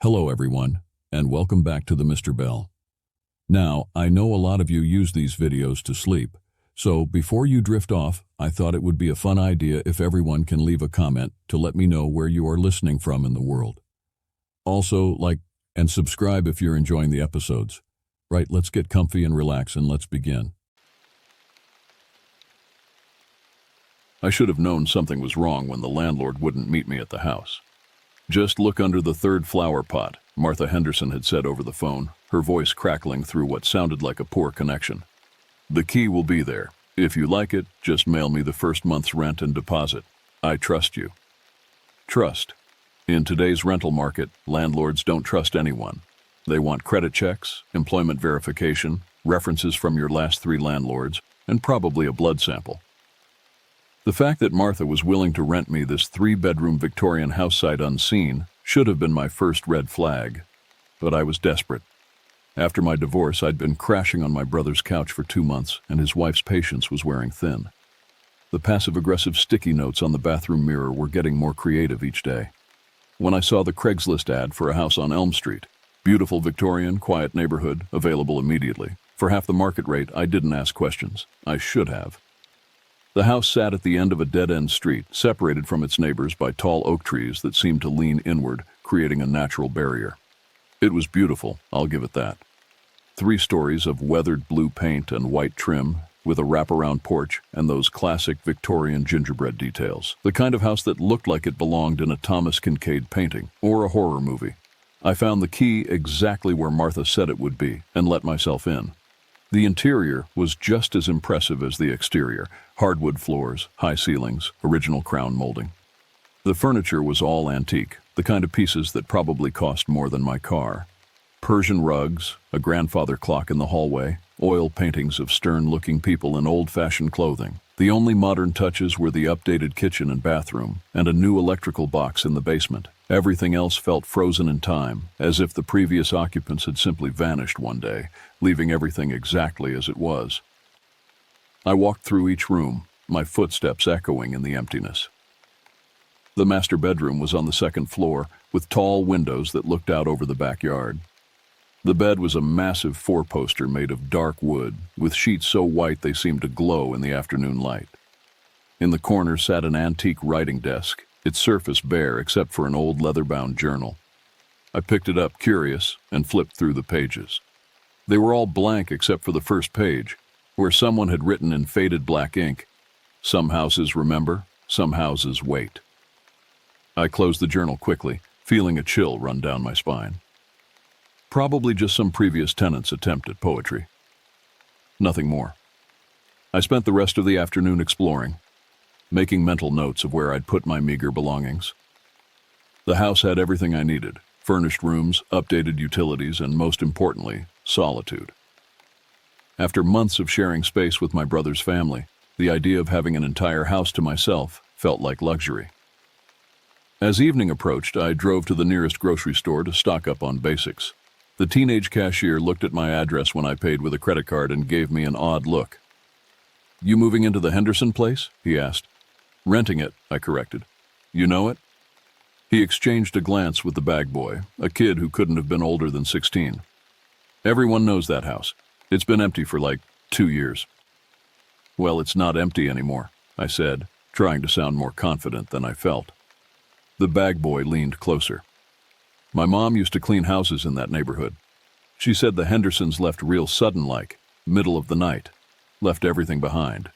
Hello everyone, and welcome back to the Mr. Bell. Now, I know a lot of you use these videos to sleep, so before you drift off, I thought it would be a fun idea if everyone can leave a comment to let me know where you are listening from in the world. Also, like and subscribe if you're enjoying the episodes. Right, let's get comfy and relax and let's begin. I should have known something was wrong when the landlord wouldn't meet me at the house. "Just look under the third flower pot," Martha Henderson had said over the phone, her voice crackling through what sounded like a poor connection. "The key will be there. If you like it, just mail me the first month's rent and deposit. I trust you." Trust. In today's rental market, landlords don't trust anyone. They want credit checks, employment verification, references from your last 3 landlords, and probably a blood sample. The fact that Martha was willing to rent me this 3-bedroom Victorian house site unseen should have been my first red flag, but I was desperate. After my divorce, I'd been crashing on my brother's couch for 2 months, and his wife's patience was wearing thin. The passive-aggressive sticky notes on the bathroom mirror were getting more creative each day. When I saw the Craigslist ad for a house on Elm Street, beautiful Victorian, quiet neighborhood, available immediately, for half the market rate, I didn't ask questions. I should have. The house sat at the end of a dead-end street, separated from its neighbors by tall oak trees that seemed to lean inward, creating a natural barrier. It was beautiful, I'll give it that. 3 stories of weathered blue paint and white trim, with a wraparound porch and those classic Victorian gingerbread details. The kind of house that looked like it belonged in a Thomas Kinkade painting or a horror movie. I found the key exactly where Martha said it would be and let myself in. The interior was just as impressive as the exterior: hardwood floors, high ceilings, original crown molding. The furniture was all antique, the kind of pieces that probably cost more than my car. Persian rugs, a grandfather clock in the hallway, oil paintings of stern-looking people in old-fashioned clothing. The only modern touches were the updated kitchen and bathroom, and a new electrical box in the basement. Everything else felt frozen in time, as if the previous occupants had simply vanished one day, leaving everything exactly as it was. I walked through each room, my footsteps echoing in the emptiness. The master bedroom was on the 2nd floor, with tall windows that looked out over the backyard. The bed was a massive 4-poster made of dark wood, with sheets so white they seemed to glow in the afternoon light. In the corner sat an antique writing desk, its surface bare except for an old leather-bound journal. I picked it up, curious, and flipped through the pages. They were all blank except for the first page, where someone had written in faded black ink, "Some houses remember, some houses wait." I closed the journal quickly, feeling a chill run down my spine. Probably just some previous tenant's attempt at poetry. Nothing more. I spent the rest of the afternoon exploring, making mental notes of where I'd put my meager belongings. The house had everything I needed: furnished rooms, updated utilities, and most importantly, solitude. After months of sharing space with my brother's family, the idea of having an entire house to myself felt like luxury. As evening approached, I drove to the nearest grocery store to stock up on basics. The teenage cashier looked at my address when I paid with a credit card and gave me an odd look. "You moving into the Henderson place?" he asked. "Renting it," I corrected. "You know it?" He exchanged a glance with the bag boy, a kid who couldn't have been older than 16. "Everyone knows that house. It's been empty for like 2 years." "Well, it's not empty anymore," I said, trying to sound more confident than I felt. The bag boy leaned closer. "My mom used to clean houses in that neighborhood. She said the Hendersons left real sudden-like, middle of the night, left everything behind."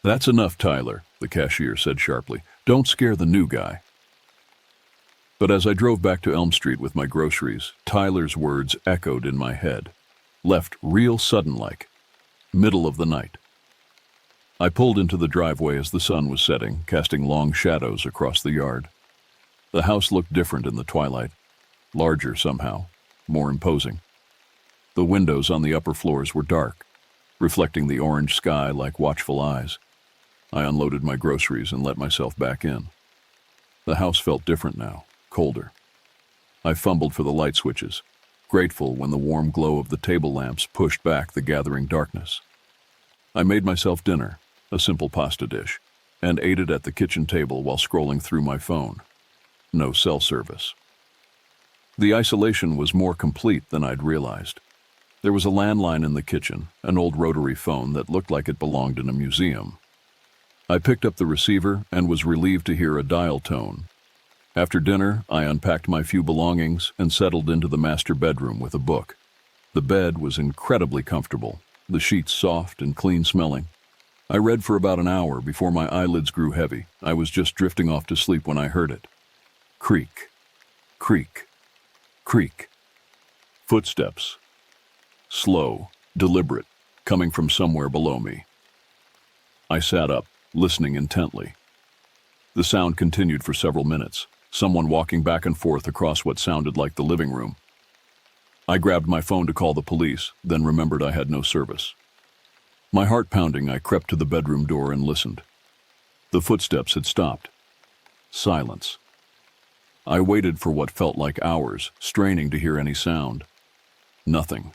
"That's enough, Tyler," the cashier said sharply. "Don't scare the new guy." But as I drove back to Elm Street with my groceries, Tyler's words echoed in my head. Left real sudden-like, middle of the night. I pulled into the driveway as the sun was setting, casting long shadows across the yard. The house looked different in the twilight. Larger somehow, more imposing. The windows on the upper floors were dark, reflecting the orange sky like watchful eyes. I unloaded my groceries and let myself back in. The house felt different now, colder. I fumbled for the light switches, grateful when the warm glow of the table lamps pushed back the gathering darkness. I made myself dinner, a simple pasta dish, and ate it at the kitchen table while scrolling through my phone. No cell service. The isolation was more complete than I'd realized. There was a landline in the kitchen, an old rotary phone that looked like it belonged in a museum. I picked up the receiver and was relieved to hear a dial tone. After dinner, I unpacked my few belongings and settled into the master bedroom with a book. The bed was incredibly comfortable, the sheets soft and clean-smelling. I read for about an hour before my eyelids grew heavy. I was just drifting off to sleep when I heard it. Creak, creak, creak. Footsteps. Slow, deliberate, coming from somewhere below me. I sat up, listening intently. The sound continued for several minutes, someone walking back and forth across what sounded like the living room. I grabbed my phone to call the police, then remembered I had no service. My heart pounding, I crept to the bedroom door and listened. The footsteps had stopped. Silence. I waited for what felt like hours, straining to hear any sound. Nothing.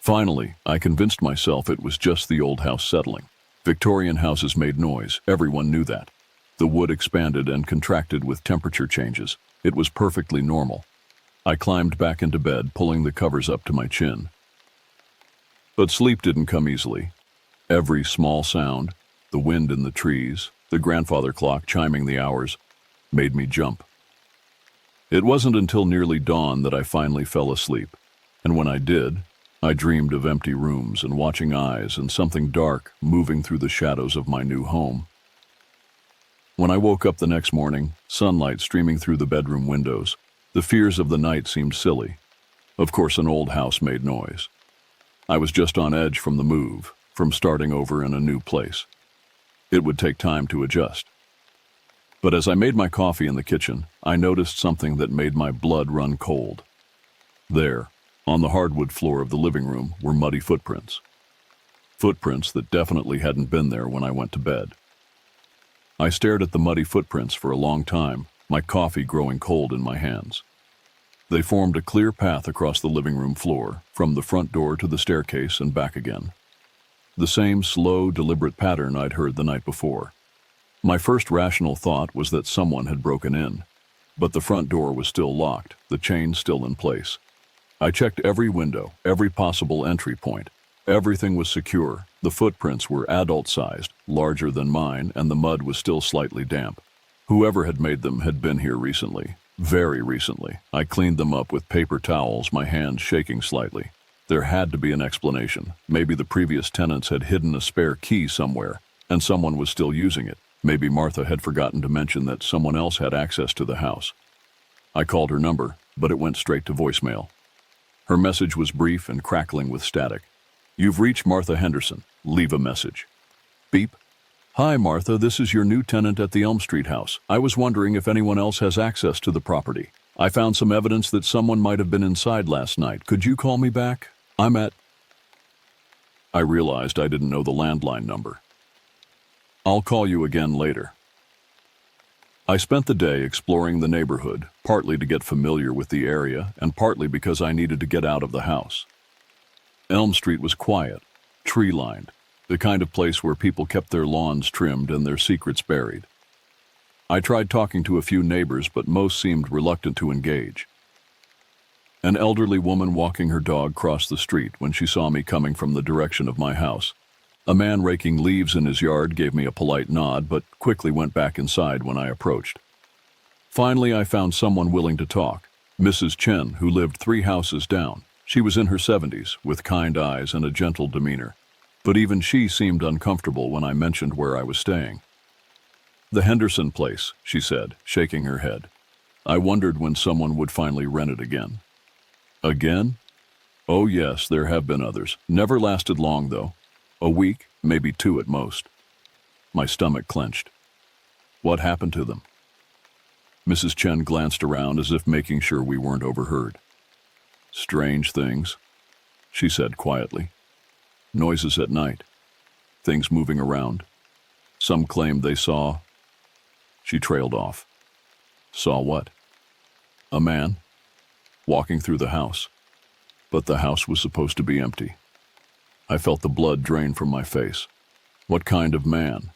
Finally, I convinced myself it was just the old house settling. Victorian houses made noise, everyone knew that. The wood expanded and contracted with temperature changes. It was perfectly normal. I climbed back into bed, pulling the covers up to my chin. But sleep didn't come easily. Every small sound, the wind in the trees, the grandfather clock chiming the hours, made me jump. It wasn't until nearly dawn that I finally fell asleep, and when I did, I dreamed of empty rooms and watching eyes and something dark moving through the shadows of my new home. When I woke up the next morning, sunlight streaming through the bedroom windows, the fears of the night seemed silly. Of course, an old house made noise. I was just on edge from the move, from starting over in a new place. It would take time to adjust. But as I made my coffee in the kitchen, I noticed something that made my blood run cold. There, on the hardwood floor of the living room, were muddy footprints. Footprints that definitely hadn't been there when I went to bed. I stared at the muddy footprints for a long time, my coffee growing cold in my hands. They formed a clear path across the living room floor, from the front door to the staircase and back again. The same slow, deliberate pattern I'd heard the night before. My first rational thought was that someone had broken in, but the front door was still locked, the chain still in place. I checked every window, every possible entry point. Everything was secure. The footprints were adult-sized, larger than mine, and the mud was still slightly damp. Whoever had made them had been here recently. Very recently. I cleaned them up with paper towels, my hands shaking slightly. There had to be an explanation. Maybe the previous tenants had hidden a spare key somewhere, and someone was still using it. Maybe Martha had forgotten to mention that someone else had access to the house. I called her number, but it went straight to voicemail. Her message was brief and crackling with static. "You've reached Martha Henderson. Leave a message." Beep. "Hi, Martha, this is your new tenant at the Elm Street house. I was wondering if anyone else has access to the property. I found some evidence that someone might have been inside last night. Could you call me back? I'm at..." I realized I didn't know the landline number. "I'll call you again later." I spent the day exploring the neighborhood, partly to get familiar with the area and partly because I needed to get out of the house. Elm Street was quiet, tree-lined, the kind of place where people kept their lawns trimmed and their secrets buried. I tried talking to a few neighbors, but most seemed reluctant to engage. An elderly woman walking her dog crossed the street when she saw me coming from the direction of my house. A man raking leaves in his yard gave me a polite nod, but quickly went back inside when I approached. Finally, I found someone willing to talk, Mrs. Chen, who lived 3 houses down. She was in her 70s, with kind eyes and a gentle demeanor. But even she seemed uncomfortable when I mentioned where I was staying. "The Henderson place," she said, shaking her head. I wondered when someone would finally rent it again. "Again? Oh yes, there have been others. Never lasted long, though. A week, maybe 2 at most." My stomach clenched. "What happened to them?" Mrs. Chen glanced around as if making sure we weren't overheard. "Strange things," she said quietly. "Noises at night. Things moving around. Some claimed they saw..." She trailed off. "Saw what?" "A man. Walking through the house. But the house was supposed to be empty." I felt the blood drain from my face. "What kind of man?"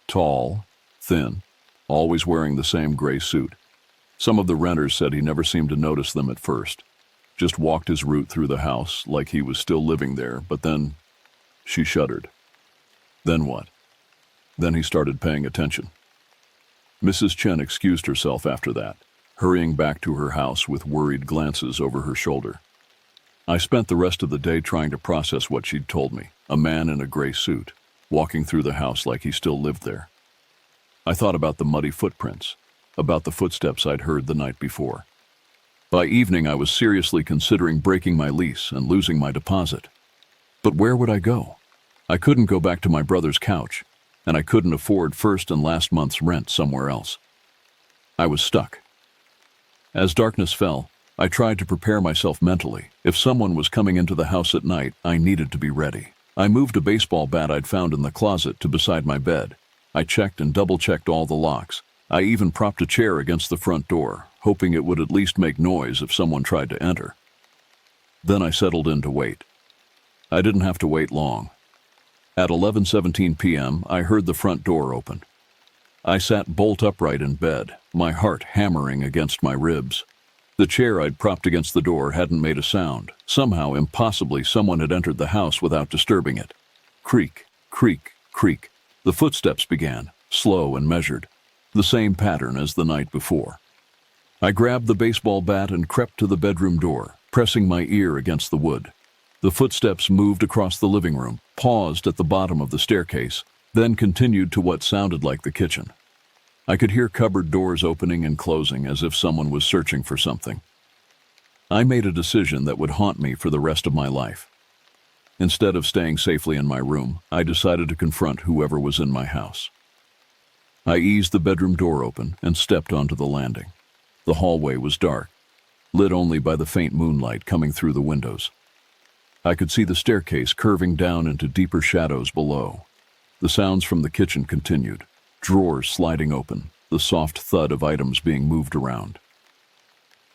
"Tall, thin, always wearing the same gray suit." Some of the renters said he never seemed to notice them at first, just walked his route through the house like he was still living there, but then she shuddered. Then what? Then he started paying attention. Mrs. Chen excused herself after that, hurrying back to her house with worried glances over her shoulder. I spent the rest of the day trying to process what she'd told me, a man in a gray suit, walking through the house like he still lived there. I thought about the muddy footprints, about the footsteps I'd heard the night before. By evening, I was seriously considering breaking my lease and losing my deposit. But where would I go? I couldn't go back to my brother's couch, and I couldn't afford first and last month's rent somewhere else. I was stuck. As darkness fell, I tried to prepare myself mentally. If someone was coming into the house at night, I needed to be ready. I moved a baseball bat I'd found in the closet to beside my bed. I checked and double-checked all the locks. I even propped a chair against the front door, hoping it would at least make noise if someone tried to enter. Then I settled in to wait. I didn't have to wait long. At 11:17 p.m., I heard the front door open. I sat bolt upright in bed, my heart hammering against my ribs. The chair I'd propped against the door hadn't made a sound. Somehow, impossibly, someone had entered the house without disturbing it. Creak, creak, creak. The footsteps began, slow and measured, the same pattern as the night before. I grabbed the baseball bat and crept to the bedroom door, pressing my ear against the wood. The footsteps moved across the living room, paused at the bottom of the staircase, then continued to what sounded like the kitchen. I could hear cupboard doors opening and closing as if someone was searching for something. I made a decision that would haunt me for the rest of my life. Instead of staying safely in my room, I decided to confront whoever was in my house. I eased the bedroom door open and stepped onto the landing. The hallway was dark, lit only by the faint moonlight coming through the windows. I could see the staircase curving down into deeper shadows below. The sounds from the kitchen continued, drawers sliding open, the soft thud of items being moved around.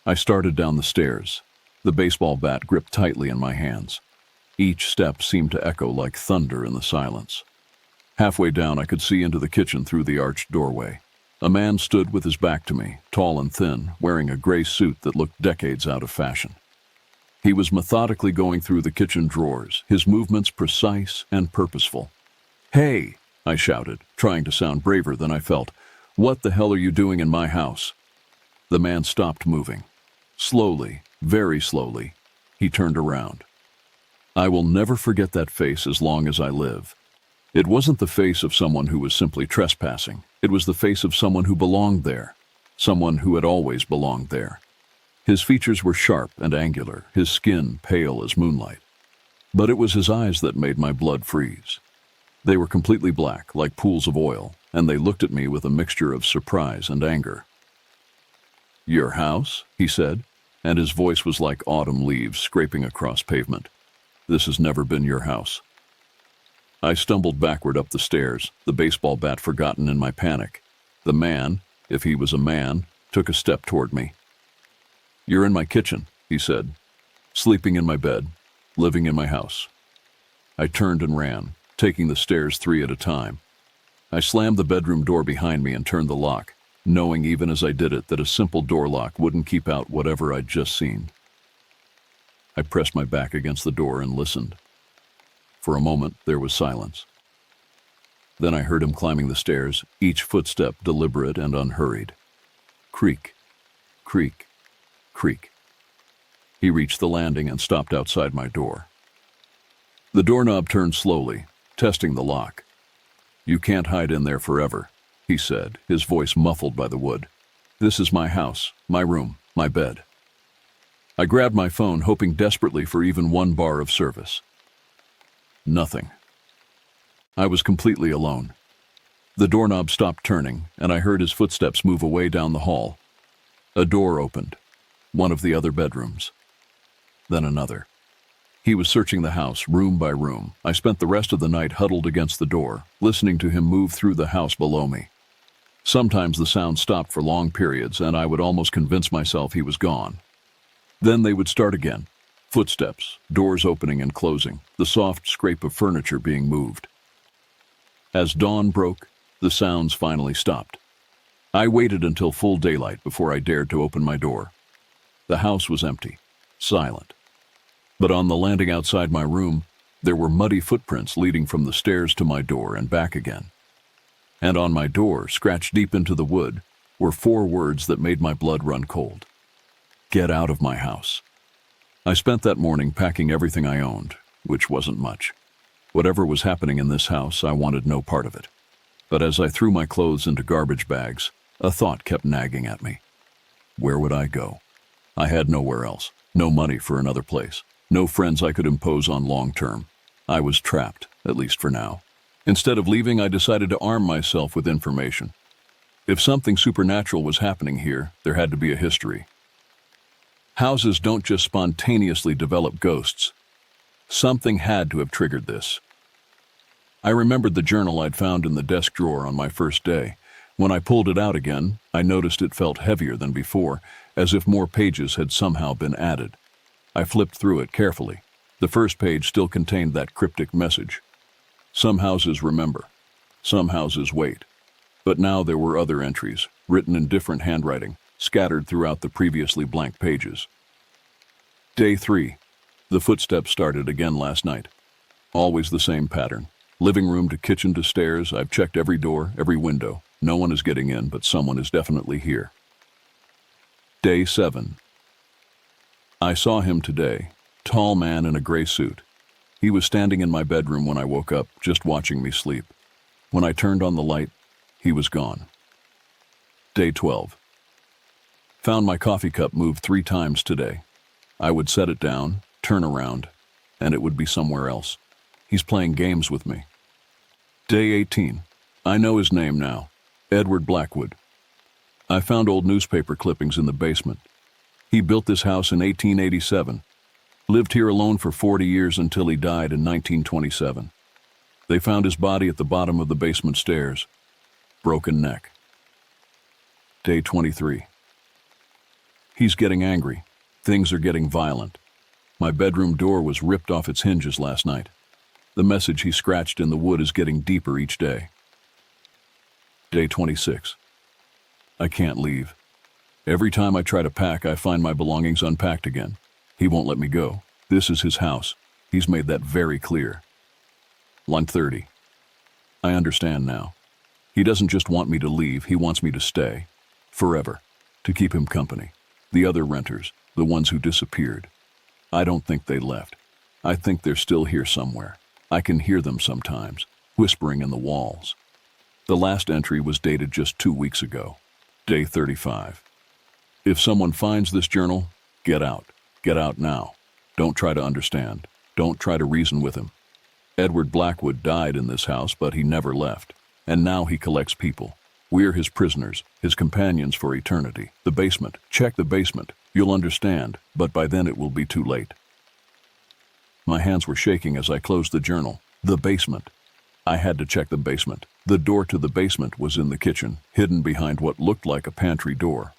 I started down the stairs, the baseball bat gripped tightly in my hands. Each step seemed to echo like thunder in the silence. Halfway down, I could see into the kitchen through the arched doorway. A man stood with his back to me, tall and thin, wearing a gray suit that looked decades out of fashion. He was methodically going through the kitchen drawers, his movements precise and purposeful. "Hey!" I shouted, trying to sound braver than I felt. "What the hell are you doing in my house?" The man stopped moving. Slowly, very slowly, he turned around. I will never forget that face as long as I live. It wasn't the face of someone who was simply trespassing. It was the face of someone who belonged there, someone who had always belonged there. His features were sharp and angular, his skin pale as moonlight. But it was his eyes that made my blood freeze. They were completely black, like pools of oil, and they looked at me with a mixture of surprise and anger. "Your house?" he said, and his voice was like autumn leaves scraping across pavement. "This has never been your house." I stumbled backward up the stairs, the baseball bat forgotten in my panic. The man, if he was a man, took a step toward me. "You're in my kitchen," he said, "sleeping in my bed, living in my house." I turned and ran, taking the stairs 3 at a time. I slammed the bedroom door behind me and turned the lock, knowing even as I did it that a simple door lock wouldn't keep out whatever I'd just seen. I pressed my back against the door and listened. For a moment, there was silence. Then I heard him climbing the stairs, each footstep deliberate and unhurried. Creak, creak, creak. He reached the landing and stopped outside my door. The doorknob turned slowly, testing the lock. "You can't hide in there forever," he said, his voice muffled by the wood. "This is my house, my room, my bed." I grabbed my phone, hoping desperately for even one bar of service. Nothing. I was completely alone. The doorknob stopped turning, and I heard his footsteps move away down the hall. A door opened, one of the other bedrooms. Then another. He was searching the house, room by room. I spent the rest of the night huddled against the door, listening to him move through the house below me. Sometimes the sound stopped for long periods, and I would almost convince myself he was gone. Then they would start again. Footsteps, doors opening and closing, the soft scrape of furniture being moved. As dawn broke, the sounds finally stopped. I waited until full daylight before I dared to open my door. The house was empty, silent. But on the landing outside my room, there were muddy footprints leading from the stairs to my door and back again. And on my door, scratched deep into the wood, were 4 words that made my blood run cold. Get out of my house. I spent that morning packing everything I owned, which wasn't much. Whatever was happening in this house, I wanted no part of it. But as I threw my clothes into garbage bags, a thought kept nagging at me. Where would I go? I had nowhere else. No money for another place. No friends I could impose on long term. I was trapped, at least for now. Instead of leaving, I decided to arm myself with information. If something supernatural was happening here, there had to be a history. Houses don't just spontaneously develop ghosts. Something had to have triggered this. I remembered the journal I'd found in the desk drawer on my first day. When I pulled it out again, I noticed it felt heavier than before, as if more pages had somehow been added. I flipped through it carefully. The first page still contained that cryptic message. Some houses remember. Some houses wait. But now there were other entries, written in different handwriting, scattered throughout the previously blank pages. Day 3. The footsteps started again last night. Always the same pattern. Living room to kitchen to stairs, I've checked every door, every window. No one is getting in, but someone is definitely here. Day 7. I saw him today, tall man in a gray suit. He was standing in my bedroom when I woke up, just watching me sleep. When I turned on the light, he was gone. Day 12. Found my coffee cup moved 3 times today. I would set it down, turn around, and it would be somewhere else. He's playing games with me. Day 18. I know his name now. Edward Blackwood. I found old newspaper clippings in the basement. He built this house in 1887. Lived here alone for 40 years until he died in 1927. They found his body at the bottom of the basement stairs. Broken neck. Day 23. He's getting angry. Things are getting violent. My bedroom door was ripped off its hinges last night. The message he scratched in the wood is getting deeper each day. Day 26. I can't leave. Every time I try to pack, I find my belongings unpacked again. He won't let me go. This is his house. He's made that very clear. Line 30. I understand now. He doesn't just want me to leave, he wants me to stay. Forever. To keep him company. The other renters, the ones who disappeared. I don't think they left. I think they're still here somewhere. I can hear them sometimes, whispering in the walls. The last entry was dated just 2 weeks ago. Day 35. If someone finds this journal, get out. Get out now. Don't try to understand. Don't try to reason with him. Edward Blackwood died in this house, but he never left. And now he collects people. We're his prisoners, his companions for eternity. The basement. Check the basement. You'll understand, but by then it will be too late. My hands were shaking as I closed the journal. The basement. I had to check the basement. The door to the basement was in the kitchen, hidden behind what looked like a pantry door.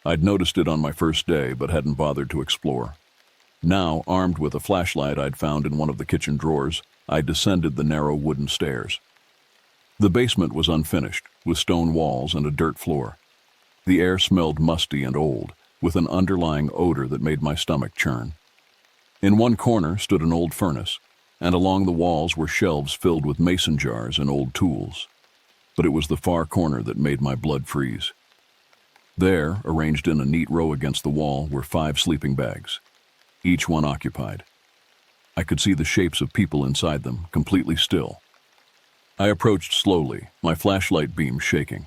I'd noticed it on my first day, but hadn't bothered to explore. Now, armed with a flashlight I'd found in one of the kitchen drawers, I descended the narrow wooden stairs. The basement was unfinished, with stone walls and a dirt floor. The air smelled musty and old, with an underlying odor that made my stomach churn. In one corner stood an old furnace, and along the walls were shelves filled with mason jars and old tools. But it was the far corner that made my blood freeze. There, arranged in a neat row against the wall, were 5 sleeping bags, each one occupied. I could see the shapes of people inside them, completely still. I approached slowly, my flashlight beam shaking.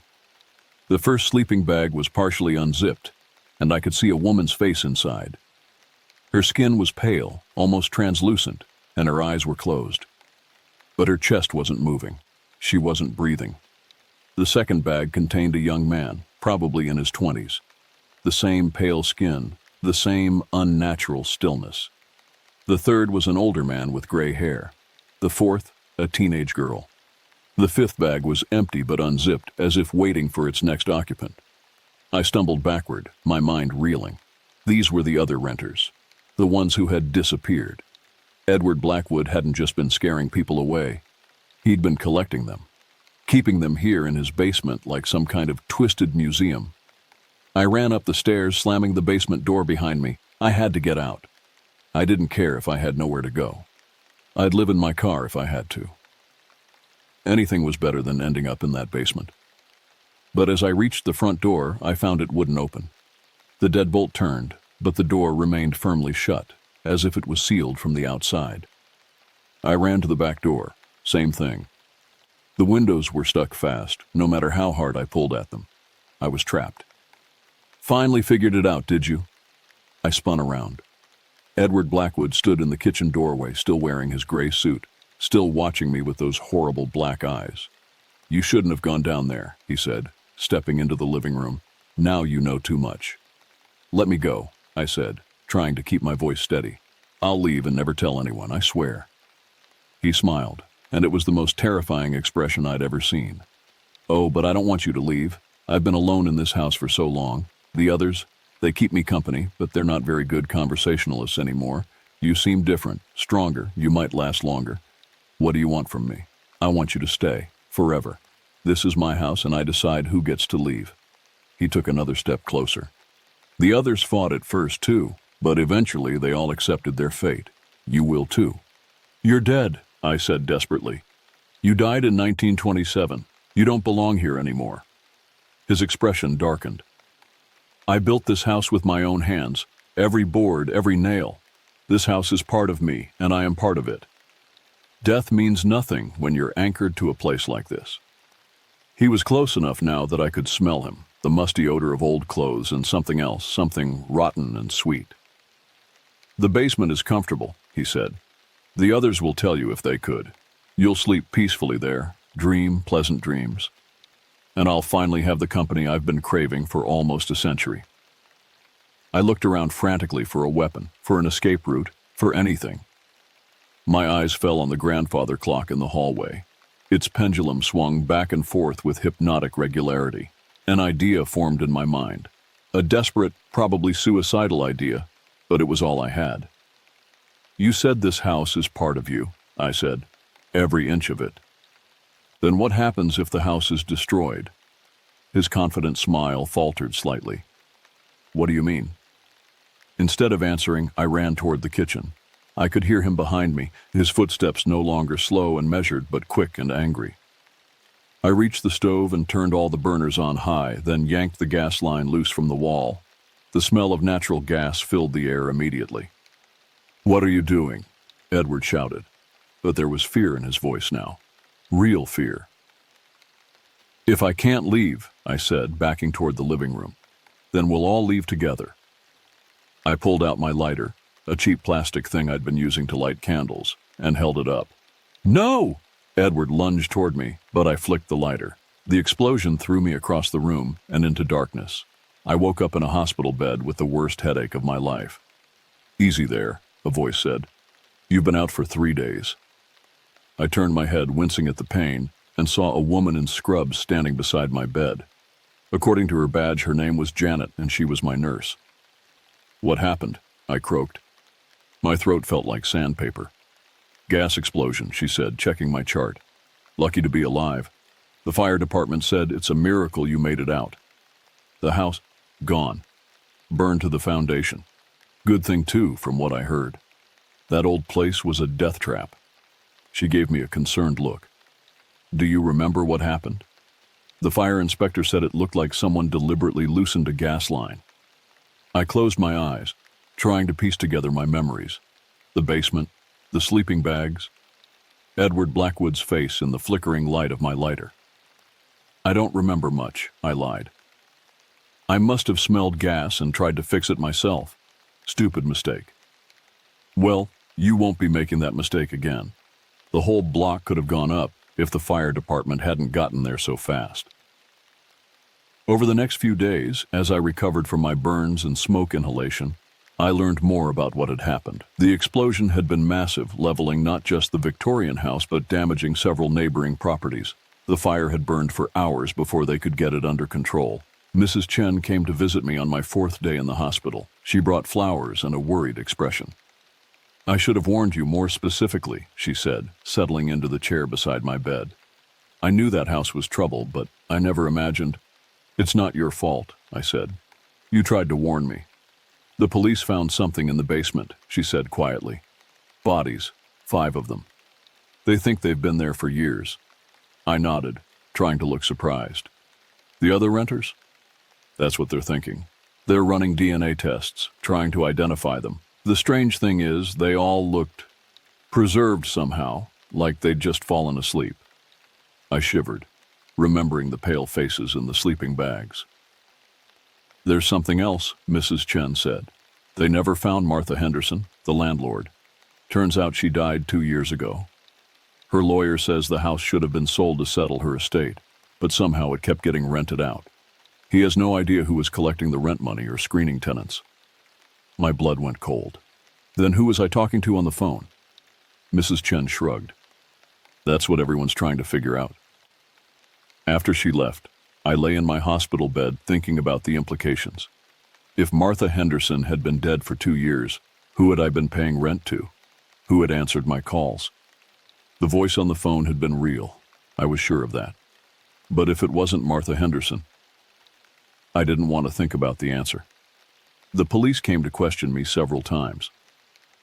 The first sleeping bag was partially unzipped, and I could see a woman's face inside. Her skin was pale, almost translucent, and her eyes were closed. But her chest wasn't moving. She wasn't breathing. The second bag contained a young man, probably in his 20s. The same pale skin, the same unnatural stillness. The third was an older man with gray hair. The fourth, a teenage girl. The fifth bag was empty but unzipped, as if waiting for its next occupant. I stumbled backward, my mind reeling. These were the other renters, the ones who had disappeared. Edward Blackwood hadn't just been scaring people away. He'd been collecting them. keeping them here in his basement like some kind of twisted museum. I ran up the stairs, slamming the basement door behind me. I had to get out. I didn't care if I had nowhere to go. I'd live in my car if I had to. Anything was better than ending up in that basement. But as I reached the front door, I found it wouldn't open. The deadbolt turned, but the door remained firmly shut, as if it was sealed from the outside. I ran to the back door. Same thing. The windows were stuck fast, no matter how hard I pulled at them. I was trapped. Finally figured it out, did you? I spun around. Edward Blackwood stood in the kitchen doorway, still wearing his gray suit, still watching me with those horrible black eyes. You shouldn't have gone down there, he said, stepping into the living room. Now you know too much. Let me go, I said, trying to keep my voice steady. I'll leave and never tell anyone, I swear. He smiled, and it was the most terrifying expression I'd ever seen. Oh, but I don't want you to leave. I've been alone in this house for so long. The others, they keep me company, but they're not very good conversationalists anymore. You seem different, stronger, you might last longer. What do you want from me? I want you to stay, forever. This is my house and I decide who gets to leave. He took another step closer. The others fought at first too, but eventually they all accepted their fate. You will too. You're dead, I said desperately. You died in 1927. You don't belong here anymore. His expression darkened. I built this house with my own hands, every board, every nail. This house is part of me, and I am part of it. Death means nothing when you're anchored to a place like this. He was close enough now that I could smell him, the musty odor of old clothes and something else, something rotten and sweet. The basement is comfortable, he said. The others will tell you if they could. You'll sleep peacefully there, dream pleasant dreams. And I'll finally have the company I've been craving for almost a century. I looked around frantically for a weapon, for an escape route, for anything. My eyes fell on the grandfather clock in the hallway. Its pendulum swung back and forth with hypnotic regularity. An idea formed in my mind. A desperate, probably suicidal idea, but it was all I had. You said this house is part of you, I said. Every inch of it. Then what happens if the house is destroyed? His confident smile faltered slightly. What do you mean? Instead of answering, I ran toward the kitchen. I could hear him behind me, his footsteps no longer slow and measured, but quick and angry. I reached the stove and turned all the burners on high, then yanked the gas line loose from the wall. The smell of natural gas filled the air immediately. What are you doing? Edward shouted. But there was fear in his voice now. Real fear. If I can't leave, I said, backing toward the living room, then we'll all leave together. I pulled out my lighter, a cheap plastic thing I'd been using to light candles, and held it up. No! Edward lunged toward me, but I flicked the lighter. The explosion threw me across the room and into darkness. I woke up in a hospital bed with the worst headache of my life. Easy there, a voice said. You've been out for 3 days. I turned my head, wincing at the pain, and saw a woman in scrubs standing beside my bed. According to her badge, her name was Janet, and she was my nurse. What happened? I croaked. My throat felt like sandpaper. Gas explosion, she said, checking my chart. Lucky to be alive. The fire department said it's a miracle you made it out. The house, gone. Burned to the foundation. Good thing, too, from what I heard. That old place was a death trap. She gave me a concerned look. Do you remember what happened? The fire inspector said it looked like someone deliberately loosened a gas line. I closed my eyes, trying to piece together my memories. The basement, the sleeping bags, Edward Blackwood's face in the flickering light of my lighter. I don't remember much, I lied. I must have smelled gas and tried to fix it myself. Stupid mistake. Well, you won't be making that mistake again. The whole block could have gone up if the fire department hadn't gotten there so fast. Over the next few days, as I recovered from my burns and smoke inhalation, I learned more about what had happened. The explosion had been massive, leveling not just the Victorian house but damaging several neighboring properties. The fire had burned for hours before they could get it under control. Mrs. Chen came to visit me on my 4th day in the hospital. She brought flowers and a worried expression. I should have warned you more specifically, she said, settling into the chair beside my bed. I knew that house was trouble, but I never imagined. It's not your fault, I said. You tried to warn me. The police found something in the basement, she said quietly. Bodies, 5 of them. They think they've been there for years. I nodded, trying to look surprised. The other renters? That's what they're thinking. They're running DNA tests, trying to identify them. The strange thing is, they all looked preserved somehow, like they'd just fallen asleep. I shivered, remembering the pale faces in the sleeping bags. There's something else, Mrs. Chen said. They never found Martha Henderson, the landlord. Turns out she died 2 years ago. Her lawyer says the house should have been sold to settle her estate, but somehow it kept getting rented out. He has no idea who was collecting the rent money or screening tenants. My blood went cold. Then who was I talking to on the phone? Mrs. Chen shrugged. That's what everyone's trying to figure out. After she left, I lay in my hospital bed thinking about the implications. If Martha Henderson had been dead for 2 years, who had I been paying rent to? Who had answered my calls? The voice on the phone had been real. I was sure of that. But if it wasn't Martha Henderson? I didn't want to think about the answer. The police came to question me several times.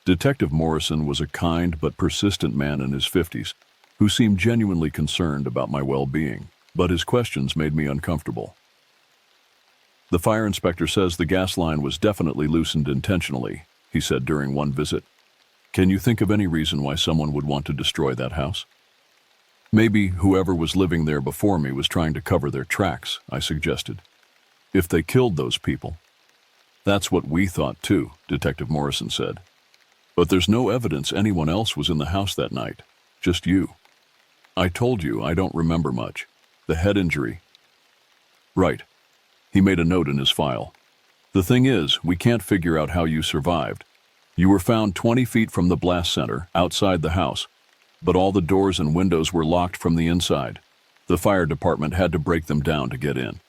Detective Morrison was a kind but persistent man in his 50s who seemed genuinely concerned about my well-being, but his questions made me uncomfortable. The fire inspector says the gas line was definitely loosened intentionally, he said during one visit. Can you think of any reason why someone would want to destroy that house? Maybe whoever was living there before me was trying to cover their tracks, I suggested. If they killed those people. That's what we thought too, Detective Morrison said. But there's no evidence anyone else was in the house that night, just you. I told you I don't remember much. The head injury. Right. He made a note in his file. The thing is, we can't figure out how you survived. You were found 20 feet from the blast center, outside the house, but all the doors and windows were locked from the inside. The fire department had to break them down to get in.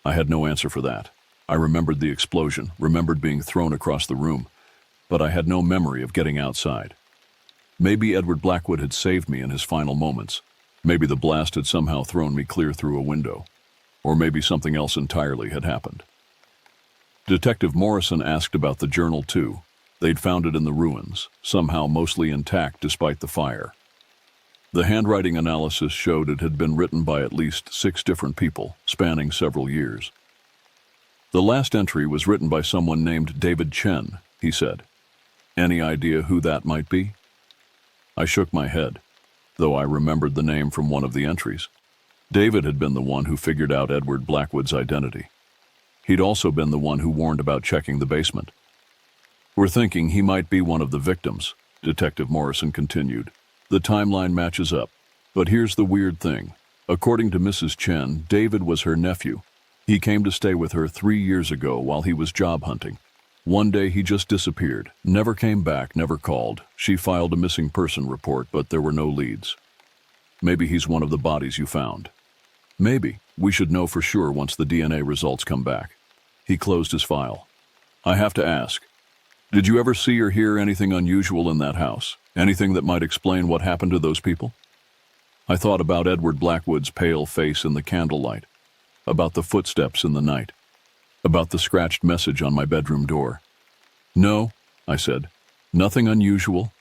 I had no answer for that. I remembered the explosion, remembered being thrown across the room, but I had no memory of getting outside. Maybe Edward Blackwood had saved me in his final moments. Maybe the blast had somehow thrown me clear through a window. Or maybe something else entirely had happened. Detective Morrison asked about the journal too. They'd found it in the ruins, somehow mostly intact despite the fire. The handwriting analysis showed it had been written by at least 6 different people, spanning several years. The last entry was written by someone named David Chen, he said. Any idea who that might be? I shook my head, though I remembered the name from one of the entries. David had been the one who figured out Edward Blackwood's identity. He'd also been the one who warned about checking the basement. We're thinking he might be one of the victims, Detective Morrison continued. The timeline matches up. But here's the weird thing. According to Mrs. Chen, David was her nephew. He came to stay with her 3 years ago while he was job hunting. One day he just disappeared, never came back, never called. She filed a missing person report, but there were no leads. Maybe he's one of the bodies you found. Maybe. We should know for sure once the DNA results come back. He closed his file. I have to ask, did you ever see or hear anything unusual in that house? Anything that might explain what happened to those people? I thought about Edward Blackwood's pale face in the candlelight, about the footsteps in the night, about the scratched message on my bedroom door. No, I said, nothing unusual.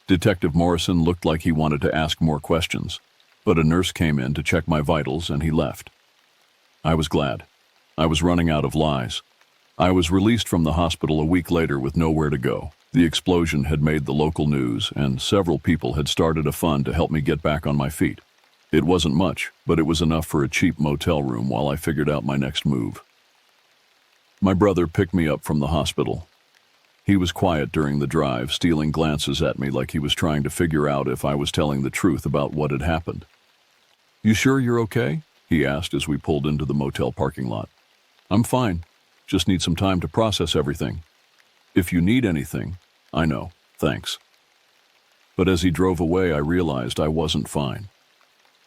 Detective Morrison looked like he wanted to ask more questions, but a nurse came in to check my vitals and he left. I was glad. I was running out of lies. I was released from the hospital a week later with nowhere to go. The explosion had made the local news, and several people had started a fund to help me get back on my feet. It wasn't much, but it was enough for a cheap motel room while I figured out my next move. My brother picked me up from the hospital. He was quiet during the drive, stealing glances at me like he was trying to figure out if I was telling the truth about what had happened. You sure you're okay? He asked as we pulled into the motel parking lot. I'm fine. Just need some time to process everything. If you need anything, I know. Thanks. But as he drove away, I realized I wasn't fine.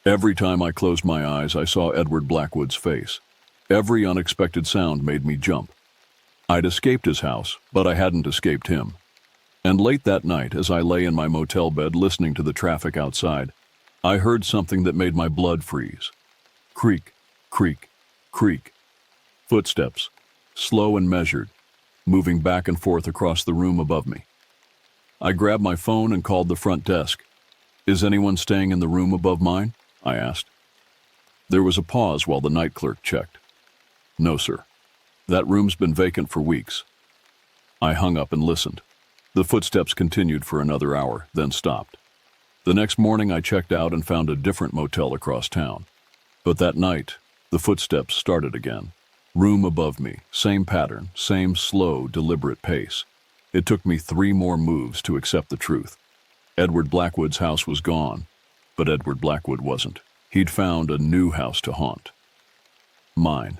Every time I closed my eyes, I saw Edward Blackwood's face. Every unexpected sound made me jump. I'd escaped his house, but I hadn't escaped him. And late that night, as I lay in my motel bed listening to the traffic outside, I heard something that made my blood freeze. Creak, creak, creak. Footsteps, slow and measured, moving back and forth across the room above me. I grabbed my phone and called the front desk. "Is anyone staying in the room above mine?" I asked. There was a pause while the night clerk checked. "No, sir. That room's been vacant for weeks." I hung up and listened. The footsteps continued for another hour, then stopped. The next morning I checked out and found a different motel across town. But that night, the footsteps started again. Room above me, same pattern, same slow, deliberate pace. It took me 3 more moves to accept the truth. Edward Blackwood's house was gone, but Edward Blackwood wasn't. He'd found a new house to haunt. Mine.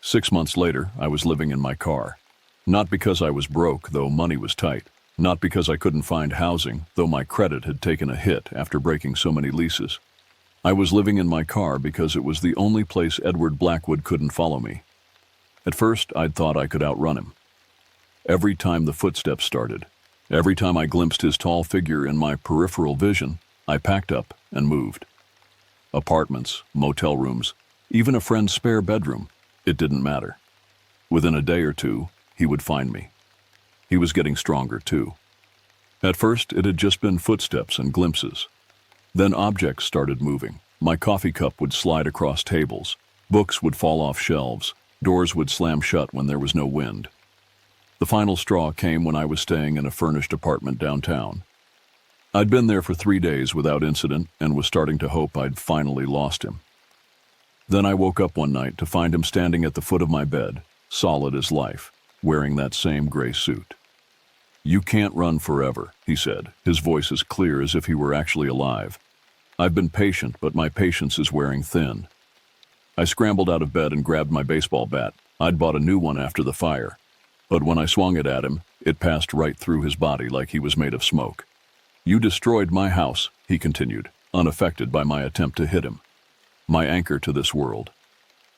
6 months later, I was living in my car. Not because I was broke, though money was tight. Not because I couldn't find housing, though my credit had taken a hit after breaking so many leases. I was living in my car because it was the only place Edward Blackwood couldn't follow me. At first, I'd thought I could outrun him. Every time the footsteps started, every time I glimpsed his tall figure in my peripheral vision, I packed up and moved. Apartments, motel rooms, even a friend's spare bedroom, it didn't matter. Within a day or two, he would find me. He was getting stronger, too. At first, it had just been footsteps and glimpses. Then objects started moving. My coffee cup would slide across tables. Books would fall off shelves. Doors would slam shut when there was no wind. The final straw came when I was staying in a furnished apartment downtown. I'd been there for 3 days without incident and was starting to hope I'd finally lost him. Then I woke up one night to find him standing at the foot of my bed, solid as life, wearing that same gray suit. "You can't run forever," he said, his voice as clear as if he were actually alive. "I've been patient, but my patience is wearing thin." I scrambled out of bed and grabbed my baseball bat. I'd bought a new one after the fire. But when I swung it at him, it passed right through his body like he was made of smoke. "You destroyed my house," he continued, unaffected by my attempt to hit him. "My anchor to this world.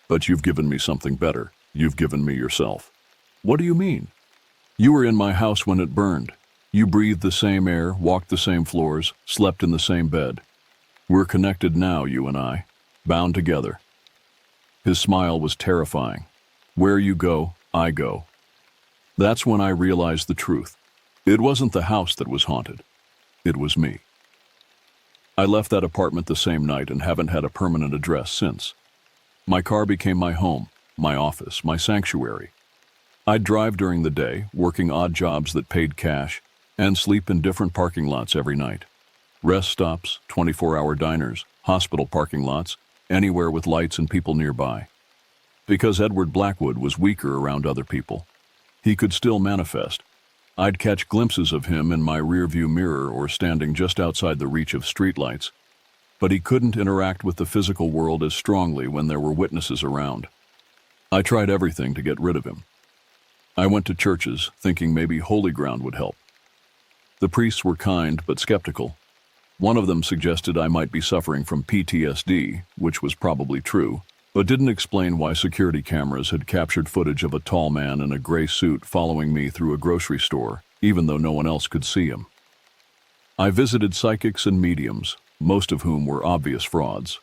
But you've given me something better. You've given me yourself." "What do you mean?" "You were in my house when it burned. You breathed the same air, walked the same floors, slept in the same bed. We're connected now, you and I, bound together." His smile was terrifying. "Where you go, I go." That's when I realized the truth. It wasn't the house that was haunted. It was me. I left that apartment the same night and haven't had a permanent address since. My car became my home, my office, my sanctuary. I'd drive during the day, working odd jobs that paid cash, and sleep in different parking lots every night. Rest stops, 24-hour diners, hospital parking lots, anywhere with lights and people nearby. Because Edward Blackwood was weaker around other people. He could still manifest. I'd catch glimpses of him in my rearview mirror or standing just outside the reach of streetlights, but he couldn't interact with the physical world as strongly when there were witnesses around. I tried everything to get rid of him. I went to churches, thinking maybe holy ground would help. The priests were kind but skeptical. One of them suggested I might be suffering from PTSD, which was probably true, but didn't explain why security cameras had captured footage of a tall man in a gray suit following me through a grocery store, even though no one else could see him. I visited psychics and mediums, most of whom were obvious frauds.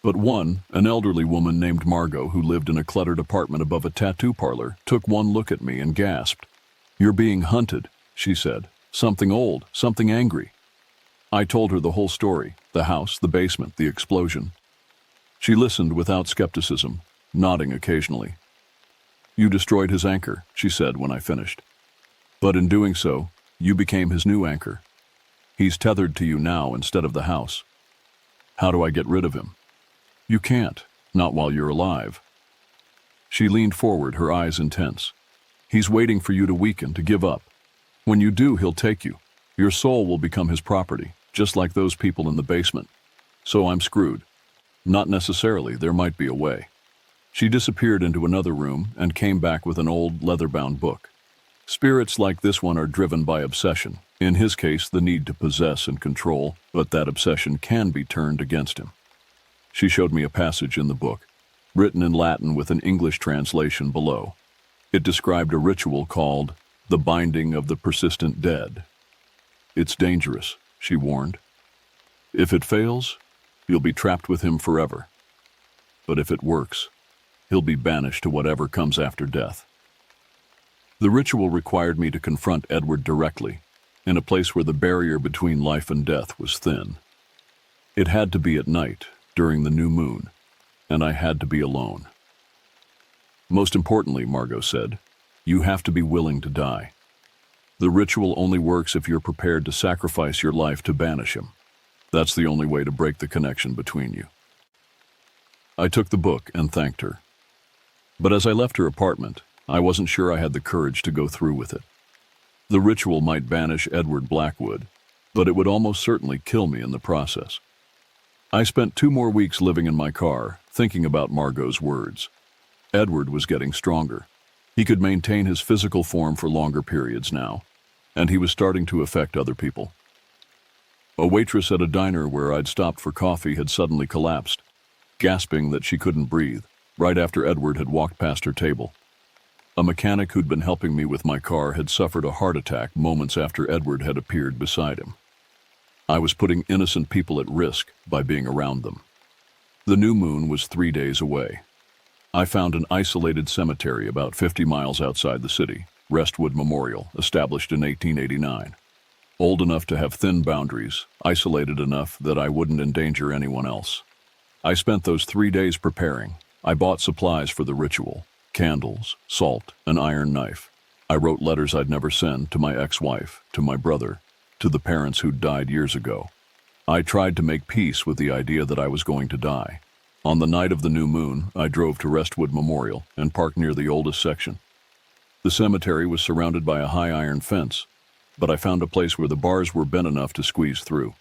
But one, an elderly woman named Margot who lived in a cluttered apartment above a tattoo parlor, took one look at me and gasped. "You're being hunted," she said. "Something old, something angry." I told her the whole story, the house, the basement, the explosion. She listened without skepticism, nodding occasionally. "You destroyed his anchor," she said when I finished. "But in doing so, you became his new anchor. He's tethered to you now instead of the house. How do I get rid of him?" "You can't, not while you're alive." She leaned forward, her eyes intense. "He's waiting for you to weaken, to give up. When you do, he'll take you. Your soul will become his property, just like those people in the basement. So I'm screwed. Not necessarily, there might be a way." She disappeared into another room and came back with an old leather-bound book. Spirits like this one are driven by obsession, in his case the need to possess and control, but that obsession can be turned against him. She showed me a passage in the book, written in Latin with an English translation below. It described a ritual called the binding of the persistent dead. "It's dangerous," she warned. If it fails, you'll be trapped with him forever. But if it works, he'll be banished to whatever comes after death. The ritual required me to confront Edward directly, in a place where the barrier between life and death was thin. It had to be at night, during the new moon, and I had to be alone. Most importantly, Margot said, you have to be willing to die. The ritual only works if you're prepared to sacrifice your life to banish him. That's the only way to break the connection between you. I took the book and thanked her. But as I left her apartment, I wasn't sure I had the courage to go through with it. The ritual might banish Edward Blackwood, but it would almost certainly kill me in the process. I spent 2 more weeks living in my car, thinking about Margot's words. Edward was getting stronger. He could maintain his physical form for longer periods now, and he was starting to affect other people. A waitress at a diner where I'd stopped for coffee had suddenly collapsed, gasping that she couldn't breathe, right after Edward had walked past her table. A mechanic who'd been helping me with my car had suffered a heart attack moments after Edward had appeared beside him. I was putting innocent people at risk by being around them. The new moon was 3 days away. I found an isolated cemetery about 50 miles outside the city, Restwood Memorial, established in 1889. Old enough to have thin boundaries, isolated enough that I wouldn't endanger anyone else. I spent those 3 days preparing. I bought supplies for the ritual, candles, salt, an iron knife. I wrote letters I'd never send to my ex-wife, to my brother, to the parents who'd died years ago. I tried to make peace with the idea that I was going to die. On the night of the new moon, I drove to Restwood Memorial and parked near the oldest section. The cemetery was surrounded by a high iron fence, but I found a place where the bars were bent enough to squeeze through.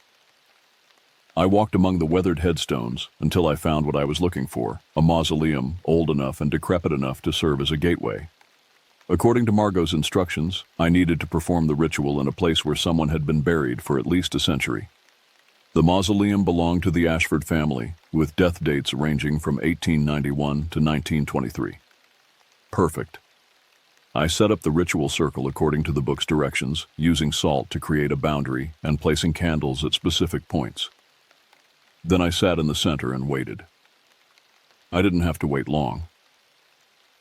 I walked among the weathered headstones until I found what I was looking for, a mausoleum old enough and decrepit enough to serve as a gateway. According to Margot's instructions, I needed to perform the ritual in a place where someone had been buried for at least a century. The mausoleum belonged to the Ashford family, with death dates ranging from 1891 to 1923. Perfect. I set up the ritual circle according to the book's directions, using salt to create a boundary and placing candles at specific points. Then I sat in the center and waited. I didn't have to wait long.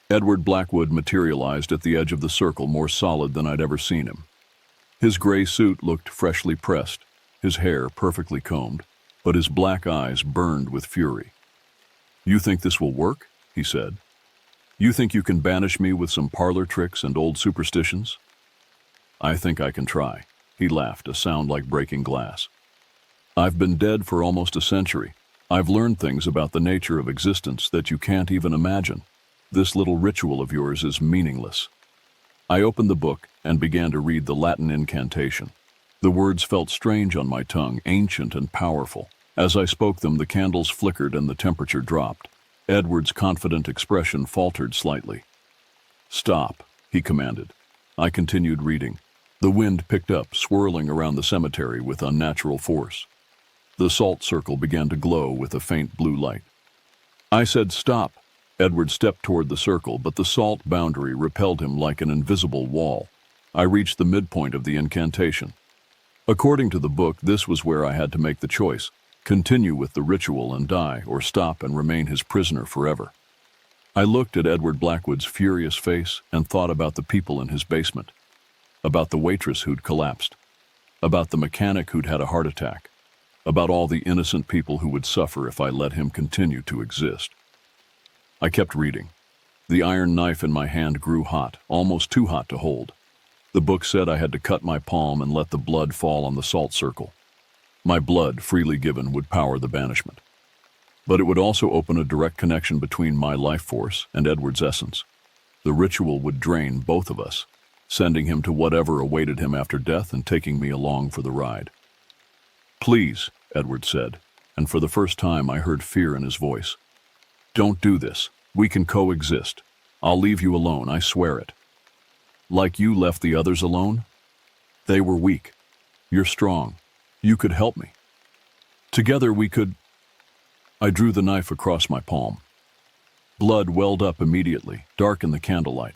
Edward Blackwood materialized at the edge of the circle more solid than I'd ever seen him. His gray suit looked freshly pressed, his hair perfectly combed, but his black eyes burned with fury. "You think this will work?" he said. "You think you can banish me with some parlor tricks and old superstitions?" "I think I can try," he laughed, a sound like breaking glass. "I've been dead for almost a century. I've learned things about the nature of existence that you can't even imagine. This little ritual of yours is meaningless." I opened the book and began to read the Latin incantation. The words felt strange on my tongue, ancient and powerful. As I spoke them, the candles flickered and the temperature dropped. Edward's confident expression faltered slightly. "Stop," he commanded. I continued reading. The wind picked up, swirling around the cemetery with unnatural force. The salt circle began to glow with a faint blue light. I said, "Stop." Edward stepped toward the circle, but the salt boundary repelled him like an invisible wall. I reached the midpoint of the incantation. According to the book, this was where I had to make the choice: continue with the ritual and die, or stop and remain his prisoner forever. I looked at Edward Blackwood's furious face and thought about the people in his basement, about the waitress who'd collapsed, about the mechanic who'd had a heart attack, about all the innocent people who would suffer if I let him continue to exist. I kept reading. The iron knife in my hand grew hot, almost too hot to hold. The book said I had to cut my palm and let the blood fall on the salt circle. My blood, freely given, would power the banishment. But it would also open a direct connection between my life force and Edward's essence. The ritual would drain both of us, sending him to whatever awaited him after death and taking me along for the ride. "Please," Edward said, and for the first time I heard fear in his voice. "Don't do this. We can coexist. I'll leave you alone, I swear it." "Like you left the others alone?" "They were weak. You're strong. You could help me. Together we could—" I drew the knife across my palm. Blood welled up immediately, dark in the candlelight.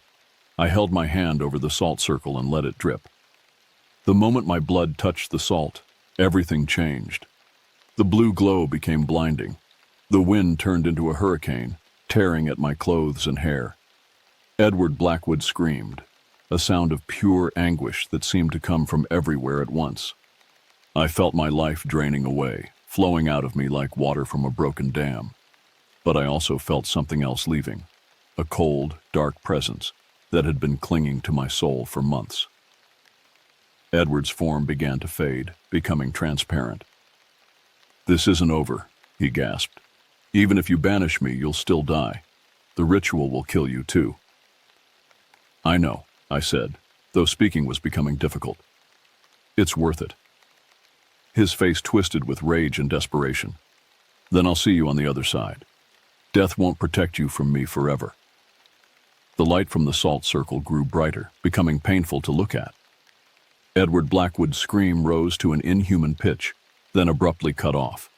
I held my hand over the salt circle and let it drip. The moment my blood touched the salt, everything changed. The blue glow became blinding. The wind turned into a hurricane, tearing at my clothes and hair. Edward Blackwood screamed, a sound of pure anguish that seemed to come from everywhere at once. I felt my life draining away, flowing out of me like water from a broken dam. But I also felt something else leaving, a cold, dark presence that had been clinging to my soul for months. Edward's form began to fade, becoming transparent. "This isn't over," he gasped. "Even if you banish me, you'll still die. The ritual will kill you too." "I know," I said, though speaking was becoming difficult. "It's worth it." His face twisted with rage and desperation. "Then I'll see you on the other side. Death won't protect you from me forever." The light from the salt circle grew brighter, becoming painful to look at. Edward Blackwood's scream rose to an inhuman pitch, then abruptly cut off.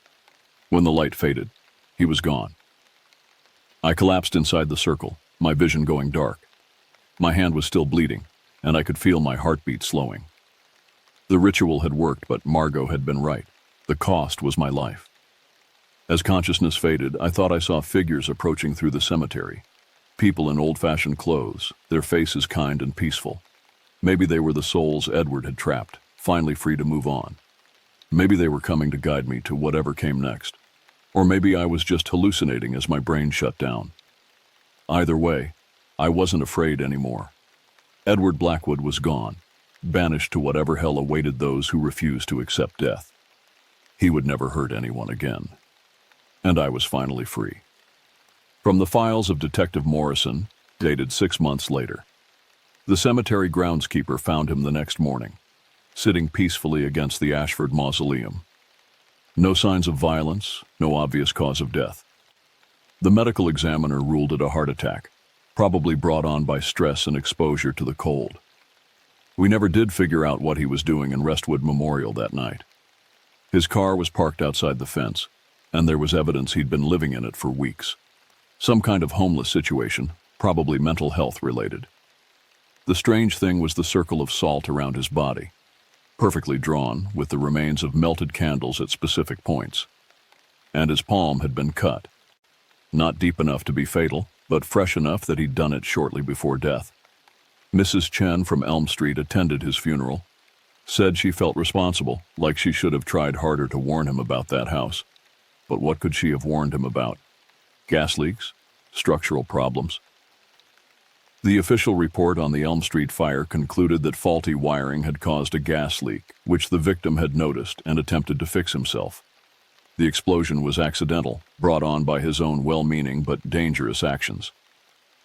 When the light faded, he was gone. I collapsed inside the circle, my vision going dark. My hand was still bleeding, and I could feel my heartbeat slowing. The ritual had worked, but Margot had been right. The cost was my life. As consciousness faded, I thought I saw figures approaching through the cemetery. People in old-fashioned clothes, their faces kind and peaceful. Maybe they were the souls Edward had trapped, finally free to move on. Maybe they were coming to guide me to whatever came next. Or maybe I was just hallucinating as my brain shut down. Either way, I wasn't afraid anymore. Edward Blackwood was gone, banished to whatever hell awaited those who refused to accept death. He would never hurt anyone again. And I was finally free. From the files of Detective Morrison, dated 6 months later. The cemetery groundskeeper found him the next morning, sitting peacefully against the Ashford mausoleum. No signs of violence, no obvious cause of death. The medical examiner ruled it a heart attack, probably brought on by stress and exposure to the cold. We never did figure out what he was doing in Restwood Memorial that night. His car was parked outside the fence, and there was evidence he'd been living in it for weeks. Some kind of homeless situation, probably mental health related. The strange thing was the circle of salt around his body, perfectly drawn with the remains of melted candles at specific points. And his palm had been cut. Not deep enough to be fatal, but fresh enough that he'd done it shortly before death. Mrs. Chen from Elm Street attended his funeral, said she felt responsible, like she should have tried harder to warn him about that house. But what could she have warned him about? Gas leaks? Structural problems? The official report on the Elm Street fire concluded that faulty wiring had caused a gas leak, which the victim had noticed and attempted to fix himself. The explosion was accidental, brought on by his own well-meaning but dangerous actions.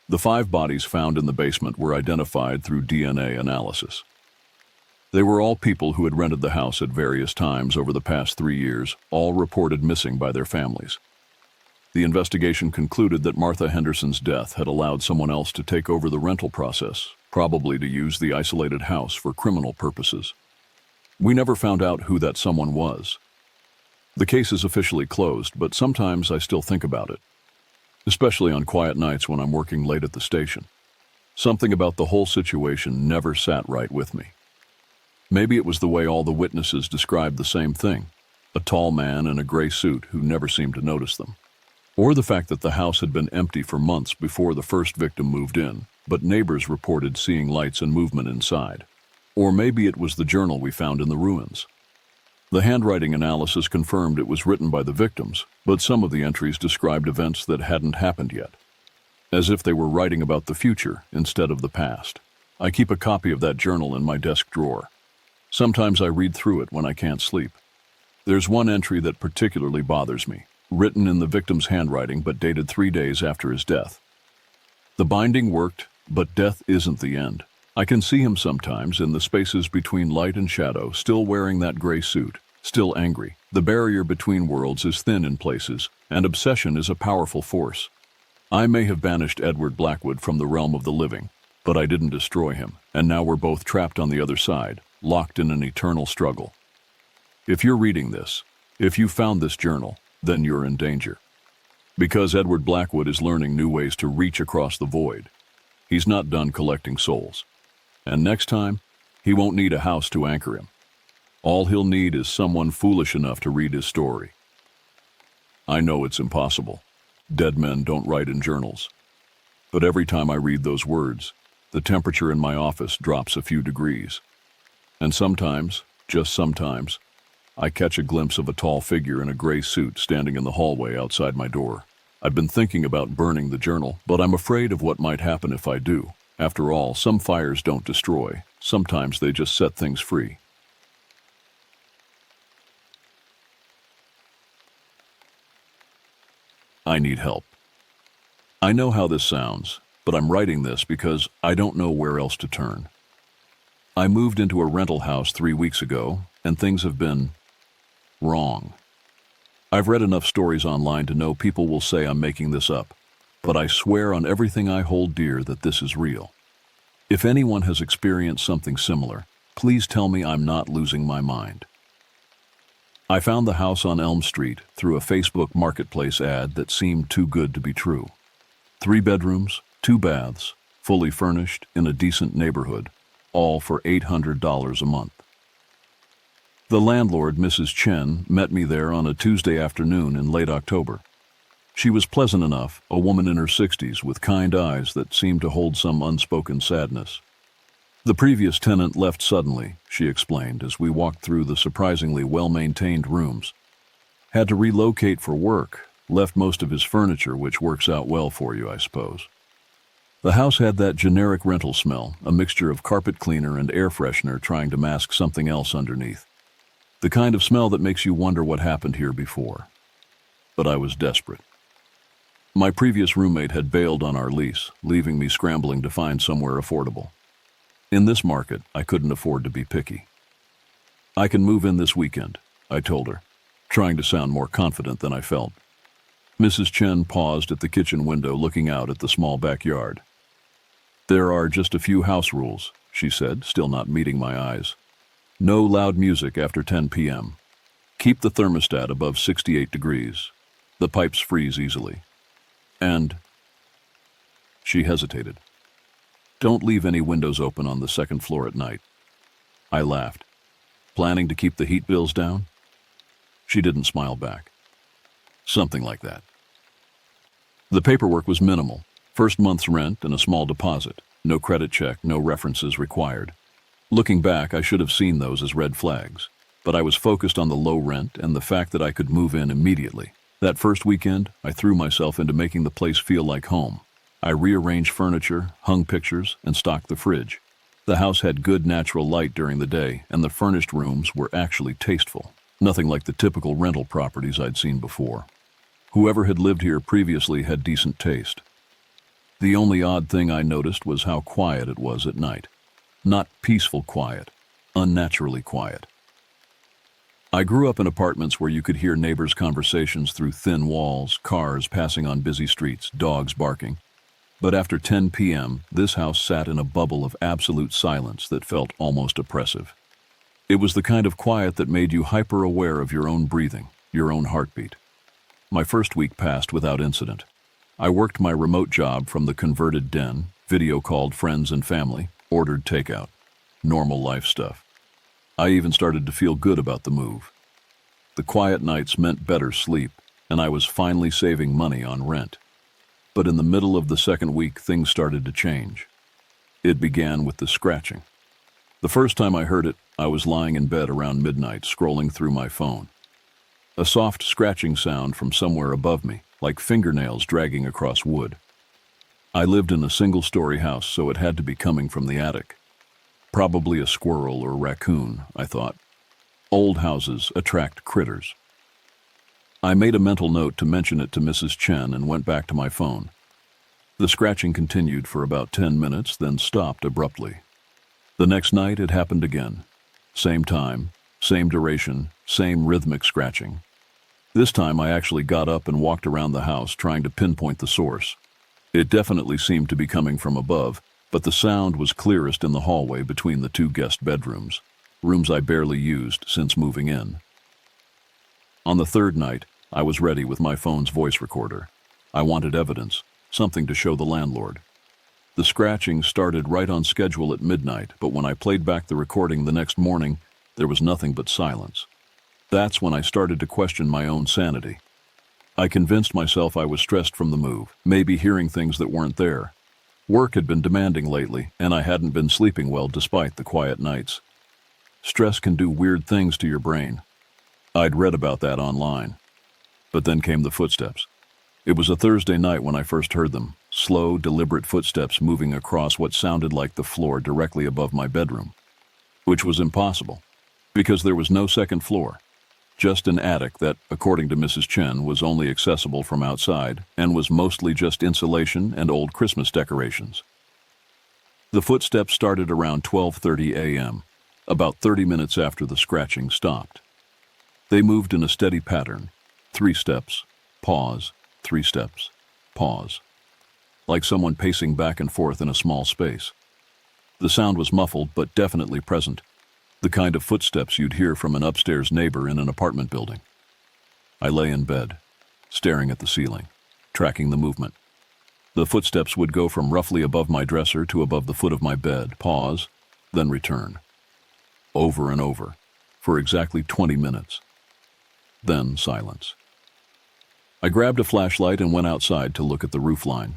The 5 bodies found in the basement were identified through DNA analysis. They were all people who had rented the house at various times over the past 3 years, all reported missing by their families. The investigation concluded that Martha Henderson's death had allowed someone else to take over the rental process, probably to use the isolated house for criminal purposes. We never found out who that someone was. The case is officially closed, but sometimes I still think about it, especially on quiet nights when I'm working late at the station. Something about the whole situation never sat right with me. Maybe it was the way all the witnesses described the same thing, a tall man in a gray suit who never seemed to notice them. Or the fact that the house had been empty for months before the first victim moved in, but neighbors reported seeing lights and movement inside. Or maybe it was the journal we found in the ruins. The handwriting analysis confirmed it was written by the victims, but some of the entries described events that hadn't happened yet, as if they were writing about the future instead of the past. I keep a copy of that journal in my desk drawer. Sometimes I read through it when I can't sleep. There's one entry that particularly bothers me, written in the victim's handwriting but dated 3 days after his death. The binding worked, but death isn't the end. I can see him sometimes in the spaces between light and shadow, still wearing that gray suit, still angry. The barrier between worlds is thin in places, and obsession is a powerful force. I may have banished Edward Blackwood from the realm of the living, but I didn't destroy him, and now we're both trapped on the other side, locked in an eternal struggle. If you're reading this, if you found this journal, then you're in danger. Because Edward Blackwood is learning new ways to reach across the void. He's not done collecting souls. And next time, he won't need a house to anchor him. All he'll need is someone foolish enough to read his story. I know it's impossible. Dead men don't write in journals. But every time I read those words, the temperature in my office drops a few degrees. And sometimes, just sometimes, I catch a glimpse of a tall figure in a gray suit standing in the hallway outside my door. I've been thinking about burning the journal, but I'm afraid of what might happen if I do. After all, some fires don't destroy. Sometimes they just set things free. I need help. I know how this sounds, but I'm writing this because I don't know where else to turn. I moved into a rental house 3 weeks ago, and things have been wrong. I've read enough stories online to know people will say I'm making this up, but I swear on everything I hold dear that this is real. If anyone has experienced something similar, please tell me I'm not losing my mind. I found the house on Elm Street through a Facebook Marketplace ad that seemed too good to be true. 3 bedrooms, 2 baths, fully furnished in a decent neighborhood, all for $800 a month. The landlord, Mrs. Chen, met me there on a Tuesday afternoon in late October. She was pleasant enough, a woman in her 60s with kind eyes that seemed to hold some unspoken sadness. The previous tenant left suddenly, she explained as we walked through the surprisingly well-maintained rooms. Had to relocate for work, left most of his furniture, which works out well for you, I suppose. The house had that generic rental smell, a mixture of carpet cleaner and air freshener trying to mask something else underneath. The kind of smell that makes you wonder what happened here before. But I was desperate. My previous roommate had bailed on our lease, leaving me scrambling to find somewhere affordable. In this market, I couldn't afford to be picky. I can move in this weekend, I told her, trying to sound more confident than I felt. Mrs. Chen paused at the kitchen window looking out at the small backyard. There are just a few house rules, she said, still not meeting my eyes. No loud music after 10 p.m. Keep the thermostat above 68 degrees. The pipes freeze easily. And she hesitated. Don't leave any windows open on the second floor at night. I laughed. Planning to keep the heat bills down? She didn't smile back. Something like that. The paperwork was minimal. First month's rent and a small deposit. No credit check, no references required. Looking back, I should have seen those as red flags. But I was focused on the low rent and the fact that I could move in immediately. That first weekend, I threw myself into making the place feel like home. I rearranged furniture, hung pictures, and stocked the fridge. The house had good natural light during the day, and the furnished rooms were actually tasteful. Nothing like the typical rental properties I'd seen before. Whoever had lived here previously had decent taste. The only odd thing I noticed was how quiet it was at night. Not peaceful quiet, unnaturally quiet. I grew up in apartments where you could hear neighbors' conversations through thin walls, cars passing on busy streets, dogs barking. But after 10 p.m., this house sat in a bubble of absolute silence that felt almost oppressive. It was the kind of quiet that made you hyper-aware of your own breathing, your own heartbeat. My first week passed without incident. I worked my remote job from the converted den, video called friends and family, ordered takeout. Normal life stuff. I even started to feel good about the move. The quiet nights meant better sleep, and I was finally saving money on rent. But in the middle of the second week, things started to change. It began with the scratching. The first time I heard it, I was lying in bed around midnight, scrolling through my phone. A soft scratching sound from somewhere above me, like fingernails dragging across wood. I lived in a single-story house, so it had to be coming from the attic. Probably a squirrel or raccoon, I thought. Old houses attract critters. I made a mental note to mention it to Mrs. Chen and went back to my phone. The scratching continued for about 10 minutes, then stopped abruptly. The next night it happened again. Same time, same duration, same rhythmic scratching. This time I actually got up and walked around the house trying to pinpoint the source. It definitely seemed to be coming from above, but the sound was clearest in the hallway between the 2 guest bedrooms, rooms I barely used since moving in. On the third night, I was ready with my phone's voice recorder. I wanted evidence, something to show the landlord. The scratching started right on schedule at midnight, but when I played back the recording the next morning, there was nothing but silence. That's when I started to question my own sanity. I convinced myself I was stressed from the move, maybe hearing things that weren't there. Work had been demanding lately, and I hadn't been sleeping well despite the quiet nights. Stress can do weird things to your brain. I'd read about that online. But then came the footsteps. It was a Thursday night when I first heard them, slow, deliberate footsteps moving across what sounded like the floor directly above my bedroom. Which was impossible, because there was no second floor. Just an attic that, according to Mrs. Chen, was only accessible from outside and was mostly just insulation and old Christmas decorations. The footsteps started around 12:30 a.m., about 30 minutes after the scratching stopped. They moved in a steady pattern, 3 steps, pause, 3 steps, pause, like someone pacing back and forth in a small space. The sound was muffled but definitely present, the kind of footsteps you'd hear from an upstairs neighbor in an apartment building. I lay in bed, staring at the ceiling, tracking the movement. The footsteps would go from roughly above my dresser to above the foot of my bed, pause, then return. Over and over, for exactly 20 minutes. Then silence. I grabbed a flashlight and went outside to look at the roofline.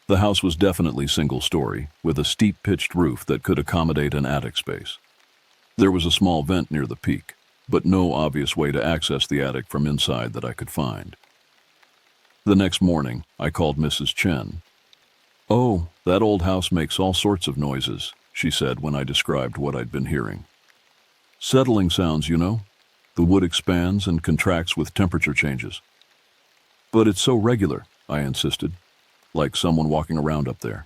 The house was definitely single-story, with a steep-pitched roof that could accommodate an attic space. There was a small vent near the peak, but no obvious way to access the attic from inside that I could find. The next morning, I called Mrs. Chen. "Oh, that old house makes all sorts of noises," she said when I described what I'd been hearing. "Settling sounds, you know. The wood expands and contracts with temperature changes." "But it's so regular," I insisted, "like someone walking around up there."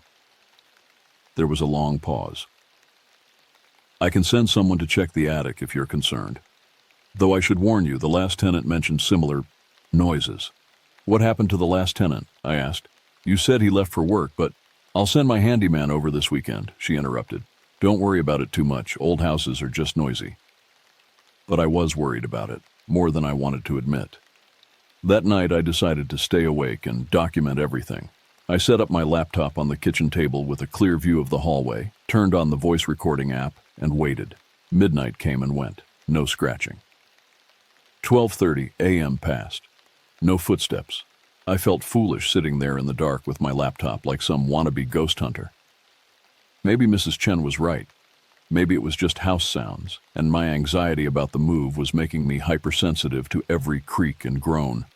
There was a long pause. "I can send someone to check the attic if you're concerned. Though I should warn you, the last tenant mentioned similar noises." "What happened to the last tenant?" I asked. "You said he left for work, but—" "I'll send my handyman over this weekend," she interrupted. "Don't worry about it too much. Old houses are just noisy." But I was worried about it, more than I wanted to admit. That night I decided to stay awake and document everything. I set up my laptop on the kitchen table with a clear view of the hallway, turned on the voice recording app, and waited. Midnight came and went. No scratching. 12:30 a.m. passed. No footsteps. I felt foolish sitting there in the dark with my laptop like some wannabe ghost hunter. Maybe Mrs. Chen was right. Maybe it was just house sounds, and my anxiety about the move was making me hypersensitive to every creak and groan.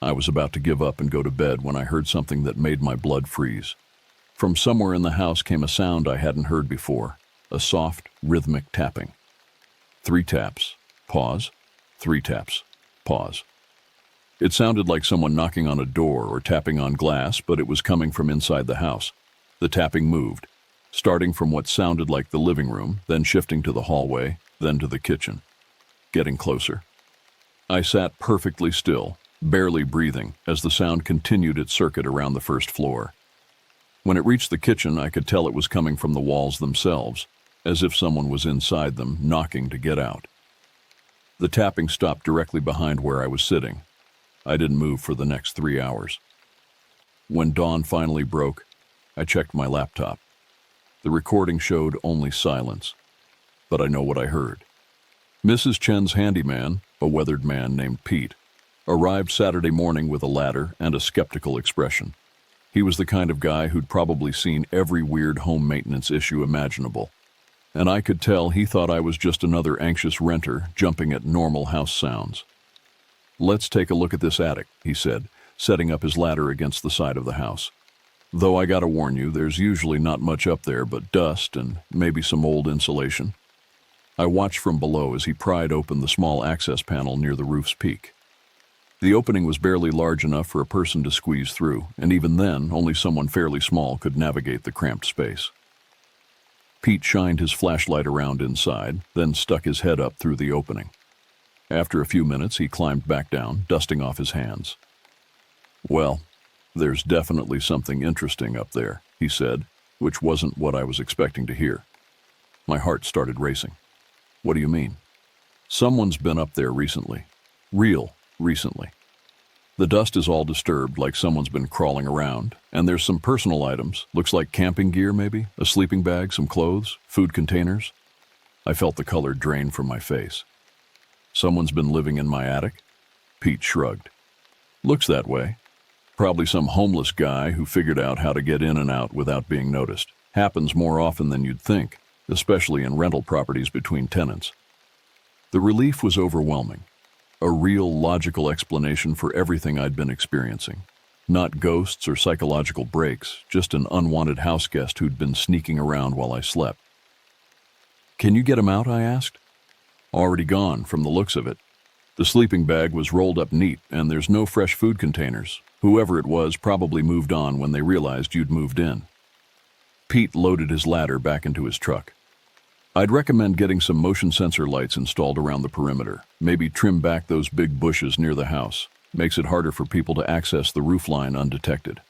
I was about to give up and go to bed when I heard something that made my blood freeze. From somewhere in the house came a sound I hadn't heard before, a soft, rhythmic tapping. 3 taps, pause, 3 taps, pause. It sounded like someone knocking on a door or tapping on glass, but it was coming from inside the house. The tapping moved, starting from what sounded like the living room, then shifting to the hallway, then to the kitchen. Getting closer. I sat perfectly still, barely breathing, as the sound continued its circuit around the first floor. When it reached the kitchen, I could tell it was coming from the walls themselves, as if someone was inside them, knocking to get out. The tapping stopped directly behind where I was sitting. I didn't move for the next 3 hours. When dawn finally broke, I checked my laptop. The recording showed only silence, but I know what I heard. Mrs. Chen's handyman, a weathered man named Pete, arrived Saturday morning with a ladder and a skeptical expression. He was the kind of guy who'd probably seen every weird home maintenance issue imaginable, and I could tell he thought I was just another anxious renter jumping at normal house sounds. "Let's take a look at this attic," he said, setting up his ladder against the side of the house. "Though I gotta warn you, there's usually not much up there but dust and maybe some old insulation." I watched from below as he pried open the small access panel near the roof's peak. The opening was barely large enough for a person to squeeze through, and even then, only someone fairly small could navigate the cramped space. Pete shined his flashlight around inside, then stuck his head up through the opening. After a few minutes, he climbed back down, dusting off his hands. "Well, there's definitely something interesting up there," he said, which wasn't what I was expecting to hear. My heart started racing. "What do you mean?" "Someone's been up there recently. Real recently. The dust is all disturbed, like someone's been crawling around, and there's some personal items, looks like camping gear maybe, a sleeping bag, some clothes, food containers." I felt the color drain from my face. "Someone's been living in my attic?" Pete shrugged. Looks that way. Probably some homeless guy who figured out how to get in and out without being noticed. Happens more often than you'd think, especially in rental properties between tenants. The relief was overwhelming. A real logical explanation for everything I'd been experiencing. Not ghosts or psychological breaks, just an unwanted house guest who'd been sneaking around while I slept. "Can you get him out?" I asked. "Already gone, from the looks of it. The sleeping bag was rolled up neat, and there's no fresh food containers. Whoever it was probably moved on when they realized you'd moved in." Pete loaded his ladder back into his truck. "I'd recommend getting some motion sensor lights installed around the perimeter. Maybe trim back those big bushes near the house. Makes it harder for people to access the roofline undetected."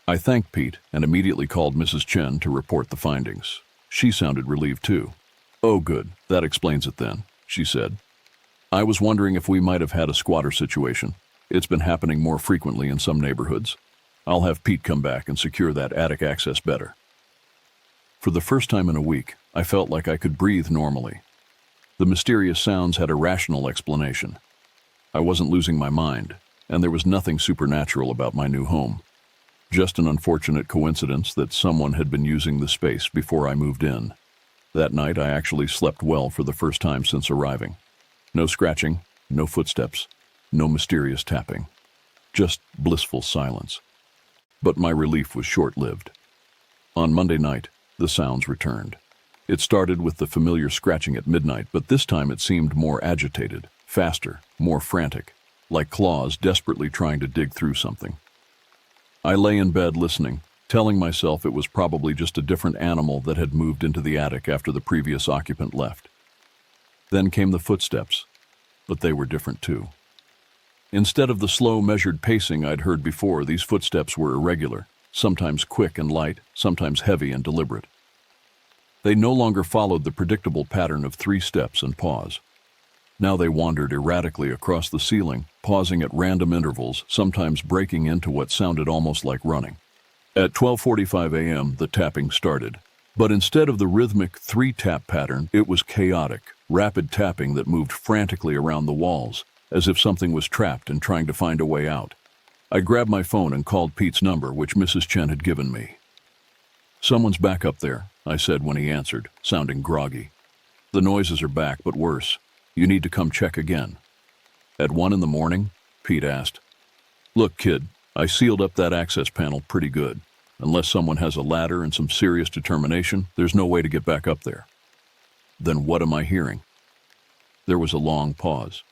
I thanked Pete and immediately called Mrs. Chen to report the findings. She sounded relieved too. "Oh good, that explains it then," she said. "I was wondering if we might have had a squatter situation. It's been happening more frequently in some neighborhoods. I'll have Pete come back and secure that attic access better." For the first time in a week, I felt like I could breathe normally. The mysterious sounds had a rational explanation. I wasn't losing my mind, and there was nothing supernatural about my new home. Just an unfortunate coincidence that someone had been using the space before I moved in. That night, I actually slept well for the first time since arriving. No scratching, no footsteps, no mysterious tapping. Just blissful silence. But my relief was short-lived. On Monday night, the sounds returned. It started with the familiar scratching at midnight, but this time it seemed more agitated, faster, more frantic, like claws desperately trying to dig through something. I lay in bed listening, telling myself it was probably just a different animal that had moved into the attic after the previous occupant left. Then came the footsteps, but they were different too. Instead of the slow, measured pacing I'd heard before, these footsteps were irregular, sometimes quick and light, sometimes heavy and deliberate. They no longer followed the predictable pattern of 3 steps and pause. Now they wandered erratically across the ceiling, pausing at random intervals, sometimes breaking into what sounded almost like running. At 12:45 a.m., the tapping started. But instead of the rhythmic 3-tap pattern, it was chaotic, rapid tapping that moved frantically around the walls, as if something was trapped and trying to find a way out. I grabbed my phone and called Pete's number, which Mrs. Chen had given me. "Someone's back up there," I said when he answered, sounding groggy. "The noises are back, but worse. You need to come check again." "At 1 in the morning?" Pete asked. "Look, kid, I sealed up that access panel pretty good. Unless someone has a ladder and some serious determination, there's no way to get back up there." "Then what am I hearing?" There was a long pause.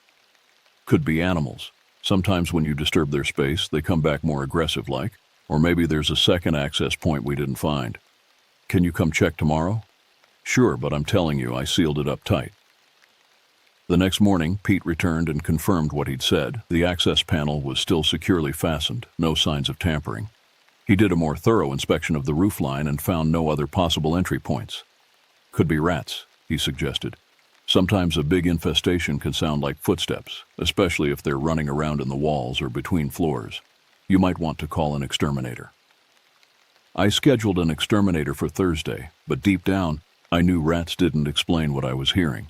"Could be animals. Sometimes when you disturb their space, they come back more aggressive-like. Or maybe there's a second access point we didn't find. Can you come check tomorrow?" "Sure, but I'm telling you, I sealed it up tight." The next morning, Pete returned and confirmed what he'd said. The access panel was still securely fastened, no signs of tampering. He did a more thorough inspection of the roofline and found no other possible entry points. "Could be rats," he suggested. "Sometimes a big infestation can sound like footsteps, especially if they're running around in the walls or between floors. You might want to call an exterminator." I scheduled an exterminator for Thursday, but deep down, I knew rats didn't explain what I was hearing.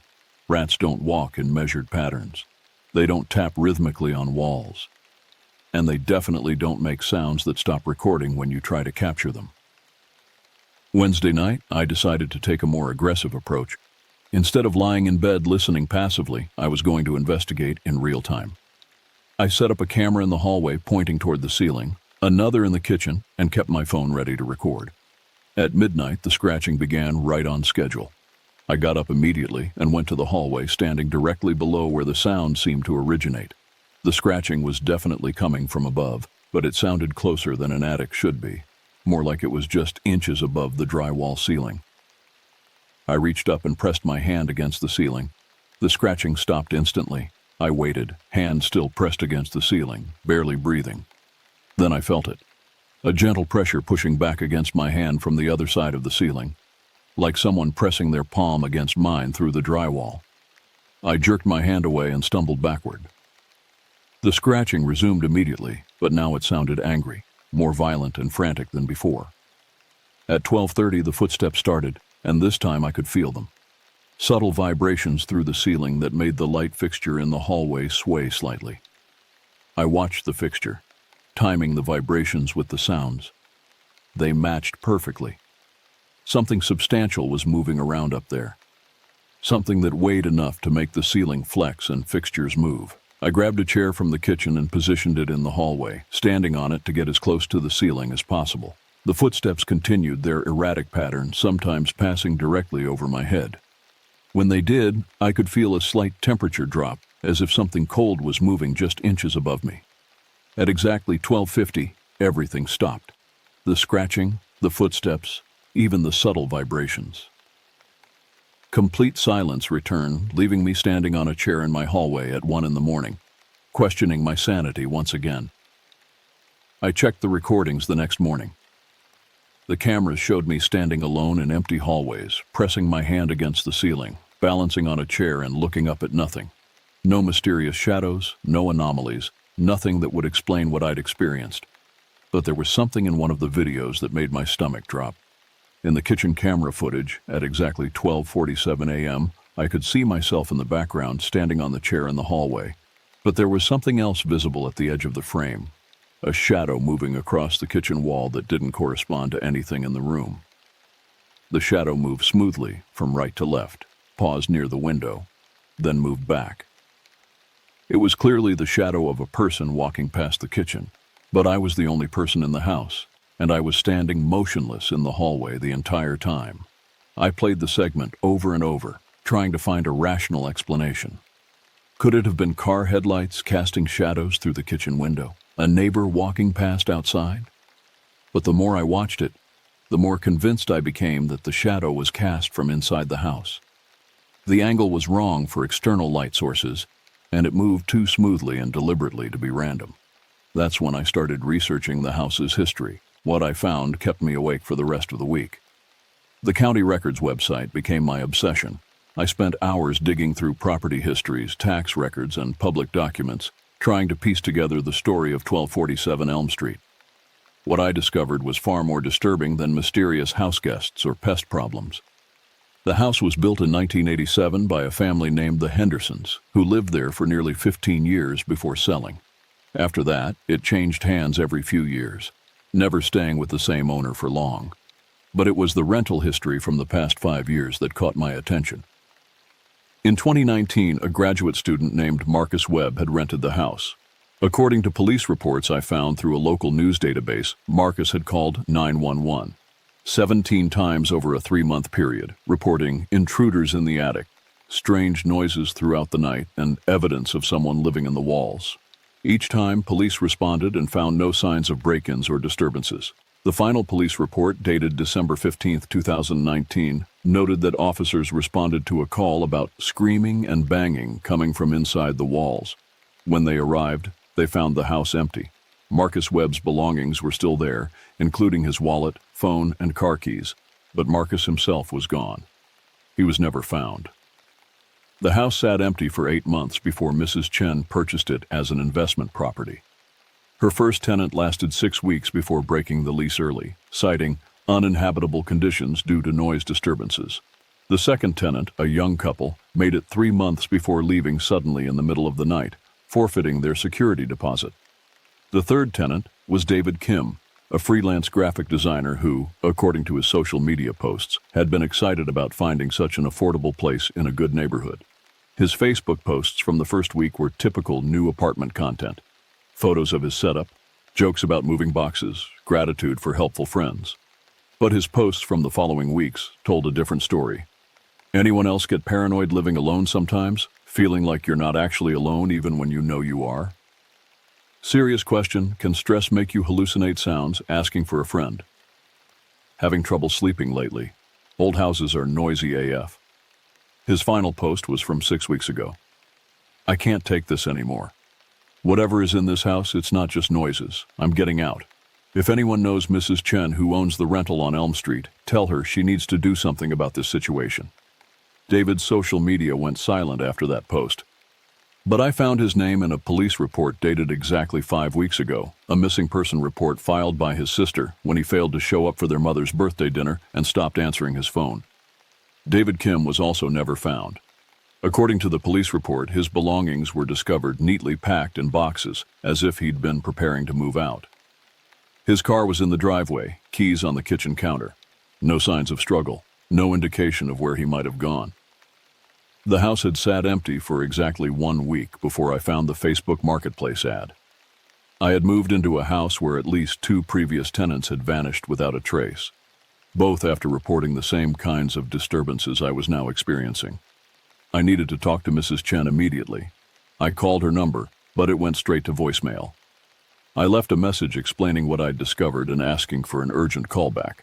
Rats don't walk in measured patterns. They don't tap rhythmically on walls. And they definitely don't make sounds that stop recording when you try to capture them. Wednesday night, I decided to take a more aggressive approach. Instead of lying in bed listening passively, I was going to investigate in real time. I set up a camera in the hallway pointing toward the ceiling, another in the kitchen, and kept my phone ready to record. At midnight, the scratching began right on schedule. I got up immediately and went to the hallway, standing directly below where the sound seemed to originate. The scratching was definitely coming from above, but it sounded closer than an attic should be, more like it was just inches above the drywall ceiling. I reached up and pressed my hand against the ceiling. The scratching stopped instantly. I waited, hand still pressed against the ceiling, barely breathing. Then I felt it. A gentle pressure pushing back against my hand from the other side of the ceiling, like someone pressing their palm against mine through the drywall. I jerked my hand away and stumbled backward. The scratching resumed immediately, but now it sounded angry, more violent and frantic than before. At 12:30, the footsteps started, and this time I could feel them. Subtle vibrations through the ceiling that made the light fixture in the hallway sway slightly. I watched the fixture, timing the vibrations with the sounds. They matched perfectly. Something substantial was moving around up there. Something that weighed enough to make the ceiling flex and fixtures move. I grabbed a chair from the kitchen and positioned it in the hallway, standing on it to get as close to the ceiling as possible. The footsteps continued their erratic pattern, sometimes passing directly over my head. When they did, I could feel a slight temperature drop, as if something cold was moving just inches above me. At exactly 12:50, everything stopped. The scratching, the footsteps, even the subtle vibrations. Complete silence returned, leaving me standing on a chair in my hallway at 1 a.m, questioning my sanity once again. I checked the recordings the next morning. The cameras showed me standing alone in empty hallways, pressing my hand against the ceiling, balancing on a chair and looking up at nothing. No mysterious shadows, no anomalies, nothing that would explain what I'd experienced. But there was something in one of the videos that made my stomach drop. In the kitchen camera footage, at exactly 12:47 a.m., I could see myself in the background standing on the chair in the hallway. But there was something else visible at the edge of the frame, a shadow moving across the kitchen wall that didn't correspond to anything in the room. The shadow moved smoothly from right to left, paused near the window, then moved back. It was clearly the shadow of a person walking past the kitchen, but I was the only person in the house, and I was standing motionless in the hallway the entire time. I played the segment over and over, trying to find a rational explanation. Could it have been car headlights casting shadows through the kitchen window? A neighbor walking past outside? But the more I watched it, the more convinced I became that the shadow was cast from inside the house. The angle was wrong for external light sources, and it moved too smoothly and deliberately to be random. That's when I started researching the house's history. What I found kept me awake for the rest of the week. The county records website became my obsession. I spent hours digging through property histories, tax records, and public documents, trying to piece together the story of 1247 Elm Street. What I discovered was far more disturbing than mysterious house guests or pest problems. The house was built in 1987 by a family named the Hendersons, who lived there for nearly 15 years before selling. After that, it changed hands every few years, never staying with the same owner for long. But it was the rental history from the past 5 years that caught my attention. In 2019, a graduate student named Marcus Webb had rented the house. According to police reports I found through a local news database, Marcus had called 911 17 times over a 3-month period, reporting intruders in the attic, strange noises throughout the night, and evidence of someone living in the walls. Each time, police responded and found no signs of break-ins or disturbances. The final police report, dated December 15, 2019, noted that officers responded to a call about screaming and banging coming from inside the walls. When they arrived, they found the house empty. Marcus Webb's belongings were still there, including his wallet, phone, and car keys, but Marcus himself was gone. He was never found. The house sat empty for 8 months before Mrs. Chen purchased it as an investment property. Her first tenant lasted 6 weeks before breaking the lease early, citing uninhabitable conditions due to noise disturbances. The second tenant, a young couple, made it 3 months before leaving suddenly in the middle of the night, forfeiting their security deposit. The third tenant was David Kim, a freelance graphic designer who, according to his social media posts, had been excited about finding such an affordable place in a good neighborhood. His Facebook posts from the first week were typical new apartment content. Photos of his setup, jokes about moving boxes, gratitude for helpful friends. But his posts from the following weeks told a different story. Anyone else get paranoid living alone sometimes, feeling like you're not actually alone even when you know you are? Serious question, can stress make you hallucinate sounds, asking for a friend? Having trouble sleeping lately. Old houses are noisy AF. His final post was from 6 weeks ago. I can't take this anymore. Whatever is in this house, it's not just noises. I'm getting out. If anyone knows Mrs. Chen, who owns the rental on Elm Street, tell her she needs to do something about this situation. David's social media went silent after that post. But I found his name in a police report dated exactly 5 weeks ago, a missing person report filed by his sister when he failed to show up for their mother's birthday dinner and stopped answering his phone. David Kim was also never found. According to the police report, his belongings were discovered neatly packed in boxes, as if he'd been preparing to move out. His car was in the driveway, keys on the kitchen counter. No signs of struggle, no indication of where he might have gone. The house had sat empty for exactly 1 week before I found the Facebook Marketplace ad. I had moved into a house where at least 2 previous tenants had vanished without a trace, both after reporting the same kinds of disturbances I was now experiencing. I needed to talk to Mrs. Chen immediately. I called her number, but it went straight to voicemail. I left a message explaining what I'd discovered and asking for an urgent callback.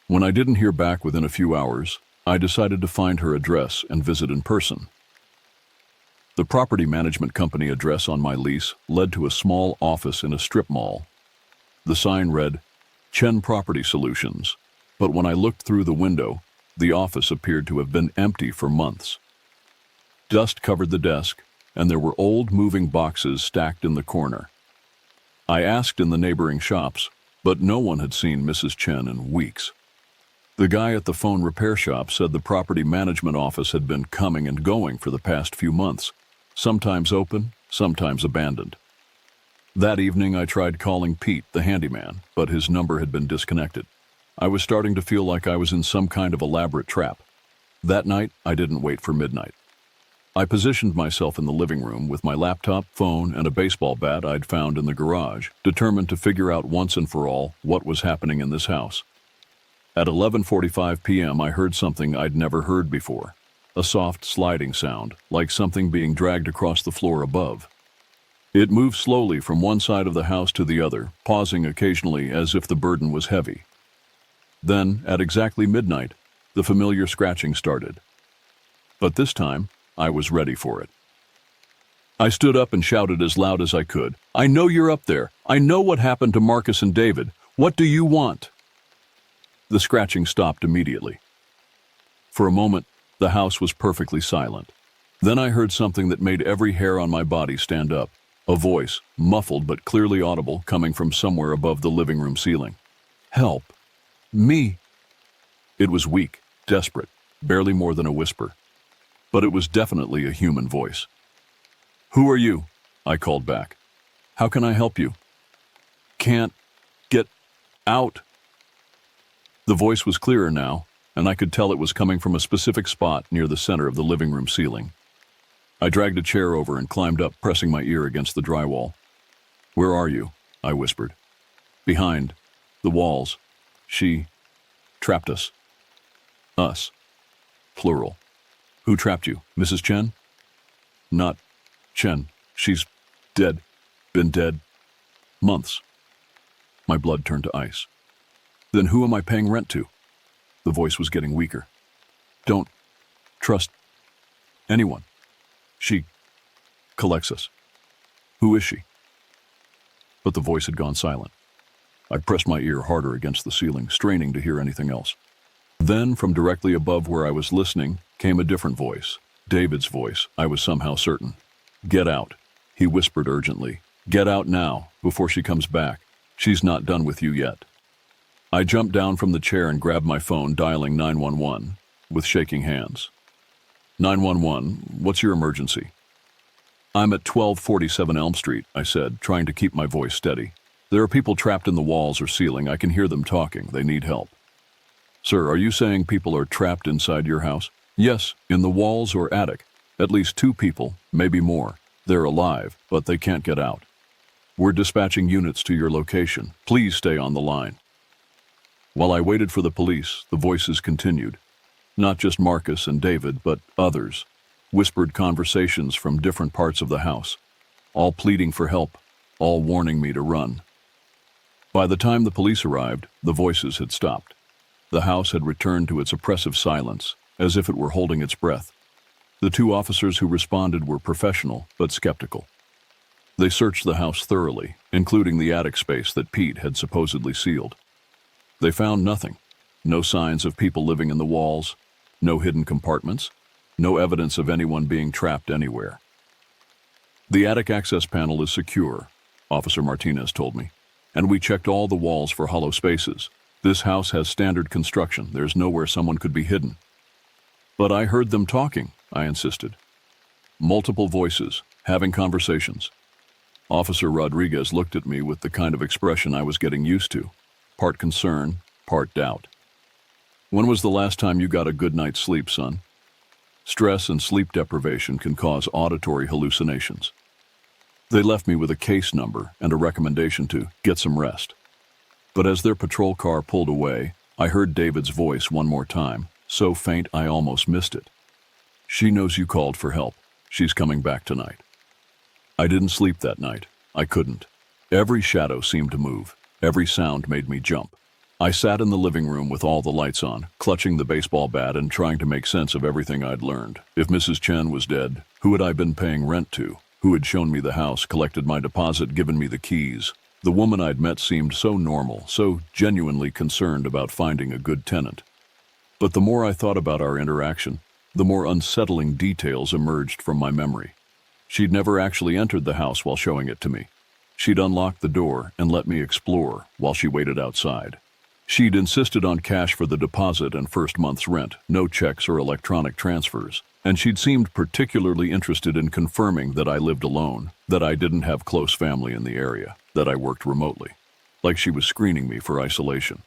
When I didn't hear back within a few hours, I decided to find her address and visit in person. The property management company address on my lease led to a small office in a strip mall. The sign read, Chen Property Solutions, but when I looked through the window, the office appeared to have been empty for months. Dust covered the desk, and there were old moving boxes stacked in the corner. I asked in the neighboring shops, but no one had seen Mrs. Chen in weeks. The guy at the phone repair shop said the property management office had been coming and going for the past few months, sometimes open, sometimes abandoned. That evening I tried calling Pete, the handyman, but his number had been disconnected. I was starting to feel like I was in some kind of elaborate trap. That night, I didn't wait for midnight. I positioned myself in the living room with my laptop, phone, and a baseball bat I'd found in the garage, determined to figure out once and for all what was happening in this house. At 11:45 p.m., I heard something I'd never heard before, a soft sliding sound, like something being dragged across the floor above. It moved slowly from one side of the house to the other, pausing occasionally as if the burden was heavy. Then, at exactly midnight, the familiar scratching started. But this time, I was ready for it. I stood up and shouted as loud as I could, "I know you're up there. I know what happened to Marcus and David. What do you want?" The scratching stopped immediately. For a moment, the house was perfectly silent. Then I heard something that made every hair on my body stand up, a voice, muffled but clearly audible, coming from somewhere above the living room ceiling. "Help! Me!" It was weak, desperate, barely more than a whisper. But it was definitely a human voice. "Who are you?" I called back. "How can I help you?" "Can't get out." The voice was clearer now, and I could tell it was coming from a specific spot near the center of the living room ceiling. I dragged a chair over and climbed up, pressing my ear against the drywall. "Where are you?" I whispered. "Behind the walls. She trapped us." "Us. Plural. Who trapped you? Mrs. Chen?" "Not Chen. She's dead. Been dead months." My blood turned to ice. "Then who am I paying rent to?" The voice was getting weaker. "Don't trust anyone. She collects us. Who is she?" But the voice had gone silent. I pressed my ear harder against the ceiling, straining to hear anything else. Then, from directly above where I was listening, came a different voice. David's voice, I was somehow certain. "Get out," he whispered urgently. "Get out now, before she comes back. She's not done with you yet." I jumped down from the chair and grabbed my phone, dialing 911, with shaking hands. 911, what's your emergency?" "I'm at 1247 Elm Street," I said, trying to keep my voice steady. "There are people trapped in the walls or ceiling. I can hear them talking. They need help." "Sir, are you saying people are trapped inside your house?" "Yes, in the walls or attic. At least 2 people, maybe more. They're alive, but they can't get out. We're dispatching units to your location. Please stay on the line." While I waited for the police, the voices continued. Not just Marcus and David, but others. Whispered conversations from different parts of the house, all pleading for help, all warning me to run. By the time the police arrived, the voices had stopped. The house had returned to its oppressive silence, as if it were holding its breath. The 2 officers who responded were professional, but skeptical. They searched the house thoroughly, including the attic space that Pete had supposedly sealed. They found nothing. No signs of people living in the walls, no hidden compartments, no evidence of anyone being trapped anywhere. "The attic access panel is secure," Officer Martinez told me, "and we checked all the walls for hollow spaces. This house has standard construction. There's nowhere someone could be hidden." "But I heard them talking," I insisted. Multiple voices, having conversations. Officer Rodriguez looked at me with the kind of expression I was getting used to, part concern, part doubt. When was the last time you got a good night's sleep, son? Stress and sleep deprivation can cause auditory hallucinations. They left me with a case number and a recommendation to get some rest. But as their patrol car pulled away, I heard David's voice one more time, so faint I almost missed it. She knows you called for help. She's coming back tonight. I didn't sleep that night. I couldn't. Every shadow seemed to move. Every sound made me jump. I sat in the living room with all the lights on, clutching the baseball bat and trying to make sense of everything I'd learned. If Mrs. Chen was dead, who had I been paying rent to? Who had shown me the house, collected my deposit, given me the keys? The woman I'd met seemed so normal, so genuinely concerned about finding a good tenant. But the more I thought about our interaction, the more unsettling details emerged from my memory. She'd never actually entered the house while showing it to me. She'd unlocked the door and let me explore while she waited outside. She'd insisted on cash for the deposit and first month's rent, no checks or electronic transfers. And she'd seemed particularly interested in confirming that I lived alone, that I didn't have close family in the area, that I worked remotely, like she was screening me for isolation.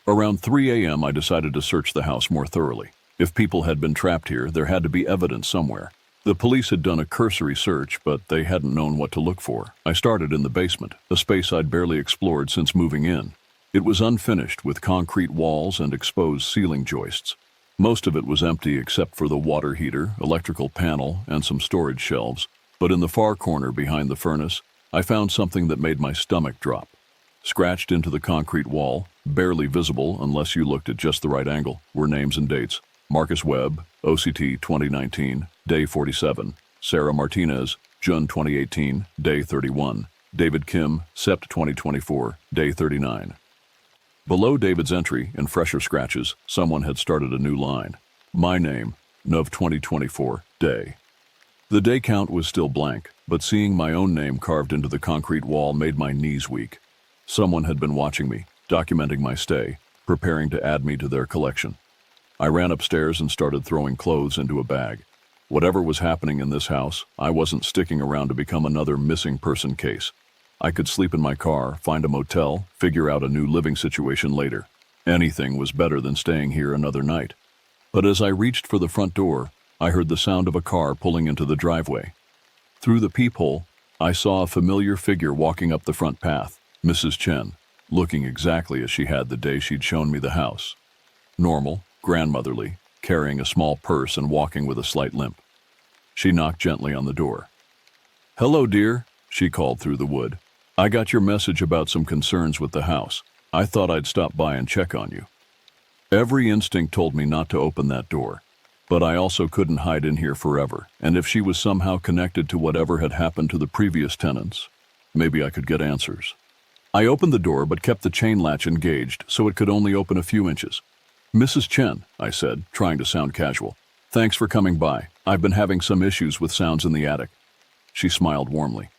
Around 3 a.m., I decided to search the house more thoroughly. If people had been trapped here, there had to be evidence somewhere. The police had done a cursory search, but they hadn't known what to look for. I started in the basement, a space I'd barely explored since moving in. It was unfinished, with concrete walls and exposed ceiling joists. Most of it was empty except for the water heater, electrical panel, and some storage shelves. But in the far corner behind the furnace, I found something that made my stomach drop. Scratched into the concrete wall, barely visible unless you looked at just the right angle, were names and dates. Marcus Webb, OCT 2019, day 47. Sarah Martinez, June 2018, day 31. David Kim, Sept 2024, day 39. Below David's entry, in fresher scratches, someone had started a new line. My name, Nov 2024, day. The day count was still blank, but seeing my own name carved into the concrete wall made my knees weak. Someone had been watching me, documenting my stay, preparing to add me to their collection. I ran upstairs and started throwing clothes into a bag. Whatever was happening in this house, I wasn't sticking around to become another missing person case. I could sleep in my car, find a motel, figure out a new living situation later. Anything was better than staying here another night. But as I reached for the front door, I heard the sound of a car pulling into the driveway. Through the peephole, I saw a familiar figure walking up the front path, Mrs. Chen, looking exactly as she had the day she'd shown me the house. Normal, grandmotherly, carrying a small purse and walking with a slight limp. She knocked gently on the door. "Hello, dear," she called through the wood. "I got your message about some concerns with the house. I thought I'd stop by and check on you." Every instinct told me not to open that door, but I also couldn't hide in here forever, and if she was somehow connected to whatever had happened to the previous tenants, maybe I could get answers. I opened the door but kept the chain latch engaged so it could only open a few inches. "Mrs. Chen," I said, trying to sound casual. "Thanks for coming by. I've been having some issues with sounds in the attic." She smiled warmly.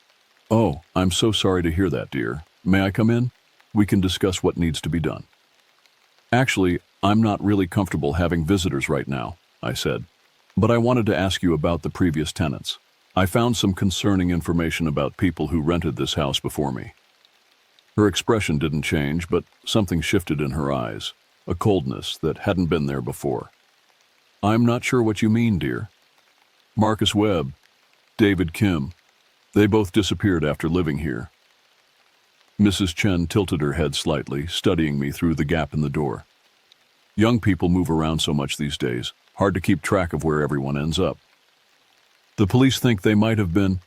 "Oh, I'm so sorry to hear that, dear. May I come in? We can discuss what needs to be done." "Actually, I'm not really comfortable having visitors right now," I said. "But I wanted to ask you about the previous tenants. I found some concerning information about people who rented this house before me." Her expression didn't change, but something shifted in her eyes. A coldness that hadn't been there before. "I'm not sure what you mean, dear." "Marcus Webb, David Kim. They both disappeared after living here." Mrs. Chen tilted her head slightly, studying me through the gap in the door. "Young people move around so much these days, hard to keep track of where everyone ends up. The police think they might have been—"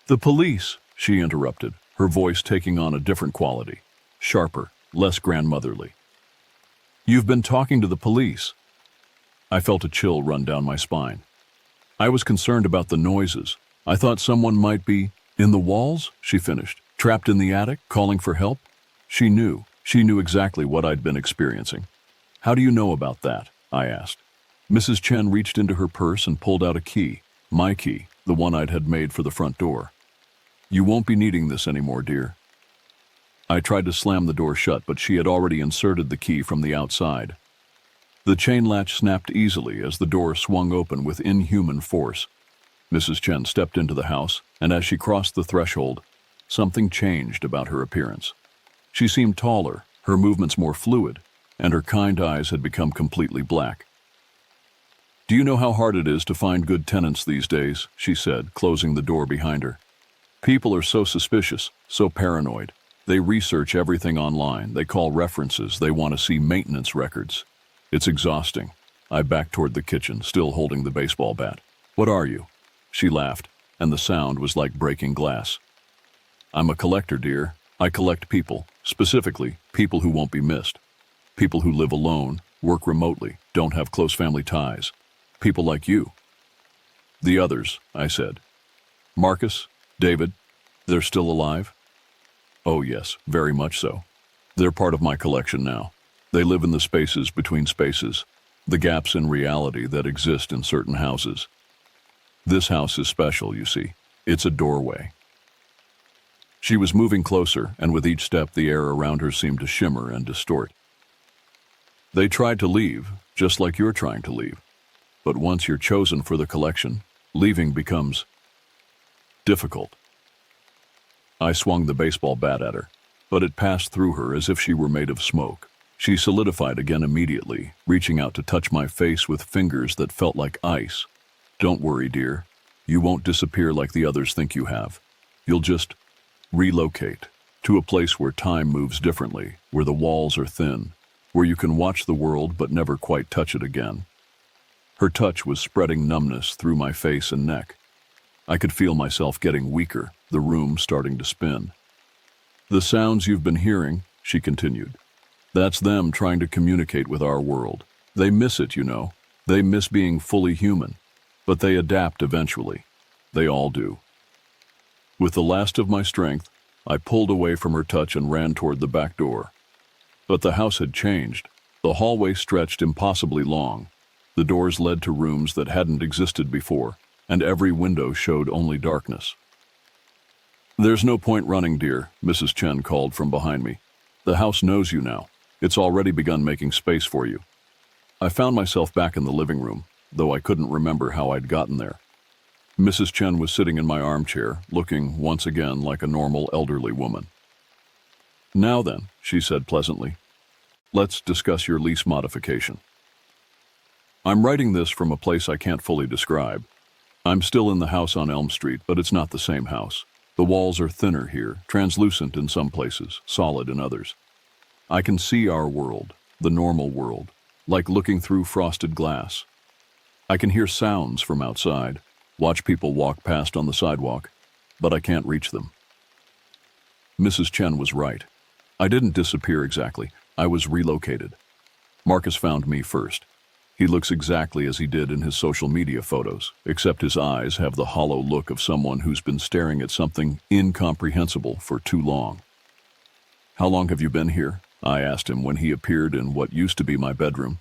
"The police," she interrupted, her voice taking on a different quality, sharper, less grandmotherly. "You've been talking to the police." I felt a chill run down my spine. I was concerned about the noises. I thought someone might be in the walls, she finished, trapped in the attic, calling for help. She knew exactly what I'd been experiencing. "How do you know about that?" I asked. Mrs. Chen reached into her purse and pulled out a key, my key, the one I'd had made for the front door. "You won't be needing this anymore, dear." I tried to slam the door shut, but she had already inserted the key from the outside. The chain latch snapped easily as the door swung open with inhuman force. Mrs. Chen stepped into the house, and as she crossed the threshold, something changed about her appearance. She seemed taller, her movements more fluid, and her kind eyes had become completely black. "Do you know how hard it is to find good tenants these days?" she said, closing the door behind her. "People are so suspicious, so paranoid. They research everything online, they call references, they want to see maintenance records. It's exhausting." I backed toward the kitchen, still holding the baseball bat. "What are you?" She laughed, and the sound was like breaking glass. "I'm a collector, dear. I collect people, specifically people who won't be missed. People who live alone, work remotely, don't have close family ties. People like you." "The others," I said. "Marcus, David, they're still alive?" "Oh yes, very much so. They're part of my collection now. They live in the spaces between spaces, the gaps in reality that exist in certain houses. This house is special, you see. It's a doorway." She was moving closer, and with each step the air around her seemed to shimmer and distort. "They tried to leave, just like you're trying to leave. But once you're chosen for the collection, leaving becomes difficult." I swung the baseball bat at her, but it passed through her as if she were made of smoke. She solidified again immediately, reaching out to touch my face with fingers that felt like ice. "Don't worry, dear. You won't disappear like the others think you have. You'll just relocate to a place where time moves differently, where the walls are thin, where you can watch the world but never quite touch it again." Her touch was spreading numbness through my face and neck. I could feel myself getting weaker, the room starting to spin. "The sounds you've been hearing," she continued, "that's them trying to communicate with our world. They miss it, you know. They miss being fully human. But they adapt eventually. They all do." With the last of my strength, I pulled away from her touch and ran toward the back door. But the house had changed. The hallway stretched impossibly long. The doors led to rooms that hadn't existed before, and every window showed only darkness. "There's no point running, dear," Mrs. Chen called from behind me. "The house knows you now. It's already begun making space for you." I found myself back in the living room, though I couldn't remember how I'd gotten there. Mrs. Chen was sitting in my armchair, looking once again like a normal elderly woman. "Now then," she said pleasantly, "let's discuss your lease modification. I'm writing this from a place I can't fully describe. I'm still in the house on Elm Street, but it's not the same house. The walls are thinner here, translucent in some places, solid in others. I can see our world, the normal world, like looking through frosted glass. I can hear sounds from outside, watch people walk past on the sidewalk, but I can't reach them." Mrs. Chen was right. I didn't disappear exactly. I was relocated. Marcus found me first. He looks exactly as he did in his social media photos, except his eyes have the hollow look of someone who's been staring at something incomprehensible for too long. "How long have you been here?" I asked him when he appeared in what used to be my bedroom.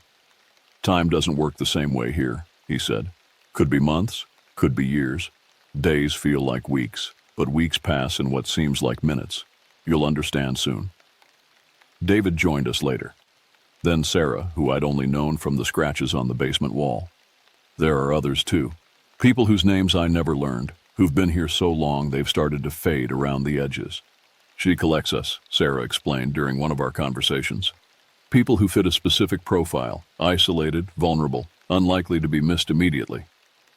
"Time doesn't work the same way here," he said. "Could be months, could be years. Days feel like weeks, but weeks pass in what seems like minutes. You'll understand soon." David joined us later. Then Sarah, who I'd only known from the scratches on the basement wall. There are others too. People whose names I never learned, who've been here so long they've started to fade around the edges. "She collects us," Sarah explained during one of our conversations. "People who fit a specific profile, isolated, vulnerable, unlikely to be missed immediately.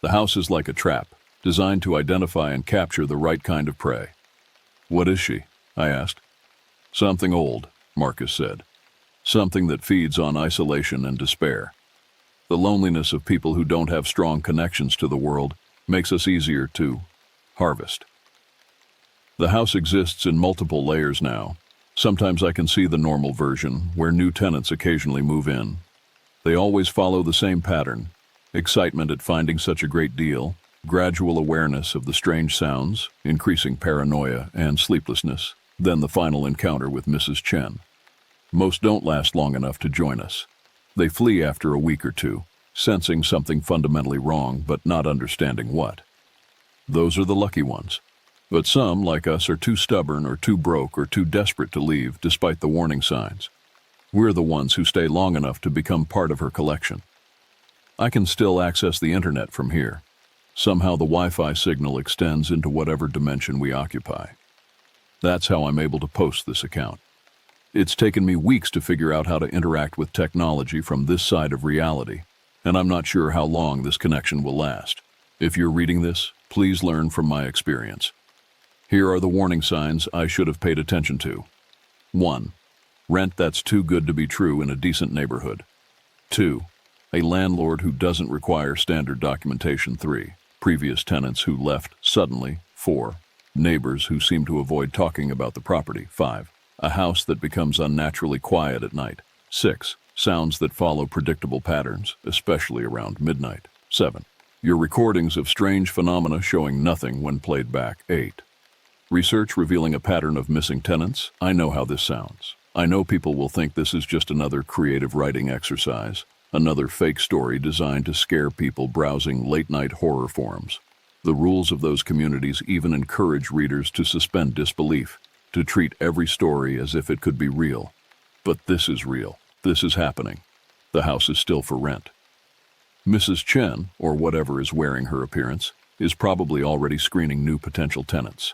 The house is like a trap, designed to identify and capture the right kind of prey." "What is she?" I asked. "Something old," Marcus said. "Something that feeds on isolation and despair. The loneliness of people who don't have strong connections to the world makes us easier to harvest." The house exists in multiple layers now. Sometimes I can see the normal version, where new tenants occasionally move in. They always follow the same pattern: excitement at finding such a great deal, gradual awareness of the strange sounds, increasing paranoia and sleeplessness, then the final encounter with Mrs. Chen. Most don't last long enough to join us. They flee after a week or two, sensing something fundamentally wrong but not understanding what. Those are the lucky ones. But some, like us, are too stubborn or too broke or too desperate to leave despite the warning signs. We're the ones who stay long enough to become part of her collection. I can still access the internet from here. Somehow the Wi-Fi signal extends into whatever dimension we occupy. That's how I'm able to post this account. It's taken me weeks to figure out how to interact with technology from this side of reality, and I'm not sure how long this connection will last. If you're reading this, please learn from my experience. Here are the warning signs I should have paid attention to. 1. Rent that's too good to be true in a decent neighborhood. 2. A landlord who doesn't require standard documentation. 3. Previous tenants who left suddenly. 4. Neighbors who seem to avoid talking about the property. 5. A house that becomes unnaturally quiet at night. 6. Sounds that follow predictable patterns, especially around midnight. 7. Your recordings of strange phenomena showing nothing when played back. 8. Research revealing a pattern of missing tenants. I know how this sounds. I know people will think this is just another creative writing exercise, another fake story designed to scare people browsing late-night horror forums. The rules of those communities even encourage readers to suspend disbelief, to treat every story as if it could be real. But this is real. This is happening. The house is still for rent. Mrs. Chen, or whatever is wearing her appearance, is probably already screening new potential tenants.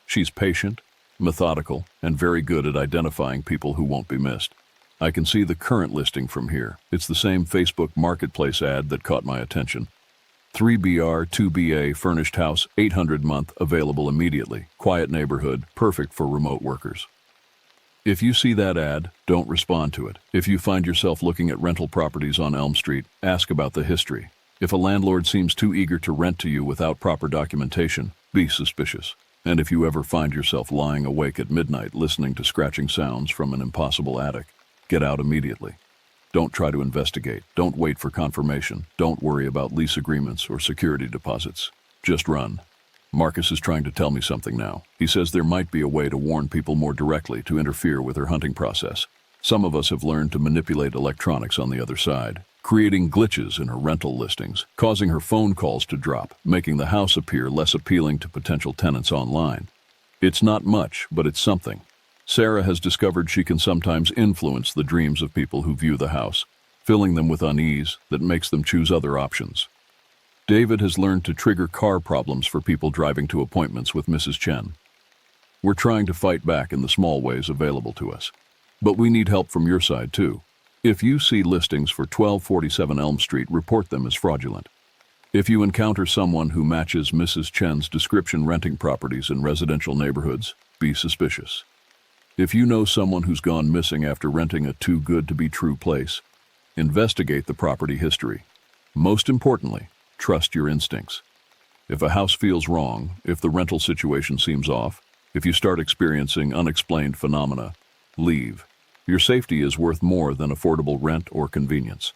She's patient, methodical, and very good at identifying people who won't be missed. I can see the current listing from here. It's the same Facebook Marketplace ad that caught my attention. 3BR 2BA furnished house, 800 month, available immediately. Quiet neighborhood, perfect for remote workers. If you see that ad, don't respond to it. If you find yourself looking at rental properties on Elm Street, ask about the history. If a landlord seems too eager to rent to you without proper documentation, be suspicious. And if you ever find yourself lying awake at midnight listening to scratching sounds from an impossible attic, get out immediately. Don't try to investigate. Don't wait for confirmation. Don't worry about lease agreements or security deposits. Just run. Marcus is trying to tell me something now. He says there might be a way to warn people more directly to interfere with her hunting process. Some of us have learned to manipulate electronics on the other side, creating glitches in her rental listings, causing her phone calls to drop, making the house appear less appealing to potential tenants online. It's not much, but it's something. Sarah has discovered she can sometimes influence the dreams of people who view the house, filling them with unease that makes them choose other options. David has learned to trigger car problems for people driving to appointments with Mrs. Chen. We're trying to fight back in the small ways available to us. But we need help from your side, too. If you see listings for 1247 Elm Street, report them as fraudulent. If you encounter someone who matches Mrs. Chen's description renting properties in residential neighborhoods, be suspicious. If you know someone who's gone missing after renting a too-good-to-be-true place, investigate the property history. Most importantly, trust your instincts. If a house feels wrong, if the rental situation seems off, if you start experiencing unexplained phenomena, leave. Your safety is worth more than affordable rent or convenience.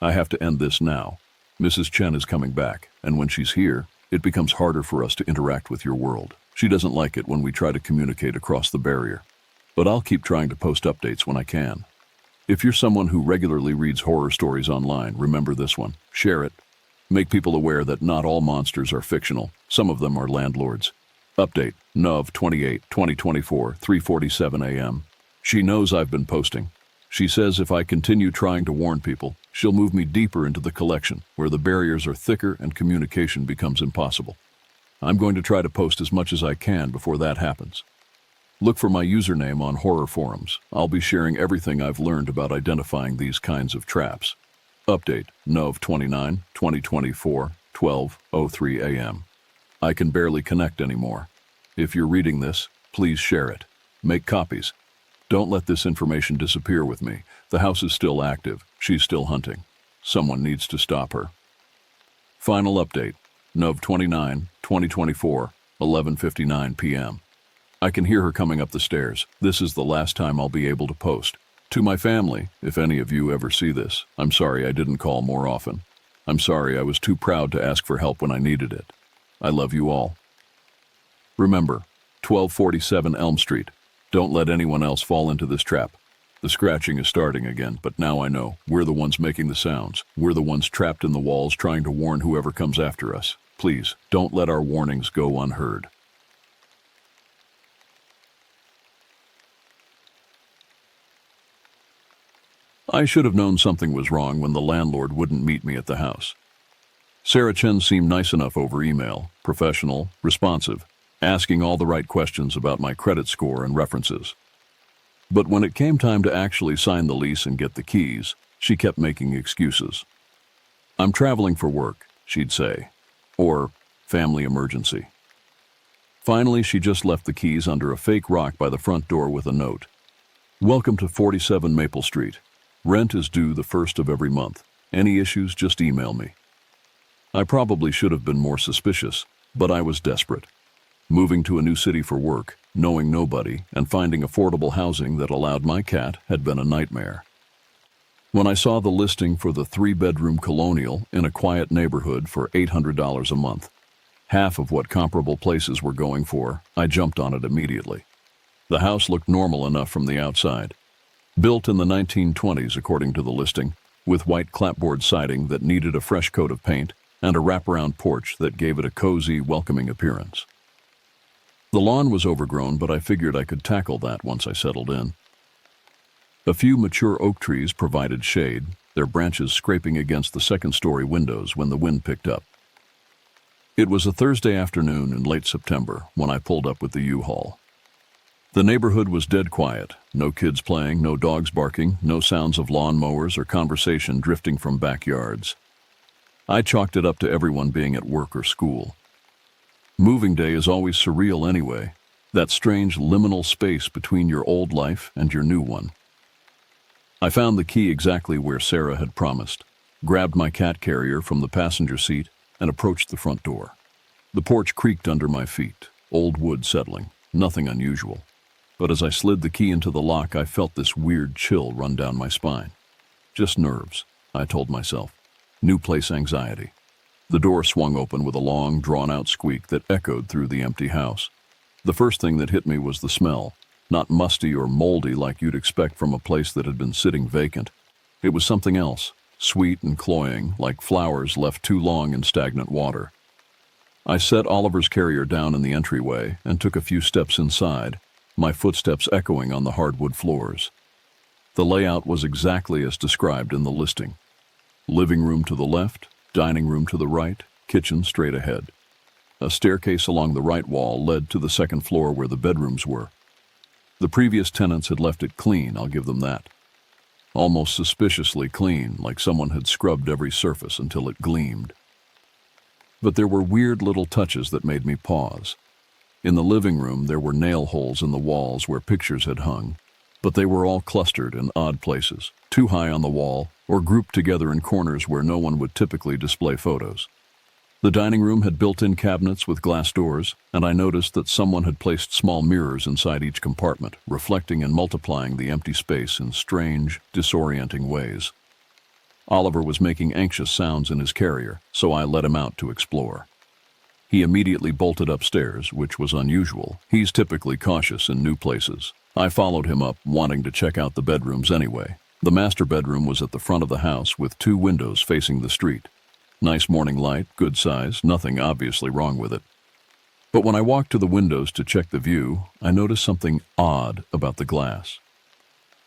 I have to end this now. Mrs. Chen is coming back, and when she's here, it becomes harder for us to interact with your world. She doesn't like it when we try to communicate across the barrier. But I'll keep trying to post updates when I can. If you're someone who regularly reads horror stories online, remember this one. Share it. Make people aware that not all monsters are fictional. Some of them are landlords. Update, Nov 28, 2024, 3:47 a.m. She knows I've been posting. She says if I continue trying to warn people, she'll move me deeper into the collection, where the barriers are thicker and communication becomes impossible. I'm going to try to post as much as I can before that happens. Look for my username on horror forums. I'll be sharing everything I've learned about identifying these kinds of traps. Update, Nov 29, 2024, 12:03 a.m. I can barely connect anymore. If you're reading this, please share it. Make copies. Don't let this information disappear with me. The house is still active. She's still hunting. Someone needs to stop her. Final update, Nov 29, 2024, 11:59 p.m. I can hear her coming up the stairs. This is the last time I'll be able to post. To my family, if any of you ever see this, I'm sorry I didn't call more often. I'm sorry I was too proud to ask for help when I needed it. I love you all. Remember, 1247 Elm Street. Don't let anyone else fall into this trap. The scratching is starting again, but now I know. We're the ones making the sounds. We're the ones trapped in the walls trying to warn whoever comes after us. Please, don't let our warnings go unheard. I should have known something was wrong when the landlord wouldn't meet me at the house. Sarah Chen seemed nice enough over email, professional, responsive, asking all the right questions about my credit score and references. But when it came time to actually sign the lease and get the keys, she kept making excuses. "I'm traveling for work," she'd say, or "family emergency." Finally, she just left the keys under a fake rock by the front door with a note. "Welcome to 47 Maple Street. Rent is due the 1st of every month. Any issues, just email me." I probably should have been more suspicious, but I was desperate. Moving to a new city for work, knowing nobody, and finding affordable housing that allowed my cat had been a nightmare. When I saw the listing for the 3-bedroom colonial in a quiet neighborhood for $800 a month, half of what comparable places were going for, I jumped on it immediately. The house looked normal enough from the outside. Built in the 1920s, according to the listing, with white clapboard siding that needed a fresh coat of paint and a wraparound porch that gave it a cozy, welcoming appearance. The lawn was overgrown, but I figured I could tackle that once I settled in. A few mature oak trees provided shade, their branches scraping against the second-story windows when the wind picked up. It was a Thursday afternoon in late September when I pulled up with the U-Haul. The neighborhood was dead quiet, no kids playing, no dogs barking, no sounds of lawn mowers or conversation drifting from backyards. I chalked it up to everyone being at work or school. Moving day is always surreal anyway, that strange liminal space between your old life and your new one. I found the key exactly where Sarah had promised, grabbed my cat carrier from the passenger seat, and approached the front door. The porch creaked under my feet, old wood settling, nothing unusual. But as I slid the key into the lock, I felt this weird chill run down my spine. Just nerves, I told myself. New place anxiety. The door swung open with a long, drawn-out squeak that echoed through the empty house. The first thing that hit me was the smell. Not musty or moldy like you'd expect from a place that had been sitting vacant. It was something else, sweet and cloying, like flowers left too long in stagnant water. I set Oliver's carrier down in the entryway and took a few steps inside, my footsteps echoing on the hardwood floors. The layout was exactly as described in the listing. Living room to the left, dining room to the right, kitchen straight ahead. A staircase along the right wall led to the second floor where the bedrooms were. The previous tenants had left it clean, I'll give them that. Almost suspiciously clean, like someone had scrubbed every surface until it gleamed. But there were weird little touches that made me pause. In the living room, there were nail holes in the walls where pictures had hung, but they were all clustered in odd places, too high on the wall, or grouped together in corners where no one would typically display photos. The dining room had built-in cabinets with glass doors, and I noticed that someone had placed small mirrors inside each compartment, reflecting and multiplying the empty space in strange, disorienting ways. Oliver was making anxious sounds in his carrier, so I let him out to explore. He immediately bolted upstairs, which was unusual. He's typically cautious in new places. I followed him up, wanting to check out the bedrooms anyway. The master bedroom was at the front of the house with 2 windows facing the street. Nice morning light, good size, nothing obviously wrong with it. But when I walked to the windows to check the view, I noticed something odd about the glass.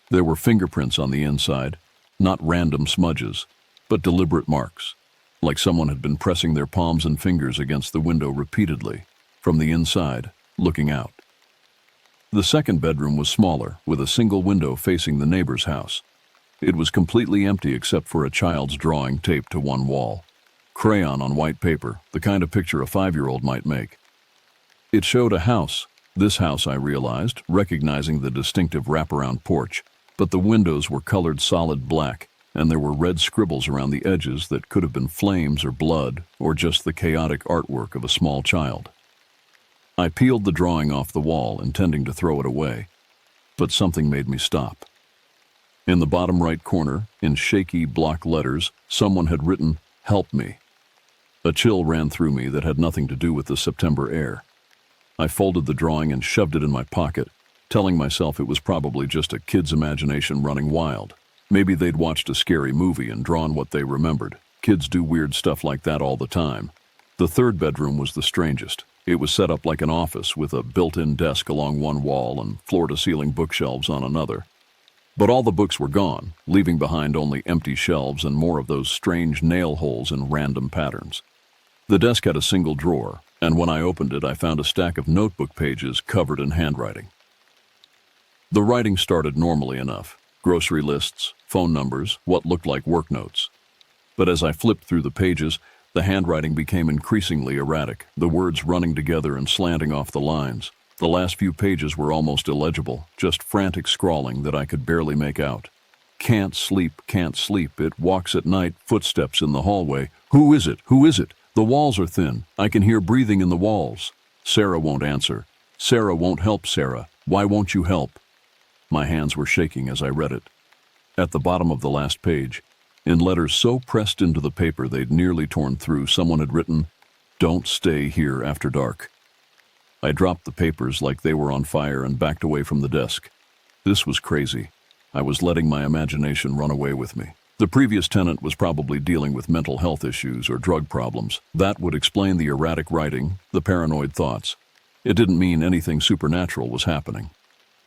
There were fingerprints on the inside, not random smudges, but deliberate marks, like someone had been pressing their palms and fingers against the window repeatedly, from the inside, looking out. The second bedroom was smaller, with a single window facing the neighbor's house. It was completely empty except for a child's drawing taped to one wall. Crayon on white paper, the kind of picture a 5-year-old might make. It showed a house. This house, I realized, recognizing the distinctive wraparound porch, but the windows were colored solid black, and there were red scribbles around the edges that could have been flames or blood, or just the chaotic artwork of a small child. I peeled the drawing off the wall, intending to throw it away, but something made me stop. In the bottom right corner, in shaky block letters, someone had written, "Help me." A chill ran through me that had nothing to do with the September air. I folded the drawing and shoved it in my pocket, telling myself it was probably just a kid's imagination running wild. Maybe they'd watched a scary movie and drawn what they remembered. Kids do weird stuff like that all the time. The third bedroom was the strangest. It was set up like an office with a built-in desk along one wall and floor-to-ceiling bookshelves on another. But all the books were gone, leaving behind only empty shelves and more of those strange nail holes in random patterns. The desk had a single drawer, and when I opened it, I found a stack of notebook pages covered in handwriting. The writing started normally enough: grocery lists, phone numbers, what looked like work notes. But as I flipped through the pages, the handwriting became increasingly erratic, the words running together and slanting off the lines. The last few pages were almost illegible, just frantic scrawling that I could barely make out. Can't sleep, it walks at night, footsteps in the hallway. Who is it? Who is it? The walls are thin. I can hear breathing in the walls. Sarah won't answer. Sarah won't help, Sarah. Why won't you help? My hands were shaking as I read it. At the bottom of the last page, in letters so pressed into the paper they'd nearly torn through, someone had written, "Don't stay here after dark." I dropped the papers like they were on fire and backed away from the desk. This was crazy. I was letting my imagination run away with me. The previous tenant was probably dealing with mental health issues or drug problems. That would explain the erratic writing, the paranoid thoughts. It didn't mean anything supernatural was happening.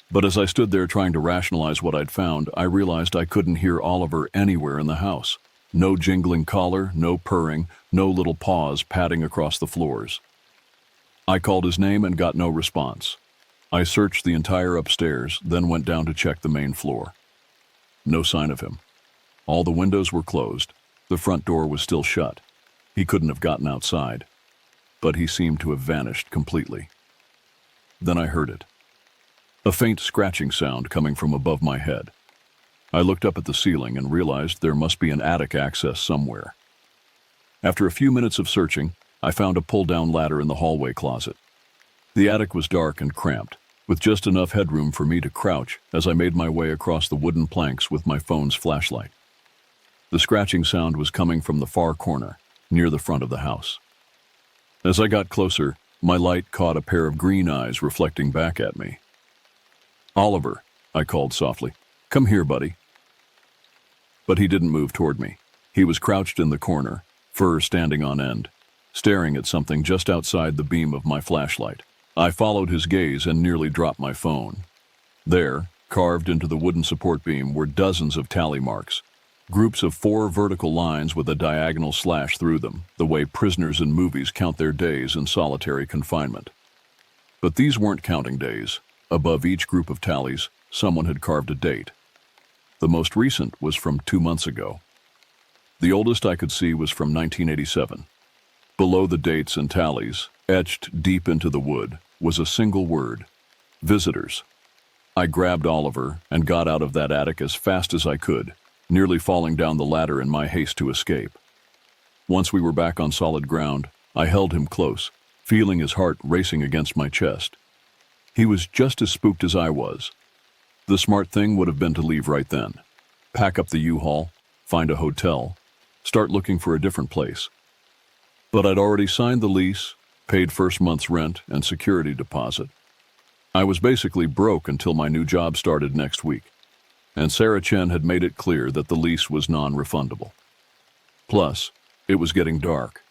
But as I stood there trying to rationalize what I'd found, I realized I couldn't hear Oliver anywhere in the house. No jingling collar, no purring, no little paws padding across the floors. I called his name and got no response. I searched the entire upstairs, then went down to check the main floor. No sign of him. All the windows were closed. The front door was still shut. He couldn't have gotten outside. But he seemed to have vanished completely. Then I heard it. A faint scratching sound coming from above my head. I looked up at the ceiling and realized there must be an attic access somewhere. After a few minutes of searching, I found a pull-down ladder in the hallway closet. The attic was dark and cramped, with just enough headroom for me to crouch as I made my way across the wooden planks with my phone's flashlight. The scratching sound was coming from the far corner, near the front of the house. As I got closer, my light caught a pair of green eyes reflecting back at me. "Oliver," I called softly. "Come here, buddy." But he didn't move toward me. He was crouched in the corner, fur standing on end, staring at something just outside the beam of my flashlight. I followed his gaze and nearly dropped my phone. There, carved into the wooden support beam, were dozens of tally marks, groups of 4 vertical lines with a diagonal slash through them, the way prisoners in movies count their days in solitary confinement. But these weren't counting days. Above each group of tallies, someone had carved a date. The most recent was from 2 months ago. The oldest I could see was from 1987. Below the dates and tallies, etched deep into the wood, was a single word: visitors. I grabbed Oliver and got out of that attic as fast as I could, nearly falling down the ladder in my haste to escape. Once we were back on solid ground, I held him close, feeling his heart racing against my chest. He was just as spooked as I was. The smart thing would have been to leave right then. Pack up the U-Haul, find a hotel, start looking for a different place. But I'd already signed the lease, paid first month's rent and security deposit. I was basically broke until my new job started next week, and Sarah Chen had made it clear that the lease was non-refundable. Plus, it was getting dark,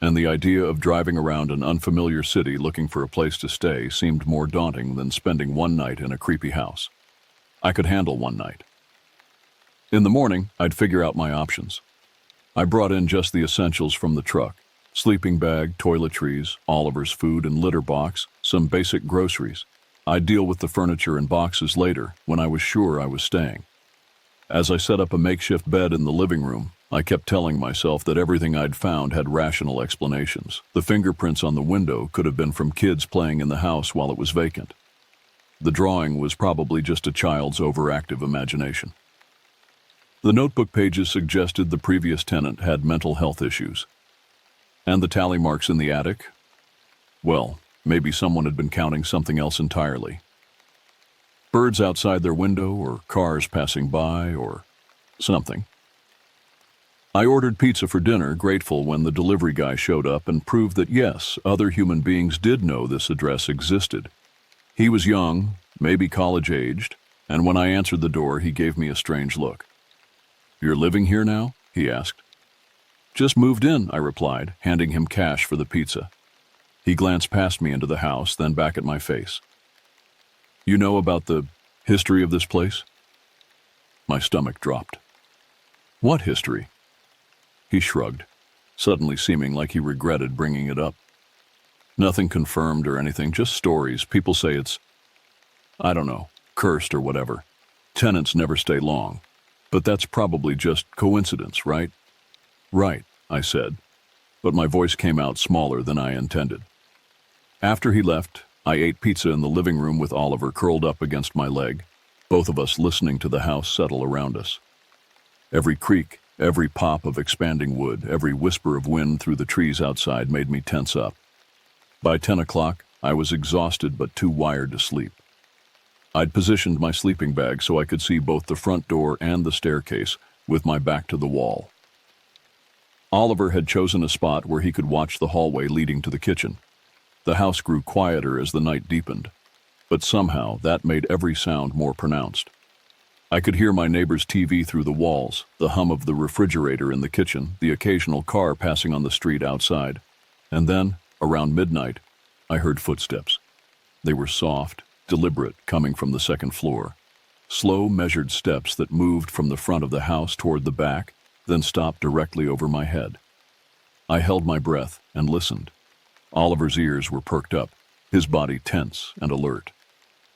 and the idea of driving around an unfamiliar city looking for a place to stay seemed more daunting than spending one night in a creepy house. I could handle one night. In the morning, I'd figure out my options. I brought in just the essentials from the truck: sleeping bag, toiletries, Oliver's food and litter box, some basic groceries. I'd deal with the furniture and boxes later, when I was sure I was staying. As I set up a makeshift bed in the living room, I kept telling myself that everything I'd found had rational explanations. The fingerprints on the window could have been from kids playing in the house while it was vacant. The drawing was probably just a child's overactive imagination. The notebook pages suggested the previous tenant had mental health issues. And the tally marks in the attic? Well, maybe someone had been counting something else entirely. Birds outside their window, or cars passing by, or something. I ordered pizza for dinner, grateful when the delivery guy showed up and proved that yes, other human beings did know this address existed. He was young, maybe college-aged, and when I answered the door, he gave me a strange look. "You're living here now?" he asked. "Just moved in," I replied, handing him cash for the pizza. He glanced past me into the house, then back at my face. "You know about the history of this place?" My stomach dropped. What history? He shrugged, suddenly seeming like he regretted bringing it up. Nothing confirmed or anything, just stories. People say it's, I don't know, cursed or whatever. Tenants never stay long. But that's probably just coincidence, right? Right, I said, but my voice came out smaller than I intended. After he left, I ate pizza in the living room with Oliver curled up against my leg, both of us listening to the house settle around us. Every creak, every pop of expanding wood, every whisper of wind through the trees outside made me tense up. By 10 o'clock, I was exhausted but too wired to sleep. I'd positioned my sleeping bag so I could see both the front door and the staircase, with my back to the wall. Oliver had chosen a spot where he could watch the hallway leading to the kitchen. The house grew quieter as the night deepened, but somehow that made every sound more pronounced. I could hear my neighbor's TV through the walls, the hum of the refrigerator in the kitchen, the occasional car passing on the street outside. And then, around midnight, I heard footsteps. They were soft, deliberate, coming from the second floor. Slow, measured steps that moved from the front of the house toward the back, then stopped directly over my head. I held my breath and listened. Oliver's ears were perked up, his body tense and alert.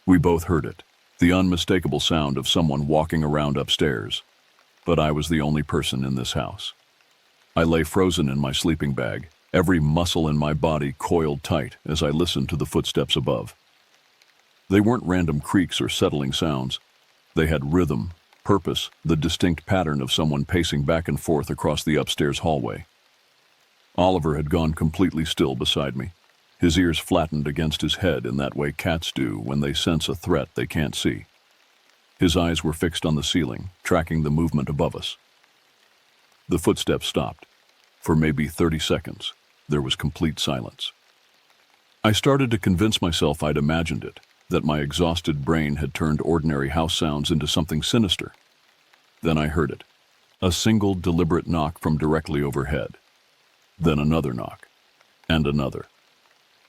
We both heard it, the unmistakable sound of someone walking around upstairs. But I was the only person in this house. I lay frozen in my sleeping bag, every muscle in my body coiled tight as I listened to the footsteps above. They weren't random creaks or settling sounds. They had rhythm, purpose, the distinct pattern of someone pacing back and forth across the upstairs hallway. Oliver had gone completely still beside me, his ears flattened against his head in that way cats do when they sense a threat they can't see. His eyes were fixed on the ceiling, tracking the movement above us. The footsteps stopped. For maybe 30 seconds, there was complete silence. I started to convince myself I'd imagined it, that my exhausted brain had turned ordinary house sounds into something sinister. Then I heard it, a single deliberate knock from directly overhead. Then another knock, and another.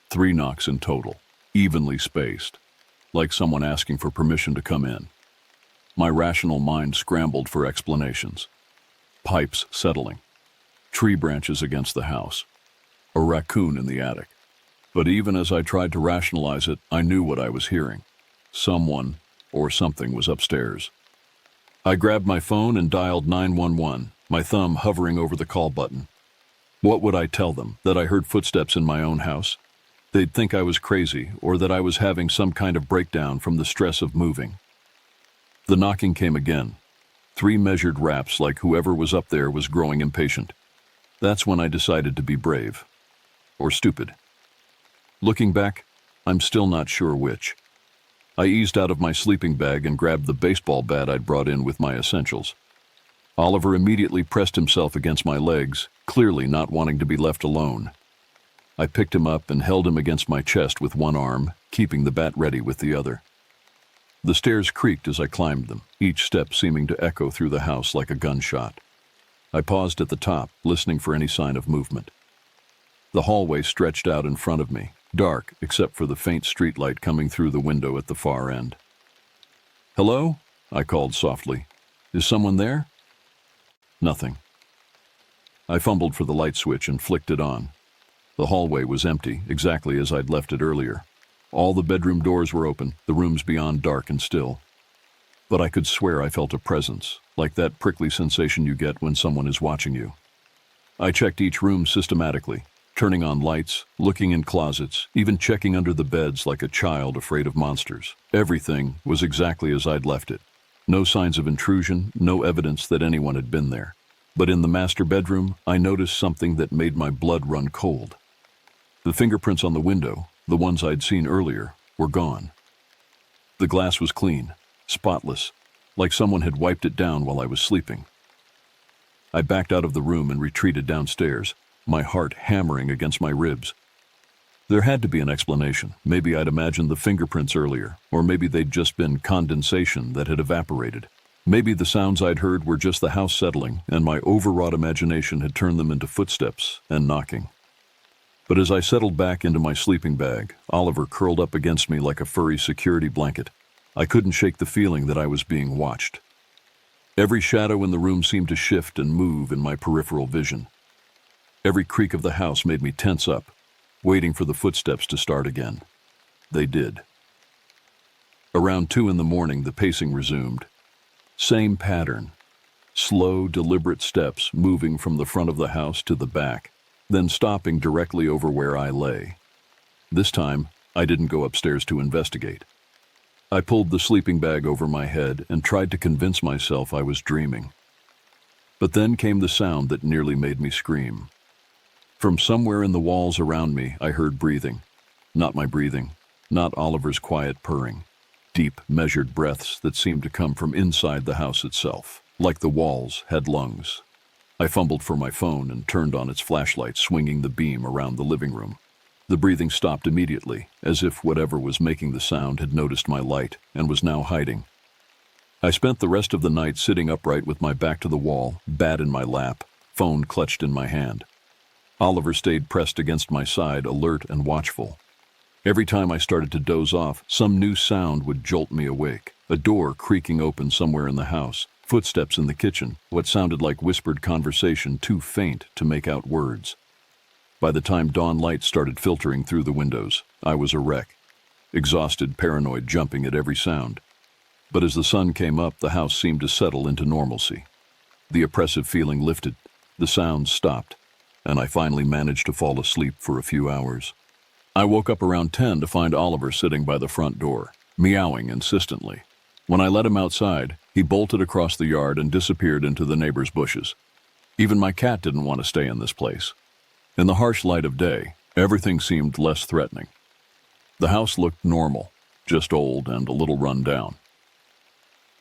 3 knocks in total, evenly spaced, like someone asking for permission to come in. My rational mind scrambled for explanations. Pipes settling, tree branches against the house, a raccoon in the attic. But even as I tried to rationalize it, I knew what I was hearing. Someone or something was upstairs. I grabbed my phone and dialed 911, my thumb hovering over the call button. What would I tell them? That I heard footsteps in my own house? They'd think I was crazy, or that I was having some kind of breakdown from the stress of moving. The knocking came again. 3 measured raps, like whoever was up there was growing impatient. That's when I decided to be brave. Or stupid. Looking back, I'm still not sure which. I eased out of my sleeping bag and grabbed the baseball bat I'd brought in with my essentials. Oliver immediately pressed himself against my legs, clearly not wanting to be left alone. I picked him up and held him against my chest with one arm, keeping the bat ready with the other. The stairs creaked as I climbed them, each step seeming to echo through the house like a gunshot. I paused at the top, listening for any sign of movement. The hallway stretched out in front of me, dark except for the faint streetlight coming through the window at the far end. "Hello?" I called softly. "Is someone there?" Nothing. I fumbled for the light switch and flicked it on. The hallway was empty, exactly as I'd left it earlier. All the bedroom doors were open, the rooms beyond dark and still. But I could swear I felt a presence, like that prickly sensation you get when someone is watching you. I checked each room systematically, turning on lights, looking in closets, even checking under the beds like a child afraid of monsters. Everything was exactly as I'd left it. No signs of intrusion, no evidence that anyone had been there. But in the master bedroom, I noticed something that made my blood run cold. The fingerprints on the window, the ones I'd seen earlier, were gone. The glass was clean, spotless, like someone had wiped it down while I was sleeping. I backed out of the room and retreated downstairs, my heart hammering against my ribs. There had to be an explanation. Maybe I'd imagined the fingerprints earlier, or maybe they'd just been condensation that had evaporated. Maybe the sounds I'd heard were just the house settling, and my overwrought imagination had turned them into footsteps and knocking. But as I settled back into my sleeping bag, Oliver curled up against me like a furry security blanket. I couldn't shake the feeling that I was being watched. Every shadow in the room seemed to shift and move in my peripheral vision. Every creak of the house made me tense up, waiting for the footsteps to start again. They did. Around 2 in the morning, the pacing resumed. Same pattern. Slow, deliberate steps moving from the front of the house to the back, then stopping directly over where I lay. This time, I didn't go upstairs to investigate. I pulled the sleeping bag over my head and tried to convince myself I was dreaming. But then came the sound that nearly made me scream. From somewhere in the walls around me, I heard breathing. Not my breathing, not Oliver's quiet purring. Deep, measured breaths that seemed to come from inside the house itself, like the walls had lungs. I fumbled for my phone and turned on its flashlight, swinging the beam around the living room. The breathing stopped immediately, as if whatever was making the sound had noticed my light and was now hiding. I spent the rest of the night sitting upright with my back to the wall, bat in my lap, phone clutched in my hand. Oliver stayed pressed against my side, alert and watchful. Every time I started to doze off, some new sound would jolt me awake. A door creaking open somewhere in the house, footsteps in the kitchen, what sounded like whispered conversation too faint to make out words. By the time dawn light started filtering through the windows, I was a wreck, exhausted, paranoid, jumping at every sound. But as the sun came up, the house seemed to settle into normalcy. The oppressive feeling lifted, the sounds stopped, and I finally managed to fall asleep for a few hours. I woke up around 10 to find Oliver sitting by the front door, meowing insistently. When I let him outside, he bolted across the yard and disappeared into the neighbor's bushes. Even my cat didn't want to stay in this place. In the harsh light of day, everything seemed less threatening. The house looked normal, just old and a little run down.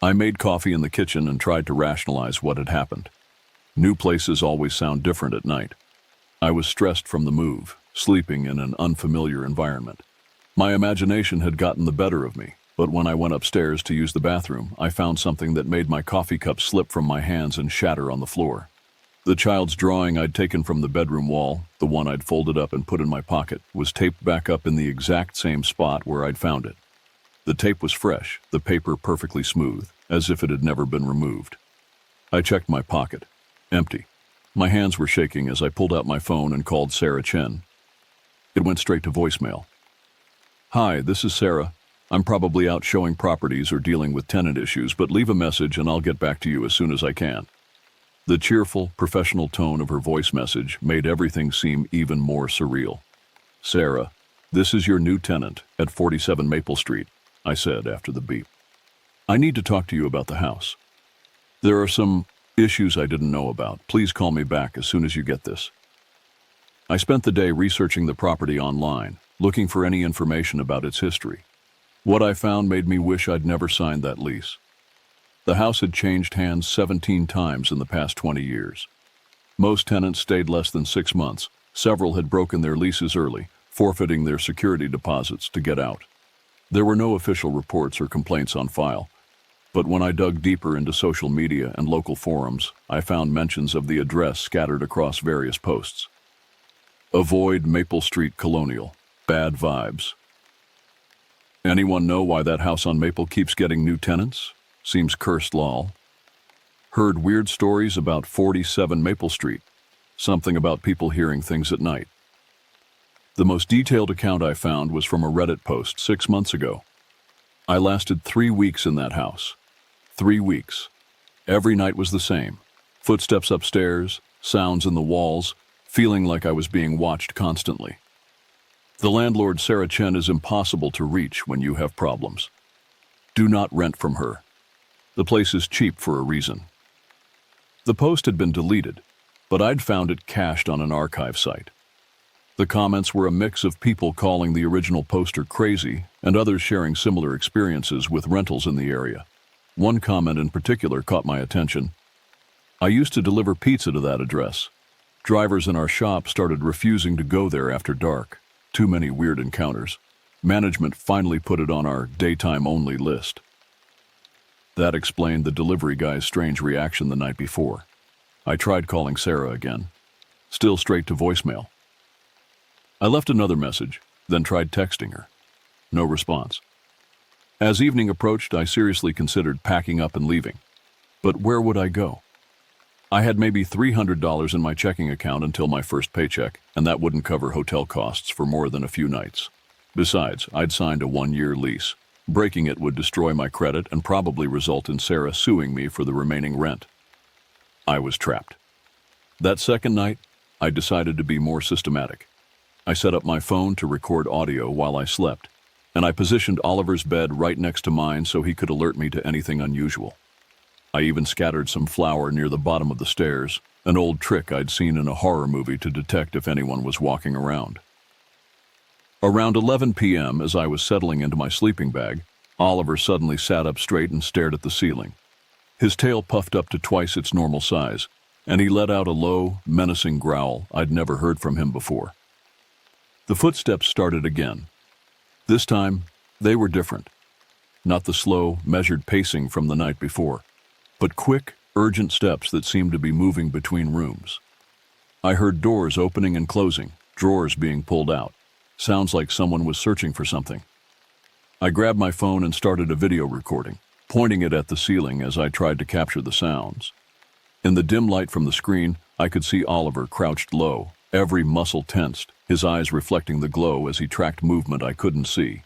I made coffee in the kitchen and tried to rationalize what had happened. New places always sound different at night. I was stressed from the move, sleeping in an unfamiliar environment. My imagination had gotten the better of me, but when I went upstairs to use the bathroom, I found something that made my coffee cup slip from my hands and shatter on the floor. The child's drawing I'd taken from the bedroom wall, the one I'd folded up and put in my pocket, was taped back up in the exact same spot where I'd found it. The tape was fresh, the paper perfectly smooth, as if it had never been removed. I checked my pocket. Empty. My hands were shaking as I pulled out my phone and called Sarah Chen. It went straight to voicemail. "Hi, this is Sarah. I'm probably out showing properties or dealing with tenant issues, but leave a message and I'll get back to you as soon as I can." The cheerful, professional tone of her voice message made everything seem even more surreal. "Sarah, this is your new tenant at 47 Maple Street," I said after the beep. "I need to talk to you about the house. There are some issues I didn't know about. Please call me back as soon as you get this." I spent the day researching the property online, looking for any information about its history. What I found made me wish I'd never signed that lease. The house had changed hands 17 times in the past 20 years. Most tenants stayed less than 6 months. Several had broken their leases early, forfeiting their security deposits to get out. There were no official reports or complaints on file, but when I dug deeper into social media and local forums, I found mentions of the address scattered across various posts. "Avoid Maple Street Colonial. Bad vibes. Anyone know why that house on Maple keeps getting new tenants? Seems cursed, lol. Heard weird stories about 47 Maple Street. Something about people hearing things at night." The most detailed account I found was from a Reddit post 6 months ago. I lasted 3 weeks in that house. 3 weeks. Every night was the same. Footsteps upstairs, sounds in the walls, feeling like I was being watched constantly. The landlord, Sarah Chen, is impossible to reach when you have problems. Do not rent from her. The place is cheap for a reason. The post had been deleted, but I'd found it cached on an archive site. The comments were a mix of people calling the original poster crazy and others sharing similar experiences with rentals in the area. One comment in particular caught my attention. "I used to deliver pizza to that address. Drivers in our shop started refusing to go there after dark. Too many weird encounters. Management finally put it on our daytime-only list." That explained the delivery guy's strange reaction the night before. I tried calling Sarah again. Still straight to voicemail. I left another message, then tried texting her. No response. As evening approached, I seriously considered packing up and leaving. But where would I go? I had maybe $300 in my checking account until my first paycheck, and that wouldn't cover hotel costs for more than a few nights. Besides, I'd signed a 1-year lease. Breaking it would destroy my credit and probably result in Sarah suing me for the remaining rent. I was trapped. That second night, I decided to be more systematic. I set up my phone to record audio while I slept, and I positioned Oliver's bed right next to mine so he could alert me to anything unusual. I even scattered some flour near the bottom of the stairs, an old trick I'd seen in a horror movie to detect if anyone was walking around. Around 11 p.m., as I was settling into my sleeping bag, Oliver suddenly sat up straight and stared at the ceiling. His tail puffed up to twice its normal size, and he let out a low, menacing growl I'd never heard from him before. The footsteps started again. This time, they were different. Not the slow, measured pacing from the night before, but quick, urgent steps that seemed to be moving between rooms. I heard doors opening and closing, drawers being pulled out. Sounds like someone was searching for something. I grabbed my phone and started a video recording, pointing it at the ceiling as I tried to capture the sounds. In the dim light from the screen, I could see Oliver crouched low, every muscle tensed, his eyes reflecting the glow as he tracked movement I couldn't see.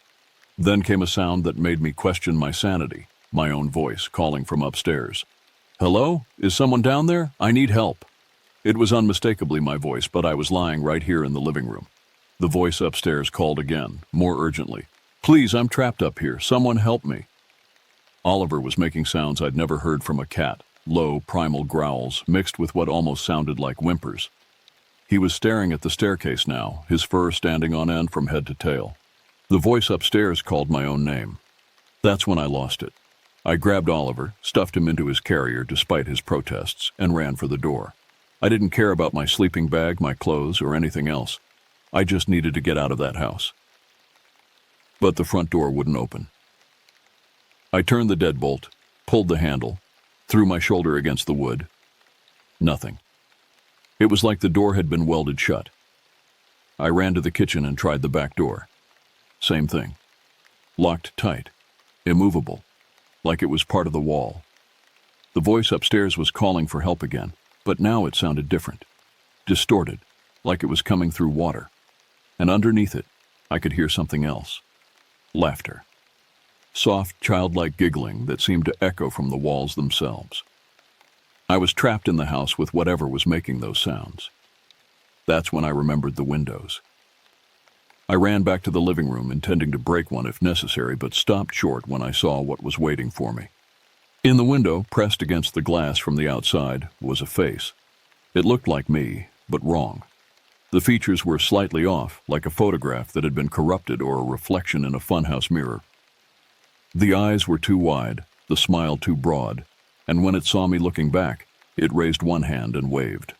Then came a sound that made me question my sanity, my own voice calling from upstairs. "Hello? Is someone down there? I need help." It was unmistakably my voice, but I was lying right here in the living room. The voice upstairs called again, more urgently. "Please, I'm trapped up here. Someone help me." Oliver was making sounds I'd never heard from a cat, low, primal growls mixed with what almost sounded like whimpers. He was staring at the staircase now, his fur standing on end from head to tail. The voice upstairs called my own name. That's when I lost it. I grabbed Oliver, stuffed him into his carrier despite his protests, and ran for the door. I didn't care about my sleeping bag, my clothes, or anything else. I just needed to get out of that house. But the front door wouldn't open. I turned the deadbolt, pulled the handle, threw my shoulder against the wood. Nothing. It was like the door had been welded shut. I ran to the kitchen and tried the back door. Same thing. Locked tight, immovable, like it was part of the wall. The voice upstairs was calling for help again, but now it sounded different, distorted, like it was coming through water. And underneath it, I could hear something else. Laughter. Soft, childlike giggling that seemed to echo from the walls themselves. I was trapped in the house with whatever was making those sounds. That's when I remembered the windows. I ran back to the living room, intending to break one if necessary, but stopped short when I saw what was waiting for me. In the window, pressed against the glass from the outside, was a face. It looked like me, but wrong. The features were slightly off, like a photograph that had been corrupted or a reflection in a funhouse mirror. The eyes were too wide, the smile too broad, and when it saw me looking back, it raised one hand and waved.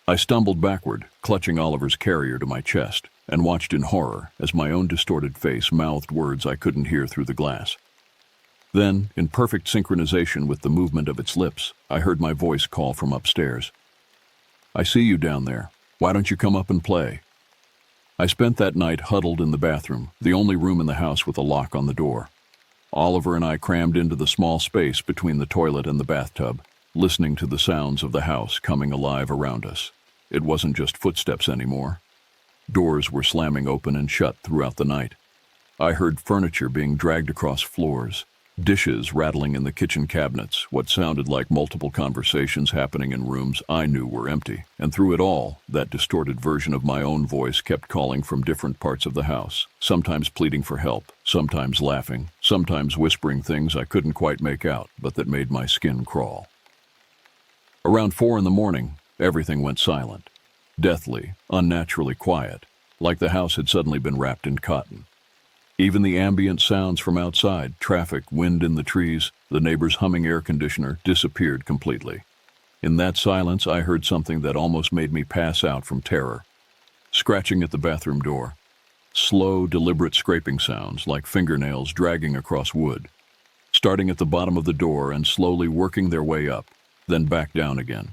I stumbled backward, clutching Oliver's carrier to my chest, and watched in horror as my own distorted face mouthed words I couldn't hear through the glass. Then, in perfect synchronization with the movement of its lips, I heard my voice call from upstairs. "I see you down there. Why don't you come up and play?" I spent that night huddled in the bathroom, the only room in the house with a lock on the door. Oliver and I crammed into the small space between the toilet and the bathtub, listening to the sounds of the house coming alive around us. It wasn't just footsteps anymore. Doors were slamming open and shut throughout the night. I heard furniture being dragged across floors, dishes rattling in the kitchen cabinets, what sounded like multiple conversations happening in rooms I knew were empty. And through it all, that distorted version of my own voice kept calling from different parts of the house, sometimes pleading for help, sometimes laughing, sometimes whispering things I couldn't quite make out, but that made my skin crawl. Around 4 a.m, everything went silent. Deathly, unnaturally quiet, like the house had suddenly been wrapped in cotton. Even the ambient sounds from outside, traffic, wind in the trees, the neighbor's humming air conditioner, disappeared completely. In that silence, I heard something that almost made me pass out from terror. Scratching at the bathroom door. Slow, deliberate scraping sounds, like fingernails dragging across wood. Starting at the bottom of the door and slowly working their way up, then back down again.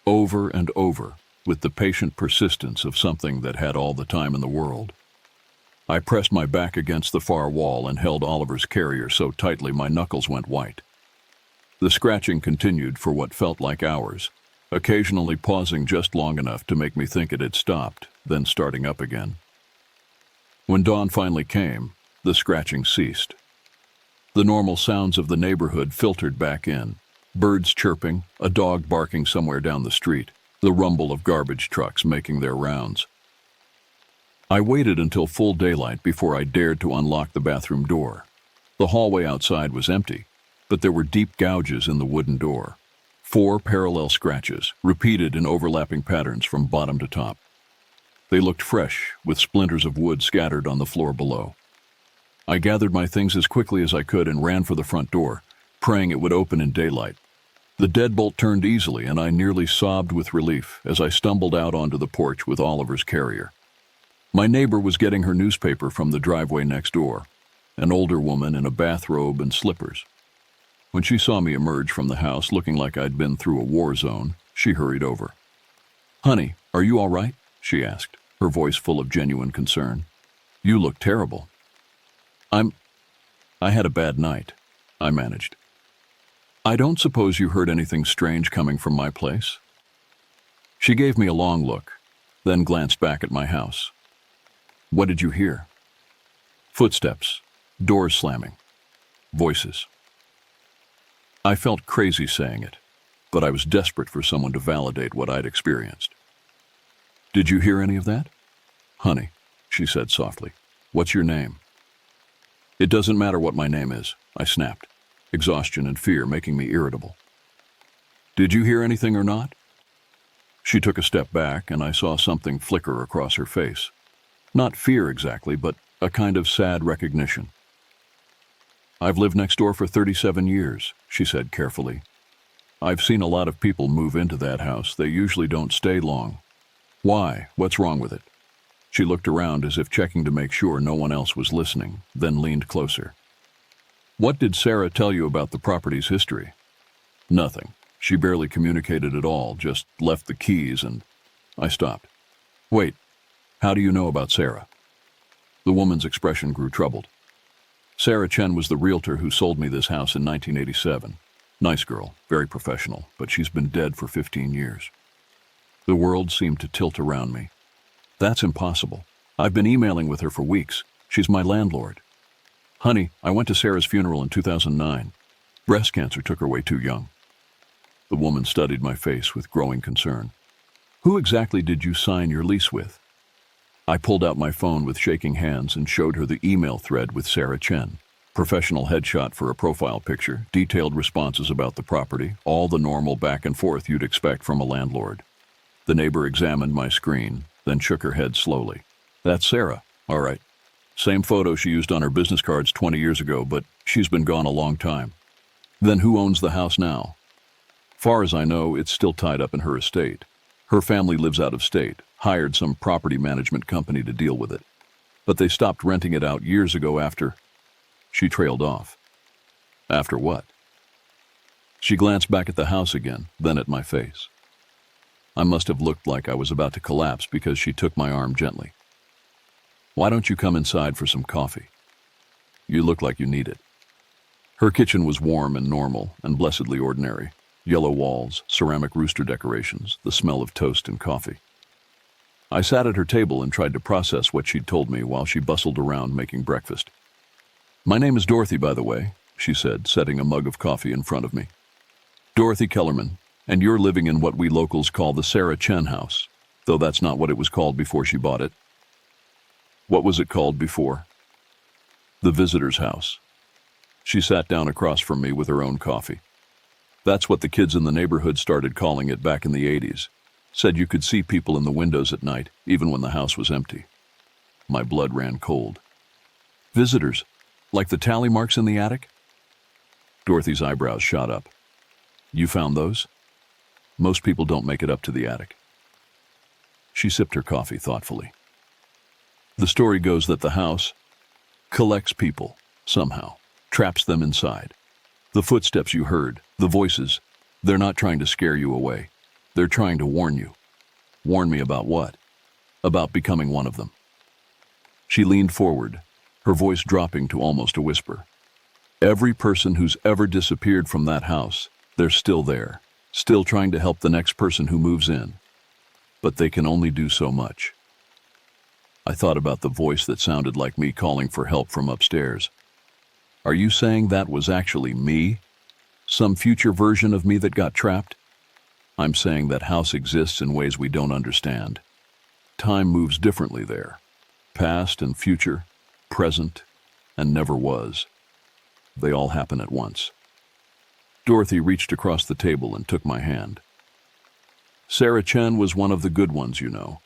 Over and over, with the patient persistence of something that had all the time in the world. I pressed my back against the far wall and held Oliver's carrier so tightly my knuckles went white. The scratching continued for what felt like hours, occasionally pausing just long enough to make me think it had stopped, then starting up again. When dawn finally came, the scratching ceased. The normal sounds of the neighborhood filtered back in. Birds chirping, a dog barking somewhere down the street, the rumble of garbage trucks making their rounds. I waited until full daylight before I dared to unlock the bathroom door. The hallway outside was empty, but there were deep gouges in the wooden door. 4 parallel scratches, repeated in overlapping patterns from bottom to top. They looked fresh, with splinters of wood scattered on the floor below. I gathered my things as quickly as I could and ran for the front door, praying it would open in daylight. The deadbolt turned easily, and I nearly sobbed with relief as I stumbled out onto the porch with Oliver's carrier. My neighbor was getting her newspaper from the driveway next door, an older woman in a bathrobe and slippers. When she saw me emerge from the house looking like I'd been through a war zone, she hurried over. "Honey, are you all right?" she asked, her voice full of genuine concern. "You look terrible." I had a bad night," I managed. "I don't suppose you heard anything strange coming from my place?" She gave me a long look, then glanced back at my house. "What did you hear?" "Footsteps, doors slamming, voices." I felt crazy saying it, but I was desperate for someone to validate what I'd experienced. "Did you hear any of that?" "Honey," she said softly, "what's your name?" "It doesn't matter what my name is," I snapped, exhaustion and fear making me irritable. "Did you hear anything or not?" She took a step back, and I saw something flicker across her face. Not fear exactly, but a kind of sad recognition. "I've lived next door for 37 years, she said carefully. "I've seen a lot of people move into that house. They usually don't stay long. Why? What's wrong with it?" She looked around as if checking to make sure no one else was listening, then leaned closer. "What did Sarah tell you about the property's history?" "Nothing. She barely communicated at all, just left the keys and—" I stopped. "Wait, how do you know about Sarah?" The woman's expression grew troubled. "Sarah Chen was the realtor who sold me this house in 1987. Nice girl, very professional, but she's been dead for 15 years. The world seemed to tilt around me. "That's impossible. I've been emailing with her for weeks. She's my landlord." "Honey, I went to Sarah's funeral in 2009. Breast cancer took her way too young." The woman studied my face with growing concern. "Who exactly did you sign your lease with?" I pulled out my phone with shaking hands and showed her the email thread with Sarah Chen. Professional headshot for a profile picture, detailed responses about the property, all the normal back and forth you'd expect from a landlord. The neighbor examined my screen, then shook her head slowly. "That's Sarah. All right. Same photo she used on her business cards 20 years ago, but she's been gone a long time. Then who owns the house now?" "Far as I know, it's still tied up in her estate. Her family lives out of state, hired some property management company to deal with it. But they stopped renting it out years ago after—" She trailed off. "After what?" She glanced back at the house again, then at my face. I must have looked like I was about to collapse because she took my arm gently. "Why don't you come inside for some coffee? You look like you need it." Her kitchen was warm and normal and blessedly ordinary. Yellow walls, ceramic rooster decorations, the smell of toast and coffee. I sat at her table and tried to process what she'd told me while she bustled around making breakfast. "My name is Dorothy, by the way," she said, setting a mug of coffee in front of me. "Dorothy Kellerman, and you're living in what we locals call the Sarah Chen house, though that's not what it was called before she bought it." "What was it called before?" "The visitor's house." She sat down across from me with her own coffee. "That's what the kids in the neighborhood started calling it back in the 80s. Said you could see people in the windows at night, even when the house was empty." My blood ran cold. "Visitors? Like the tally marks in the attic?" Dorothy's eyebrows shot up. "You found those?" "Most people don't make it up to the attic." She sipped her coffee thoughtfully. "The story goes that the house collects people, somehow, traps them inside. The footsteps you heard, the voices, they're not trying to scare you away. They're trying to warn you." "Warn me about what?" "About becoming one of them." She leaned forward, her voice dropping to almost a whisper. Every person who's ever disappeared from that house, they're still there, still trying to help the next person who moves in. But they can only do so much. I thought about the voice that sounded like me calling for help from upstairs. Are you saying that was actually me? Some future version of me that got trapped? I'm saying that house exists in ways we don't understand. Time moves differently there. Past and future, present, and never was. They all happen at once. Dorothy reached across the table and took my hand. Sarah Chen was one of the good ones, you know.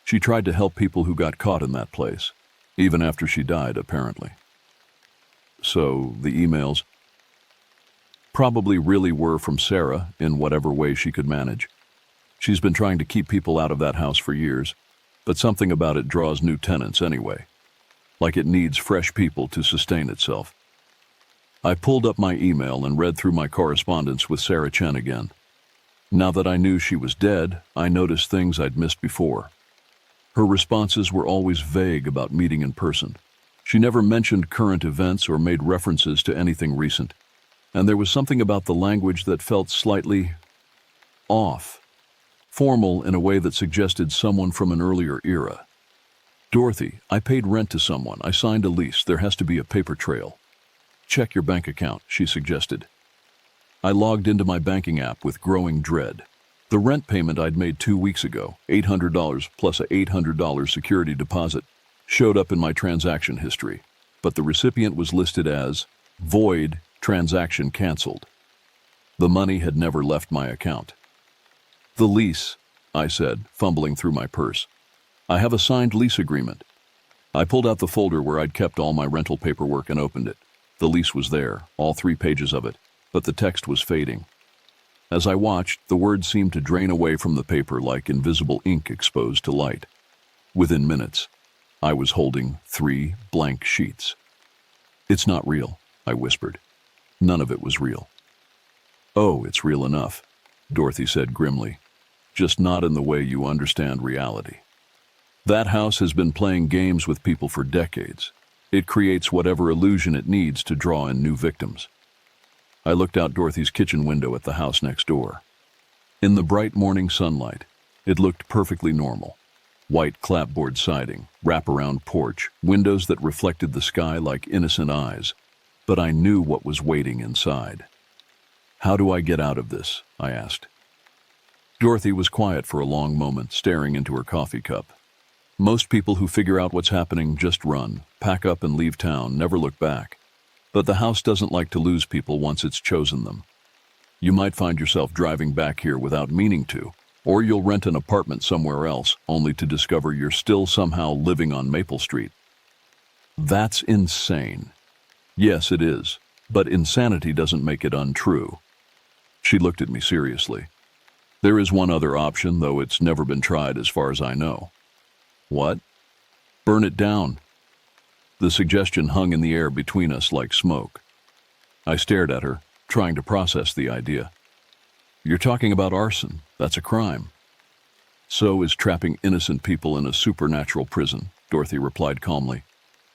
She tried to help people who got caught in that place, even after she died, apparently. So, the emails probably really were from Sarah in whatever way she could manage. She's been trying to keep people out of that house for years, but something about it draws new tenants anyway, like it needs fresh people to sustain itself. I pulled up my email and read through my correspondence with Sarah Chen again. Now that I knew she was dead, I noticed things I'd missed before. Her responses were always vague about meeting in person. She never mentioned current events or made references to anything recent, and there was something about the language that felt slightly off, formal in a way that suggested someone from an earlier era. Dorothy, I paid rent to someone. I signed a lease. There has to be a paper trail. Check your bank account, she suggested. I logged into my banking app with growing dread. The rent payment I'd made 2 weeks ago, $800 plus a $800 security deposit, showed up in my transaction history, but the recipient was listed as void, transaction canceled. The money had never left my account. The lease, I said, fumbling through my purse. I have a signed lease agreement. I pulled out the folder where I'd kept all my rental paperwork and opened it. The lease was there, all 3 pages of it, but the text was fading. As I watched, the words seemed to drain away from the paper like invisible ink exposed to light. Within minutes, I was holding 3 blank sheets. It's not real, I whispered. None of it was real. Oh, it's real enough, Dorothy said grimly, just not in the way you understand reality. That house has been playing games with people for decades. It creates whatever illusion it needs to draw in new victims. I looked out Dorothy's kitchen window at the house next door. In the bright morning sunlight, it looked perfectly normal. White clapboard siding, wraparound porch, windows that reflected the sky like innocent eyes. But I knew what was waiting inside. How do I get out of this? I asked. Dorothy was quiet for a long moment, staring into her coffee cup. Most people who figure out what's happening just run, pack up and leave town, never look back. But the house doesn't like to lose people once it's chosen them. You might find yourself driving back here without meaning to, or you'll rent an apartment somewhere else, only to discover you're still somehow living on Maple Street. That's insane. Yes, it is, but insanity doesn't make it untrue. She looked at me seriously. There is one other option, though it's never been tried as far as I know. What? Burn it down. The suggestion hung in the air between us like smoke. I stared at her, trying to process the idea. You're talking about arson. That's a crime. So is trapping innocent people in a supernatural prison, Dorothy replied calmly.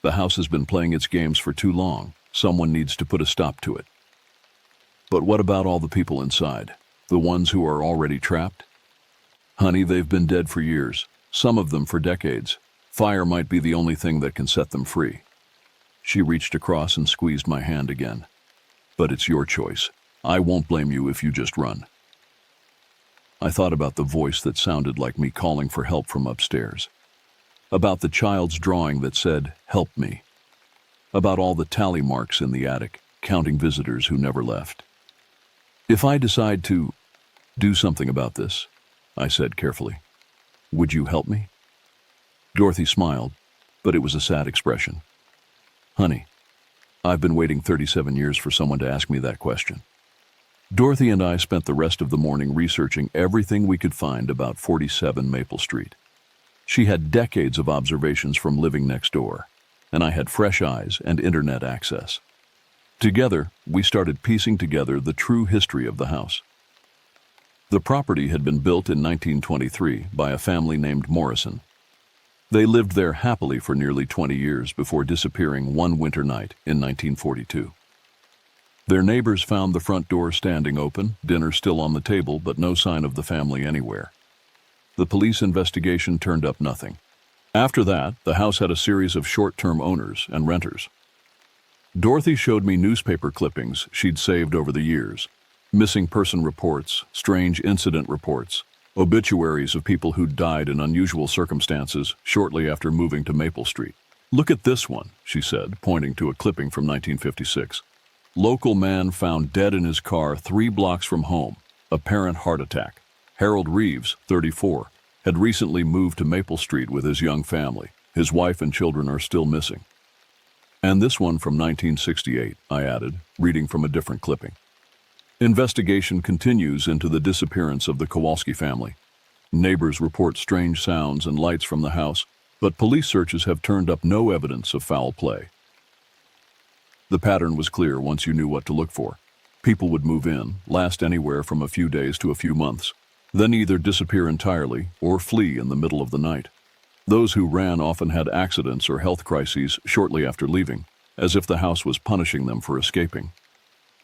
The house has been playing its games for too long. Someone needs to put a stop to it. But what about all the people inside? The ones who are already trapped? Honey, they've been dead for years. Some of them for decades. Fire might be the only thing that can set them free. She reached across and squeezed my hand again. But it's your choice. I won't blame you if you just run. I thought about the voice that sounded like me calling for help from upstairs. About the child's drawing that said, "Help me." About all the tally marks in the attic, counting visitors who never left. If I decide to do something about this, I said carefully, would you help me? Dorothy smiled, but it was a sad expression. Honey, I've been waiting 37 years for someone to ask me that question. Dorothy and I spent the rest of the morning researching everything we could find about 47 Maple Street. She had decades of observations from living next door, and I had fresh eyes and internet access. Together, we started piecing together the true history of the house. The property had been built in 1923 by a family named Morrison. They lived there happily for nearly 20 years before disappearing one winter night in 1942. Their neighbors found the front door standing open, dinner still on the table, but no sign of the family anywhere. The police investigation turned up nothing. After that, the house had a series of short-term owners and renters. Dorothy showed me newspaper clippings she'd saved over the years. Missing person reports, strange incident reports, obituaries of people who'd died in unusual circumstances shortly after moving to Maple Street. "Look at this one," she said, pointing to a clipping from 1956. "Local man found dead in his car 3 blocks from home, apparent heart attack. Harold Reeves, 34, had recently moved to Maple Street with his young family. His wife and children are still missing." "And this one from 1968, I added, reading from a different clipping. "Investigation continues into the disappearance of the Kowalski family. Neighbors report strange sounds and lights from the house, but police searches have turned up no evidence of foul play." The pattern was clear once you knew what to look for. People would move in, last anywhere from a few days to a few months, then either disappear entirely or flee in the middle of the night. Those who ran often had accidents or health crises shortly after leaving, as if the house was punishing them for escaping.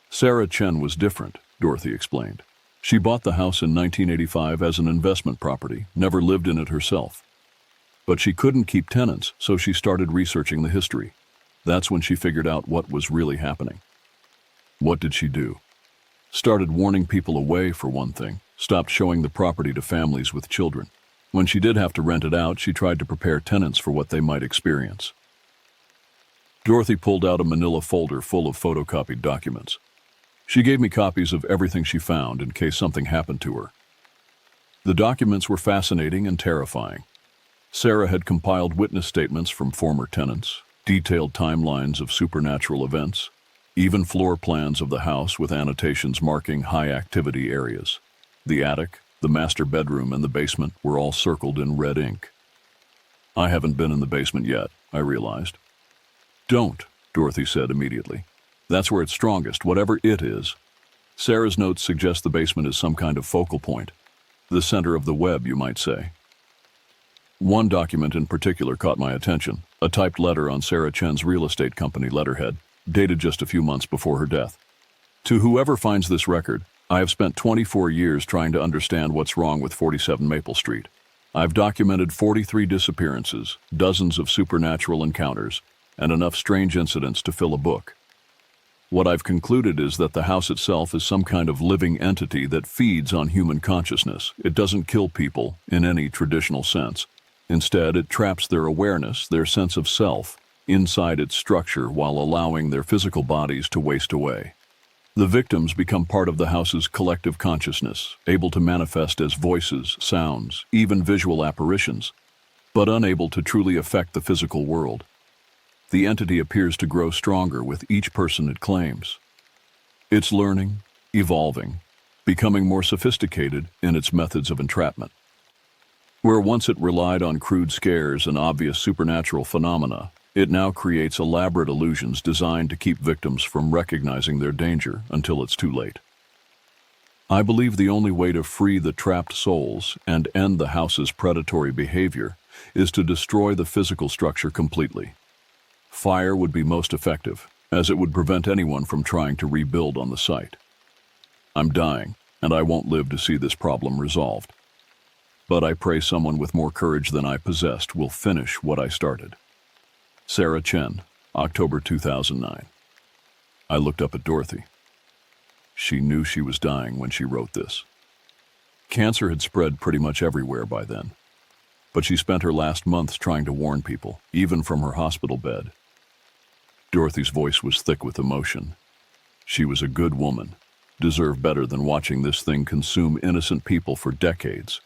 Sarah Chen was different, Dorothy explained. She bought the house in 1985 as an investment property, never lived in it herself. But she couldn't keep tenants, so she started researching the history. That's when she figured out what was really happening. What did she do? Started warning people away, for one thing. Stopped showing the property to families with children. When she did have to rent it out, she tried to prepare tenants for what they might experience. Dorothy pulled out a manila folder full of photocopied documents. She gave me copies of everything she found in case something happened to her. The documents were fascinating and terrifying. Sarah had compiled witness statements from former tenants, detailed timelines of supernatural events, even floor plans of the house with annotations marking high-activity areas. The attic, the master bedroom, and the basement were all circled in red ink. I haven't been in the basement yet, I realized. Don't, Dorothy said immediately. That's where it's strongest, whatever it is. Sarah's notes suggest the basement is some kind of focal point. The center of the web, you might say. One document in particular caught my attention, a typed letter on Sarah Chen's real estate company letterhead, dated just a few months before her death. "To whoever finds this record, I have spent 24 years trying to understand what's wrong with 47 Maple Street. I've documented 43 disappearances, dozens of supernatural encounters, and enough strange incidents to fill a book. What I've concluded is that the house itself is some kind of living entity that feeds on human consciousness. It doesn't kill people in any traditional sense. Instead, it traps their awareness, their sense of self, inside its structure while allowing their physical bodies to waste away. The victims become part of the house's collective consciousness, able to manifest as voices, sounds, even visual apparitions, but unable to truly affect the physical world. The entity appears to grow stronger with each person it claims. It's learning, evolving, becoming more sophisticated in its methods of entrapment. Where once it relied on crude scares and obvious supernatural phenomena, it now creates elaborate illusions designed to keep victims from recognizing their danger until it's too late. I believe the only way to free the trapped souls and end the house's predatory behavior is to destroy the physical structure completely. Fire would be most effective, as it would prevent anyone from trying to rebuild on the site. I'm dying, and I won't live to see this problem resolved. But I pray someone with more courage than I possessed will finish what I started. Sarah Chen, October 2009. I looked up at Dorothy. She knew she was dying when she wrote this. Cancer had spread pretty much everywhere by then, but she spent her last months trying to warn people, even from her hospital bed. Dorothy's voice was thick with emotion. She was a good woman, deserved better than watching this thing consume innocent people for decades.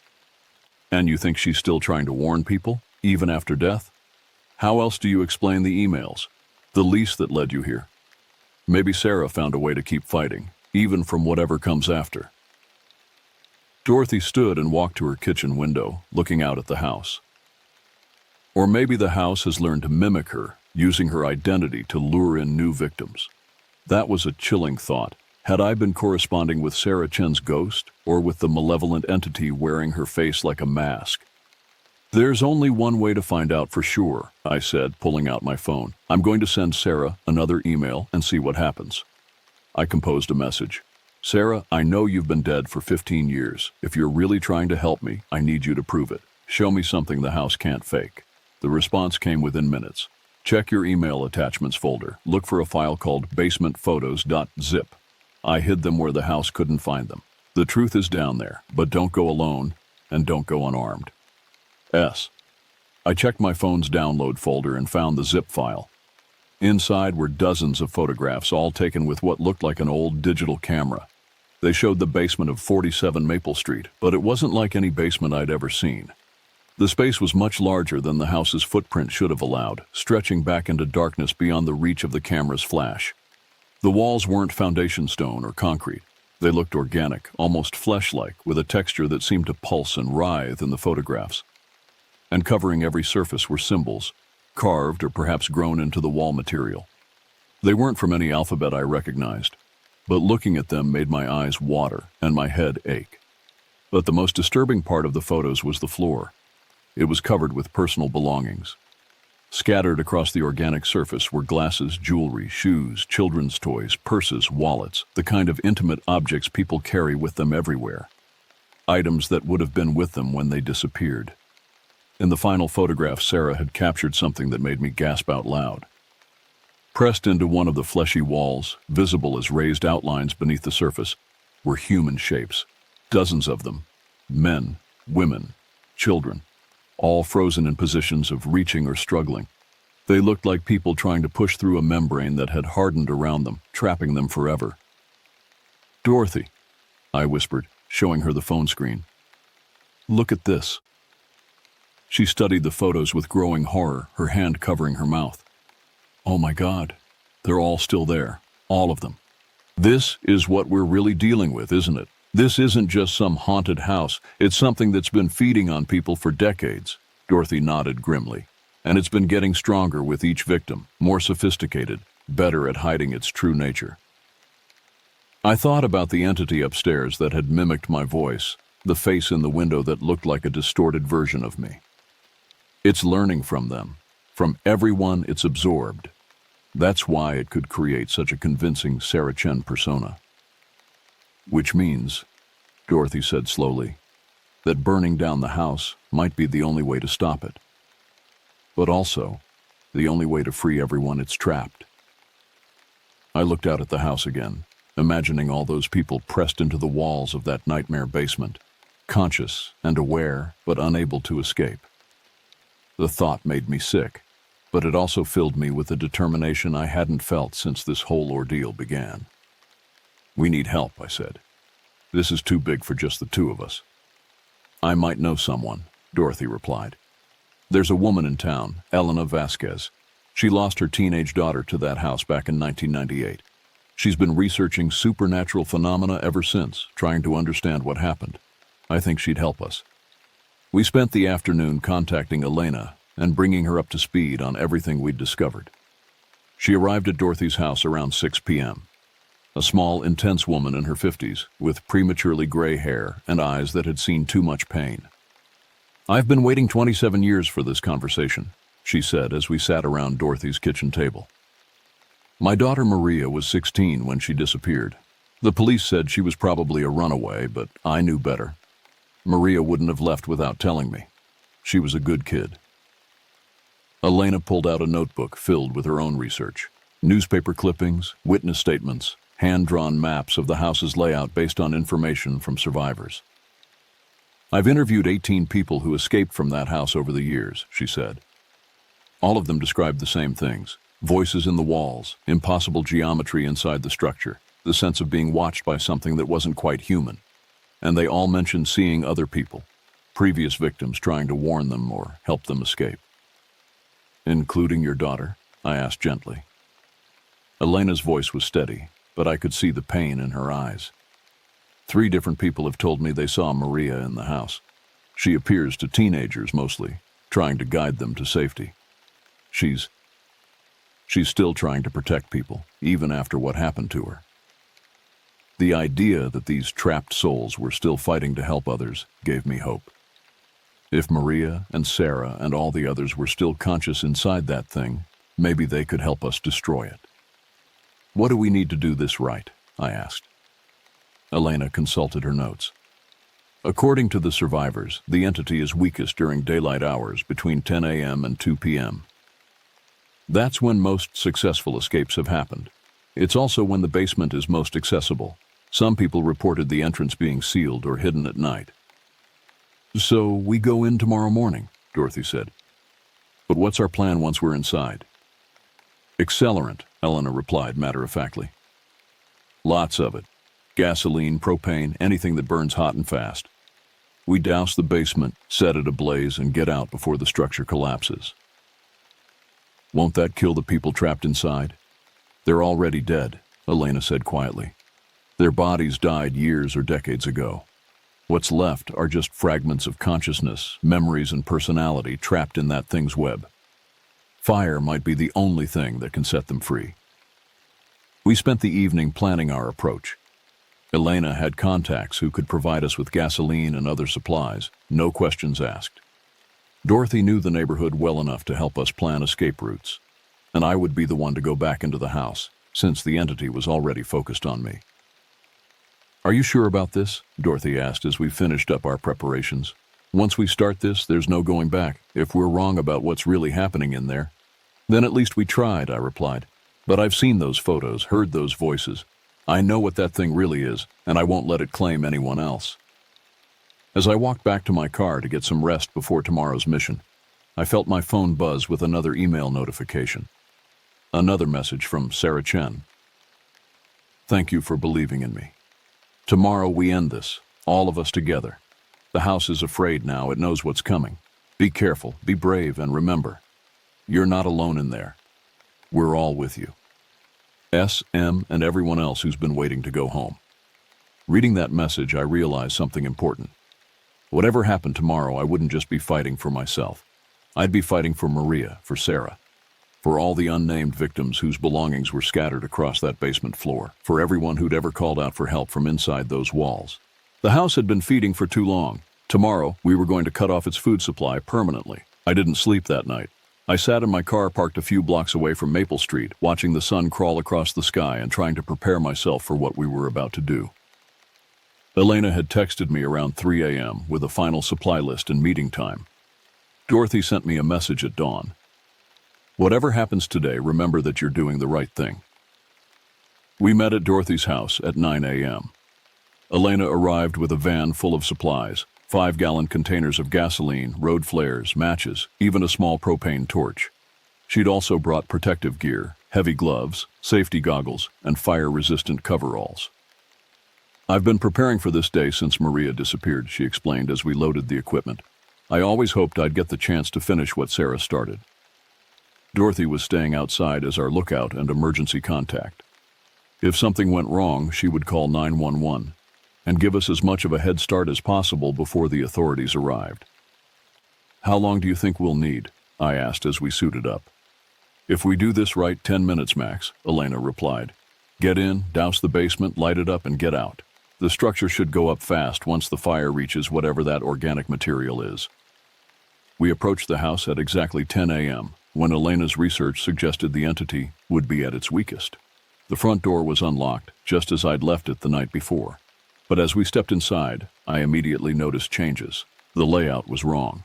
And you think she's still trying to warn people, even after death? How else do you explain the emails, the lease that led you here? Maybe Sarah found a way to keep fighting, even from whatever comes after. Dorothy stood and walked to her kitchen window, looking out at the house. Or maybe the house has learned to mimic her, using her identity to lure in new victims. That was a chilling thought. Had I been corresponding with Sarah Chen's ghost, or with the malevolent entity wearing her face like a mask? There's only one way to find out for sure, I said, pulling out my phone. I'm going to send Sarah another email and see what happens. I composed a message. Sarah, I know you've been dead for 15 years. If you're really trying to help me, I need you to prove it. Show me something the house can't fake. The response came within minutes. Check your email attachments folder. Look for a file called basementphotos.zip. I hid them where the house couldn't find them. The truth is down there, but don't go alone and don't go unarmed. S. I checked my phone's download folder and found the zip file. Inside were dozens of photographs, all taken with what looked like an old digital camera. They showed the basement of 47 Maple Street, but it wasn't like any basement I'd ever seen. The space was much larger than the house's footprint should have allowed, stretching back into darkness beyond the reach of the camera's flash. The walls weren't foundation stone or concrete. They looked organic, almost flesh-like, with a texture that seemed to pulse and writhe in the photographs. And covering every surface were symbols, carved or perhaps grown into the wall material. They weren't from any alphabet I recognized, but looking at them made my eyes water and my head ache. But the most disturbing part of the photos was the floor. It was covered with personal belongings. Scattered across the organic surface were glasses, jewelry, shoes, children's toys, purses, wallets, the kind of intimate objects people carry with them everywhere. Items that would have been with them when they disappeared. In the final photograph, Sarah had captured something that made me gasp out loud. Pressed into one of the fleshy walls, visible as raised outlines beneath the surface, were human shapes. Dozens of them. Men, women, children. All frozen in positions of reaching or struggling. They looked like people trying to push through a membrane that had hardened around them, trapping them forever. Dorothy, I whispered, showing her the phone screen. Look at this. She studied the photos with growing horror, her hand covering her mouth. Oh my God, they're all still there, all of them. This is what we're really dealing with, isn't it? This isn't just some haunted house. It's something that's been feeding on people for decades. Dorothy nodded grimly. And it's been getting stronger with each victim, more sophisticated, better at hiding its true nature. I thought about the entity upstairs that had mimicked my voice, the face in the window that looked like a distorted version of me. It's learning from them, from everyone it's absorbed. That's why it could create such a convincing Sarah Chen persona. Which means, Dorothy said slowly, that burning down the house might be the only way to stop it. But also, the only way to free everyone it's trapped. I looked out at the house again, imagining all those people pressed into the walls of that nightmare basement, conscious and aware, but unable to escape. The thought made me sick, but it also filled me with a determination I hadn't felt since this whole ordeal began. We need help, I said. This is too big for just the two of us. I might know someone, Dorothy replied. There's a woman in town, Elena Vasquez. She lost her teenage daughter to that house back in 1998. She's been researching supernatural phenomena ever since, trying to understand what happened. I think she'd help us. We spent the afternoon contacting Elena and bringing her up to speed on everything we'd discovered. She arrived at Dorothy's house around 6 p.m. A small, intense woman in her 50s, with prematurely gray hair and eyes that had seen too much pain. I've been waiting 27 years for this conversation, she said as we sat around Dorothy's kitchen table. My daughter Maria was 16 when she disappeared. The police said she was probably a runaway, but I knew better. Maria wouldn't have left without telling me. She was a good kid. Elena pulled out a notebook filled with her own research. Newspaper clippings, witness statements, hand-drawn maps of the house's layout based on information from survivors. I've interviewed 18 people who escaped from that house over the years, she said. All of them described the same things. Voices in the walls, impossible geometry inside the structure, the sense of being watched by something that wasn't quite human. And they all mentioned seeing other people, previous victims trying to warn them or help them escape. Including your daughter? I asked gently. Elena's voice was steady, but I could see the pain in her eyes. 3 different people have told me they saw Maria in the house. She appears to teenagers mostly, trying to guide them to safety. She's still trying to protect people, even after what happened to her. The idea that these trapped souls were still fighting to help others gave me hope. If Maria and Sarah and all the others were still conscious inside that thing, maybe they could help us destroy it. What do we need to do this right? I asked. Elena consulted her notes. According to the survivors, the entity is weakest during daylight hours between 10 a.m. and 2 p.m. That's when most successful escapes have happened. It's also when the basement is most accessible. Some people reported the entrance being sealed or hidden at night. So we go in tomorrow morning, Dorothy said. But what's our plan once we're inside? Accelerant, Elena replied matter-of-factly. Lots of it. Gasoline, propane, anything that burns hot and fast. We douse the basement, set it ablaze, and get out before the structure collapses. Won't that kill the people trapped inside? They're already dead, Elena said quietly. Their bodies died years or decades ago. What's left are just fragments of consciousness, memories, and personality trapped in that thing's web. Fire might be the only thing that can set them free. We spent the evening planning our approach. Elena had contacts who could provide us with gasoline and other supplies, no questions asked. Dorothy knew the neighborhood well enough to help us plan escape routes, and I would be the one to go back into the house, since the entity was already focused on me. Are you sure about this? Dorothy asked as we finished up our preparations. Once we start this, there's no going back. If we're wrong about what's really happening in there, then at least we tried, I replied. But I've seen those photos, heard those voices. I know what that thing really is, and I won't let it claim anyone else. As I walked back to my car to get some rest before tomorrow's mission, I felt my phone buzz with another email notification. Another message from Sarah Chen. Thank you for believing in me. Tomorrow we end this, all of us together. The house is afraid now, it knows what's coming. Be careful, be brave, and remember, you're not alone in there. We're all with you. S, M, and everyone else who's been waiting to go home. Reading that message, I realized something important. Whatever happened tomorrow, I wouldn't just be fighting for myself. I'd be fighting for Maria, for Sarah, for all the unnamed victims whose belongings were scattered across that basement floor, for everyone who'd ever called out for help from inside those walls. The house had been feeding for too long. Tomorrow, we were going to cut off its food supply permanently. I didn't sleep that night. I sat in my car parked a few blocks away from Maple Street, watching the sun crawl across the sky and trying to prepare myself for what we were about to do. Elena had texted me around 3 a.m. with a final supply list and meeting time. Dorothy sent me a message at dawn. Whatever happens today, remember that you're doing the right thing. We met at Dorothy's house at 9 a.m. Elena arrived with a van full of supplies, 5-gallon containers of gasoline, road flares, matches, even a small propane torch. She'd also brought protective gear, heavy gloves, safety goggles, and fire-resistant coveralls. I've been preparing for this day since Maria disappeared, she explained as we loaded the equipment. I always hoped I'd get the chance to finish what Sarah started. Dorothy was staying outside as our lookout and emergency contact. If something went wrong, she would call 911 and give us as much of a head start as possible before the authorities arrived. How long do you think we'll need? I asked as we suited up. If we do this right, 10 minutes max, Elena replied. Get in, douse the basement, light it up, and get out. The structure should go up fast once the fire reaches whatever that organic material is. We approached the house at exactly 10 a.m., when Elena's research suggested the entity would be at its weakest. The front door was unlocked, just as I'd left it the night before. But as we stepped inside, I immediately noticed changes. The layout was wrong.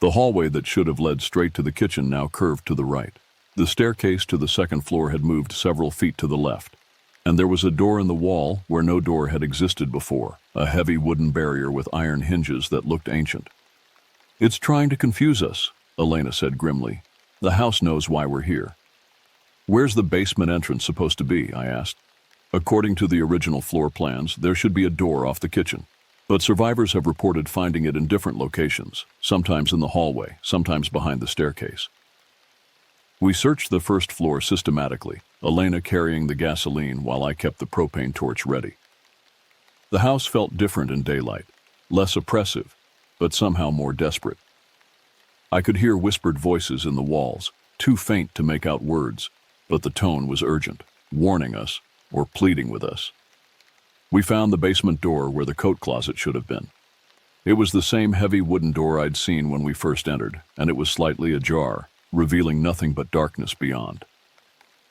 The hallway that should have led straight to the kitchen now curved to the right. The staircase to the second floor had moved several feet to the left, and there was a door in the wall where no door had existed before, a heavy wooden barrier with iron hinges that looked ancient. It's trying to confuse us, Elena said grimly. The house knows why we're here. Where's the basement entrance supposed to be? I asked. According to the original floor plans, there should be a door off the kitchen, but survivors have reported finding it in different locations, sometimes in the hallway, sometimes behind the staircase. We searched the first floor systematically, Elena carrying the gasoline while I kept the propane torch ready. The house felt different in daylight, less oppressive, but somehow more desperate. I could hear whispered voices in the walls, too faint to make out words, but the tone was urgent, warning us, or pleading with us. We found the basement door where the coat closet should have been. It was the same heavy wooden door I'd seen when we first entered, and it was slightly ajar, revealing nothing but darkness beyond.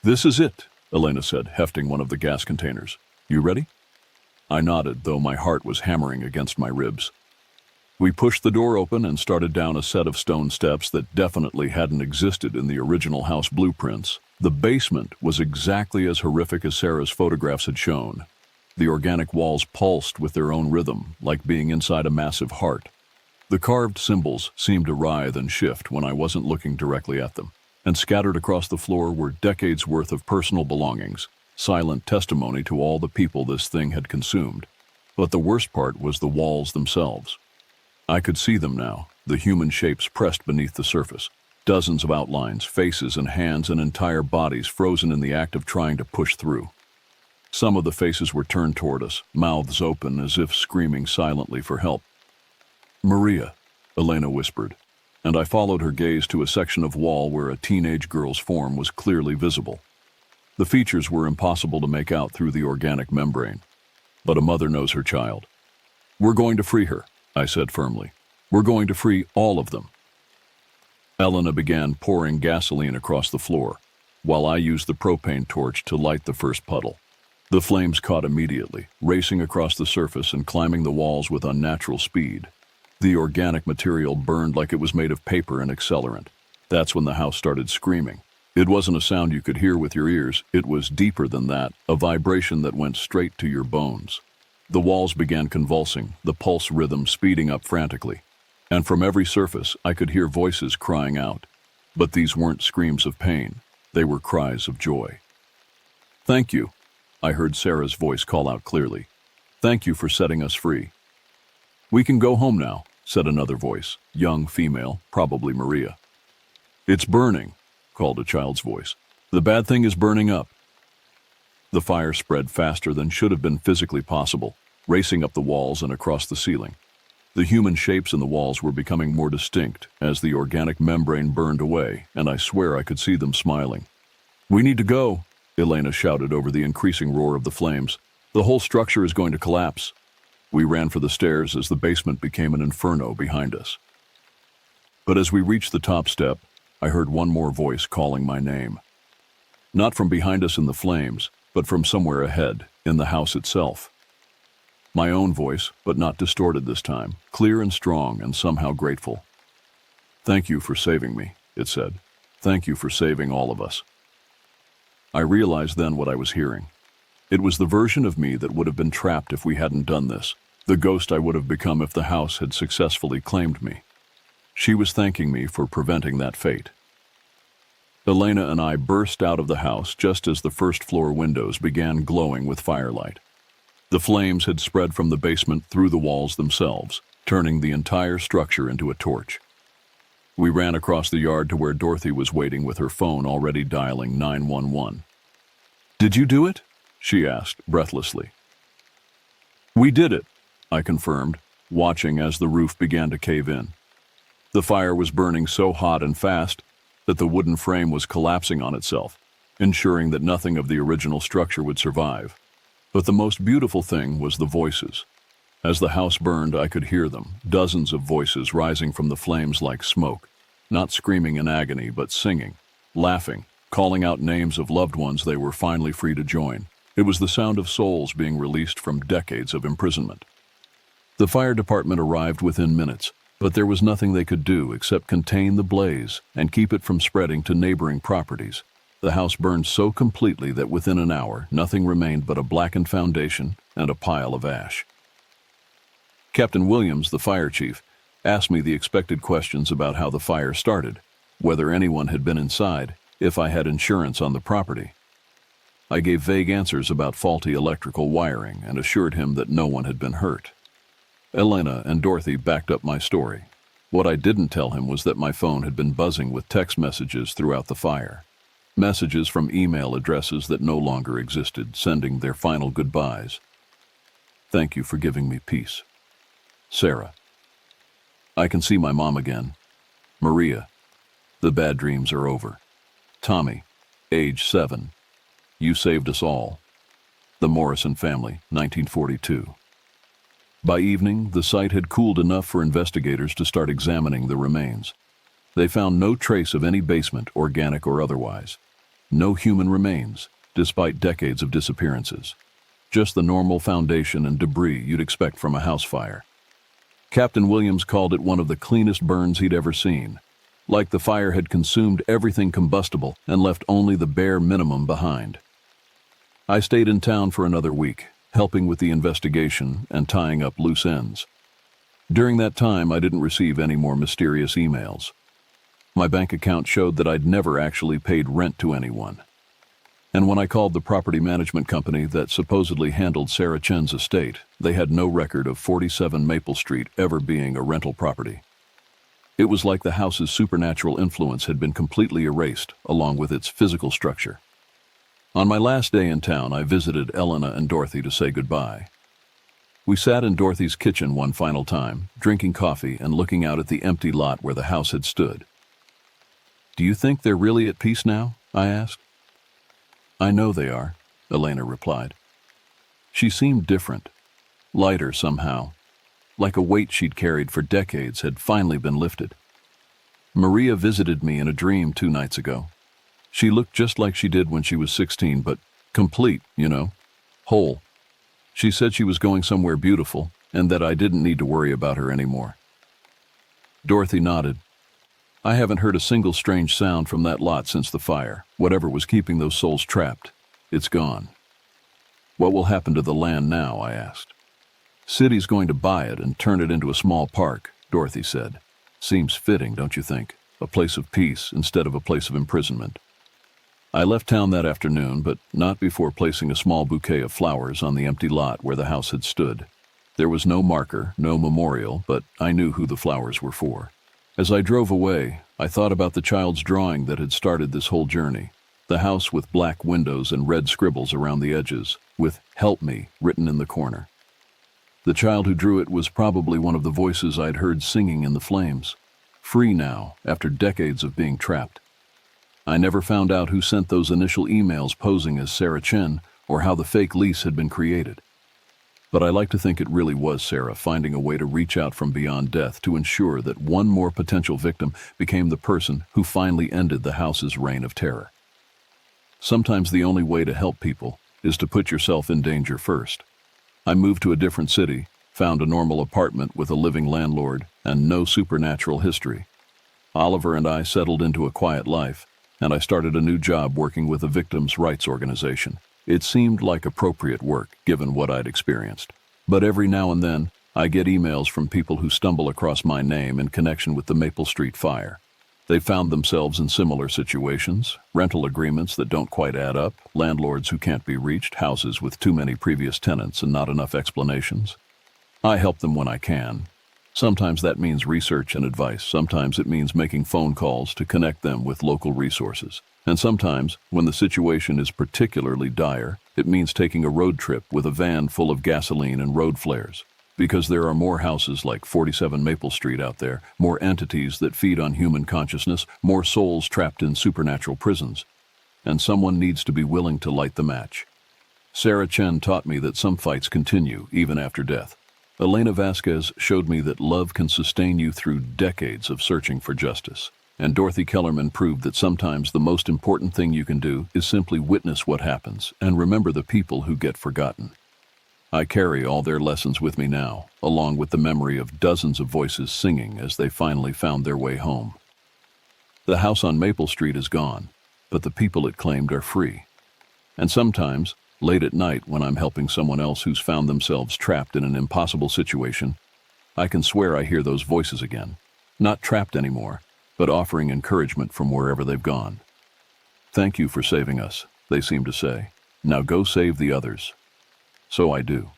This is it, Elena said, hefting one of the gas containers. You ready? I nodded, though my heart was hammering against my ribs. We pushed the door open and started down a set of stone steps that definitely hadn't existed in the original house blueprints. The basement was exactly as horrific as Sarah's photographs had shown. The organic walls pulsed with their own rhythm, like being inside a massive heart. The carved symbols seemed to writhe and shift when I wasn't looking directly at them, and scattered across the floor were decades' worth of personal belongings, silent testimony to all the people this thing had consumed. But the worst part was the walls themselves. I could see them now, the human shapes pressed beneath the surface. Dozens of outlines, faces and hands and entire bodies frozen in the act of trying to push through. Some of the faces were turned toward us, mouths open as if screaming silently for help. "Maria," Elena whispered, and I followed her gaze to a section of wall where a teenage girl's form was clearly visible. The features were impossible to make out through the organic membrane, but a mother knows her child. "We're going to free her," I said firmly. "We're going to free all of them." Elena began pouring gasoline across the floor, while I used the propane torch to light the first puddle. The flames caught immediately, racing across the surface and climbing the walls with unnatural speed. The organic material burned like it was made of paper and accelerant. That's when the house started screaming. It wasn't a sound you could hear with your ears, it was deeper than that, a vibration that went straight to your bones. The walls began convulsing, the pulse rhythm speeding up frantically. And from every surface, I could hear voices crying out. But these weren't screams of pain, they were cries of joy. "Thank you," I heard Sarah's voice call out clearly. "Thank you for setting us free." "We can go home now," said another voice, young female, probably Maria. "It's burning," called a child's voice. "The bad thing is burning up." The fire spread faster than should have been physically possible, racing up the walls and across the ceiling. The human shapes in the walls were becoming more distinct as the organic membrane burned away, and I swear I could see them smiling. "We need to go," Elena shouted over the increasing roar of the flames. "The whole structure is going to collapse." We ran for the stairs as the basement became an inferno behind us. But as we reached the top step, I heard one more voice calling my name. Not from behind us in the flames, but from somewhere ahead, in the house itself. My own voice, but not distorted this time, clear and strong and somehow grateful. "Thank you for saving me," it said. "Thank you for saving all of us." I realized then what I was hearing. It was the version of me that would have been trapped if we hadn't done this, the ghost I would have become if the house had successfully claimed me. She was thanking me for preventing that fate. Elena and I burst out of the house just as the first-floor windows began glowing with firelight. The flames had spread from the basement through the walls themselves, turning the entire structure into a torch. We ran across the yard to where Dorothy was waiting with her phone already dialing 911. "Did you do it?" she asked breathlessly. "We did it," I confirmed, watching as the roof began to cave in. The fire was burning so hot and fast that the wooden frame was collapsing on itself, ensuring that nothing of the original structure would survive. But the most beautiful thing was the voices. As the house burned, I could hear them, dozens of voices rising from the flames like smoke, not screaming in agony, but singing, laughing, calling out names of loved ones they were finally free to join. It was the sound of souls being released from decades of imprisonment. The fire department arrived within minutes, but there was nothing they could do except contain the blaze and keep it from spreading to neighboring properties. The house burned so completely that within an hour, nothing remained but a blackened foundation and a pile of ash. Captain Williams, the fire chief, asked me the expected questions about how the fire started, whether anyone had been inside, if I had insurance on the property. I gave vague answers about faulty electrical wiring and assured him that no one had been hurt. Elena and Dorothy backed up my story. What I didn't tell him was that my phone had been buzzing with text messages throughout the fire. Messages from email addresses that no longer existed, sending their final goodbyes. "Thank you for giving me peace. Sarah. I can see my mom again. Maria. The bad dreams are over. Tommy, age 7. You saved us all. The Morrison family, 1942. By evening, the site had cooled enough for investigators to start examining the remains. They found no trace of any basement, organic or otherwise. No human remains, despite decades of disappearances. just the normal foundation and debris you'd expect from a house fire. Captain Williams called it one of the cleanest burns he'd ever seen, like the fire had consumed everything combustible and left only the bare minimum behind. I stayed in town for another week, helping with the investigation and tying up loose ends. During that time, I didn't receive any more mysterious emails. My bank account showed that I'd never actually paid rent to anyone. And when I called the property management company that supposedly handled Sarah Chen's estate, they had no record of 47 Maple Street ever being a rental property. It was like the house's supernatural influence had been completely erased, along with its physical structure. On my last day in town, I visited Elena and Dorothy to say goodbye. We sat in Dorothy's kitchen one final time, drinking coffee and looking out at the empty lot where the house had stood. "Do you think they're really at peace now?" I asked. "I know they are," Elena replied. She seemed different, lighter somehow, like a weight she'd carried for decades had finally been lifted. "Maria visited me in a dream 2 nights ago. She looked just like she did when she was 16, but complete, whole. She said she was going somewhere beautiful and that I didn't need to worry about her anymore." Dorothy nodded. "I haven't heard a single strange sound from that lot since the fire. Whatever was keeping those souls trapped, it's gone." "What will happen to the land now?" I asked. "City's going to buy it and turn it into a small park," Dorothy said. "Seems fitting, don't you think? A place of peace instead of a place of imprisonment." I left town that afternoon, but not before placing a small bouquet of flowers on the empty lot where the house had stood. There was no marker, no memorial, but I knew who the flowers were for. As I drove away, I thought about the child's drawing that had started this whole journey. The house with black windows and red scribbles around the edges, with "Help Me" written in the corner. The child who drew it was probably one of the voices I'd heard singing in the flames, free now after decades of being trapped. I never found out who sent those initial emails posing as Sarah Chen or how the fake lease had been created. But I like to think it really was Sarah finding a way to reach out from beyond death to ensure that one more potential victim became the person who finally ended the house's reign of terror. Sometimes the only way to help people is to put yourself in danger first. I moved to a different city, found a normal apartment with a living landlord and no supernatural history. Oliver and I settled into a quiet life, and I started a new job working with a victims' rights organization. It seemed like appropriate work, given what I'd experienced. But every now and then, I get emails from people who stumble across my name in connection with the Maple Street fire. They found themselves in similar situations, rental agreements that don't quite add up, landlords who can't be reached, houses with too many previous tenants and not enough explanations. I help them when I can. Sometimes that means research and advice. Sometimes it means making phone calls to connect them with local resources. And sometimes, when the situation is particularly dire, it means taking a road trip with a van full of gasoline and road flares. Because there are more houses like 47 Maple Street out there, more entities that feed on human consciousness, more souls trapped in supernatural prisons. And someone needs to be willing to light the match. Sarah Chen taught me that some fights continue even after death. Elena Vasquez showed me that love can sustain you through decades of searching for justice. And Dorothy Kellerman proved that sometimes the most important thing you can do is simply witness what happens and remember the people who get forgotten. I carry all their lessons with me now, along with the memory of dozens of voices singing as they finally found their way home. The house on Maple Street is gone, but the people it claimed are free. And sometimes, late at night when I'm helping someone else who's found themselves trapped in an impossible situation, I can swear I hear those voices again. Not trapped anymore, but offering encouragement from wherever they've gone. "Thank you for saving us," they seem to say. "Now go save the others." So I do.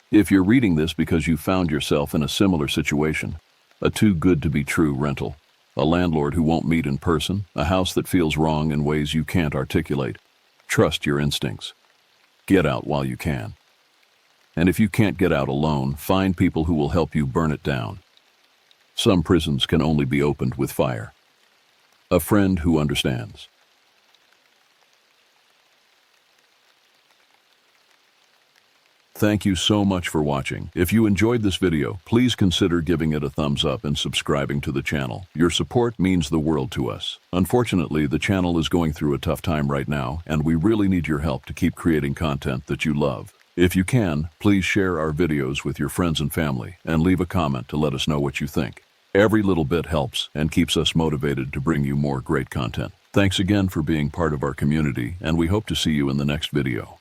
If you're reading this because you found yourself in a similar situation, a too-good-to-be-true rental, a landlord who won't meet in person, a house that feels wrong in ways you can't articulate, trust your instincts. Get out while you can. And if you can't get out alone, find people who will help you burn it down. Some prisons can only be opened with fire. A friend who understands. Thank you so much for watching. If you enjoyed this video, please consider giving it a thumbs up and subscribing to the channel. Your support means the world to us. Unfortunately, the channel is going through a tough time right now, and we really need your help to keep creating content that you love. If you can, please share our videos with your friends and family and leave a comment to let us know what you think. Every little bit helps and keeps us motivated to bring you more great content. Thanks again for being part of our community, and we hope to see you in the next video.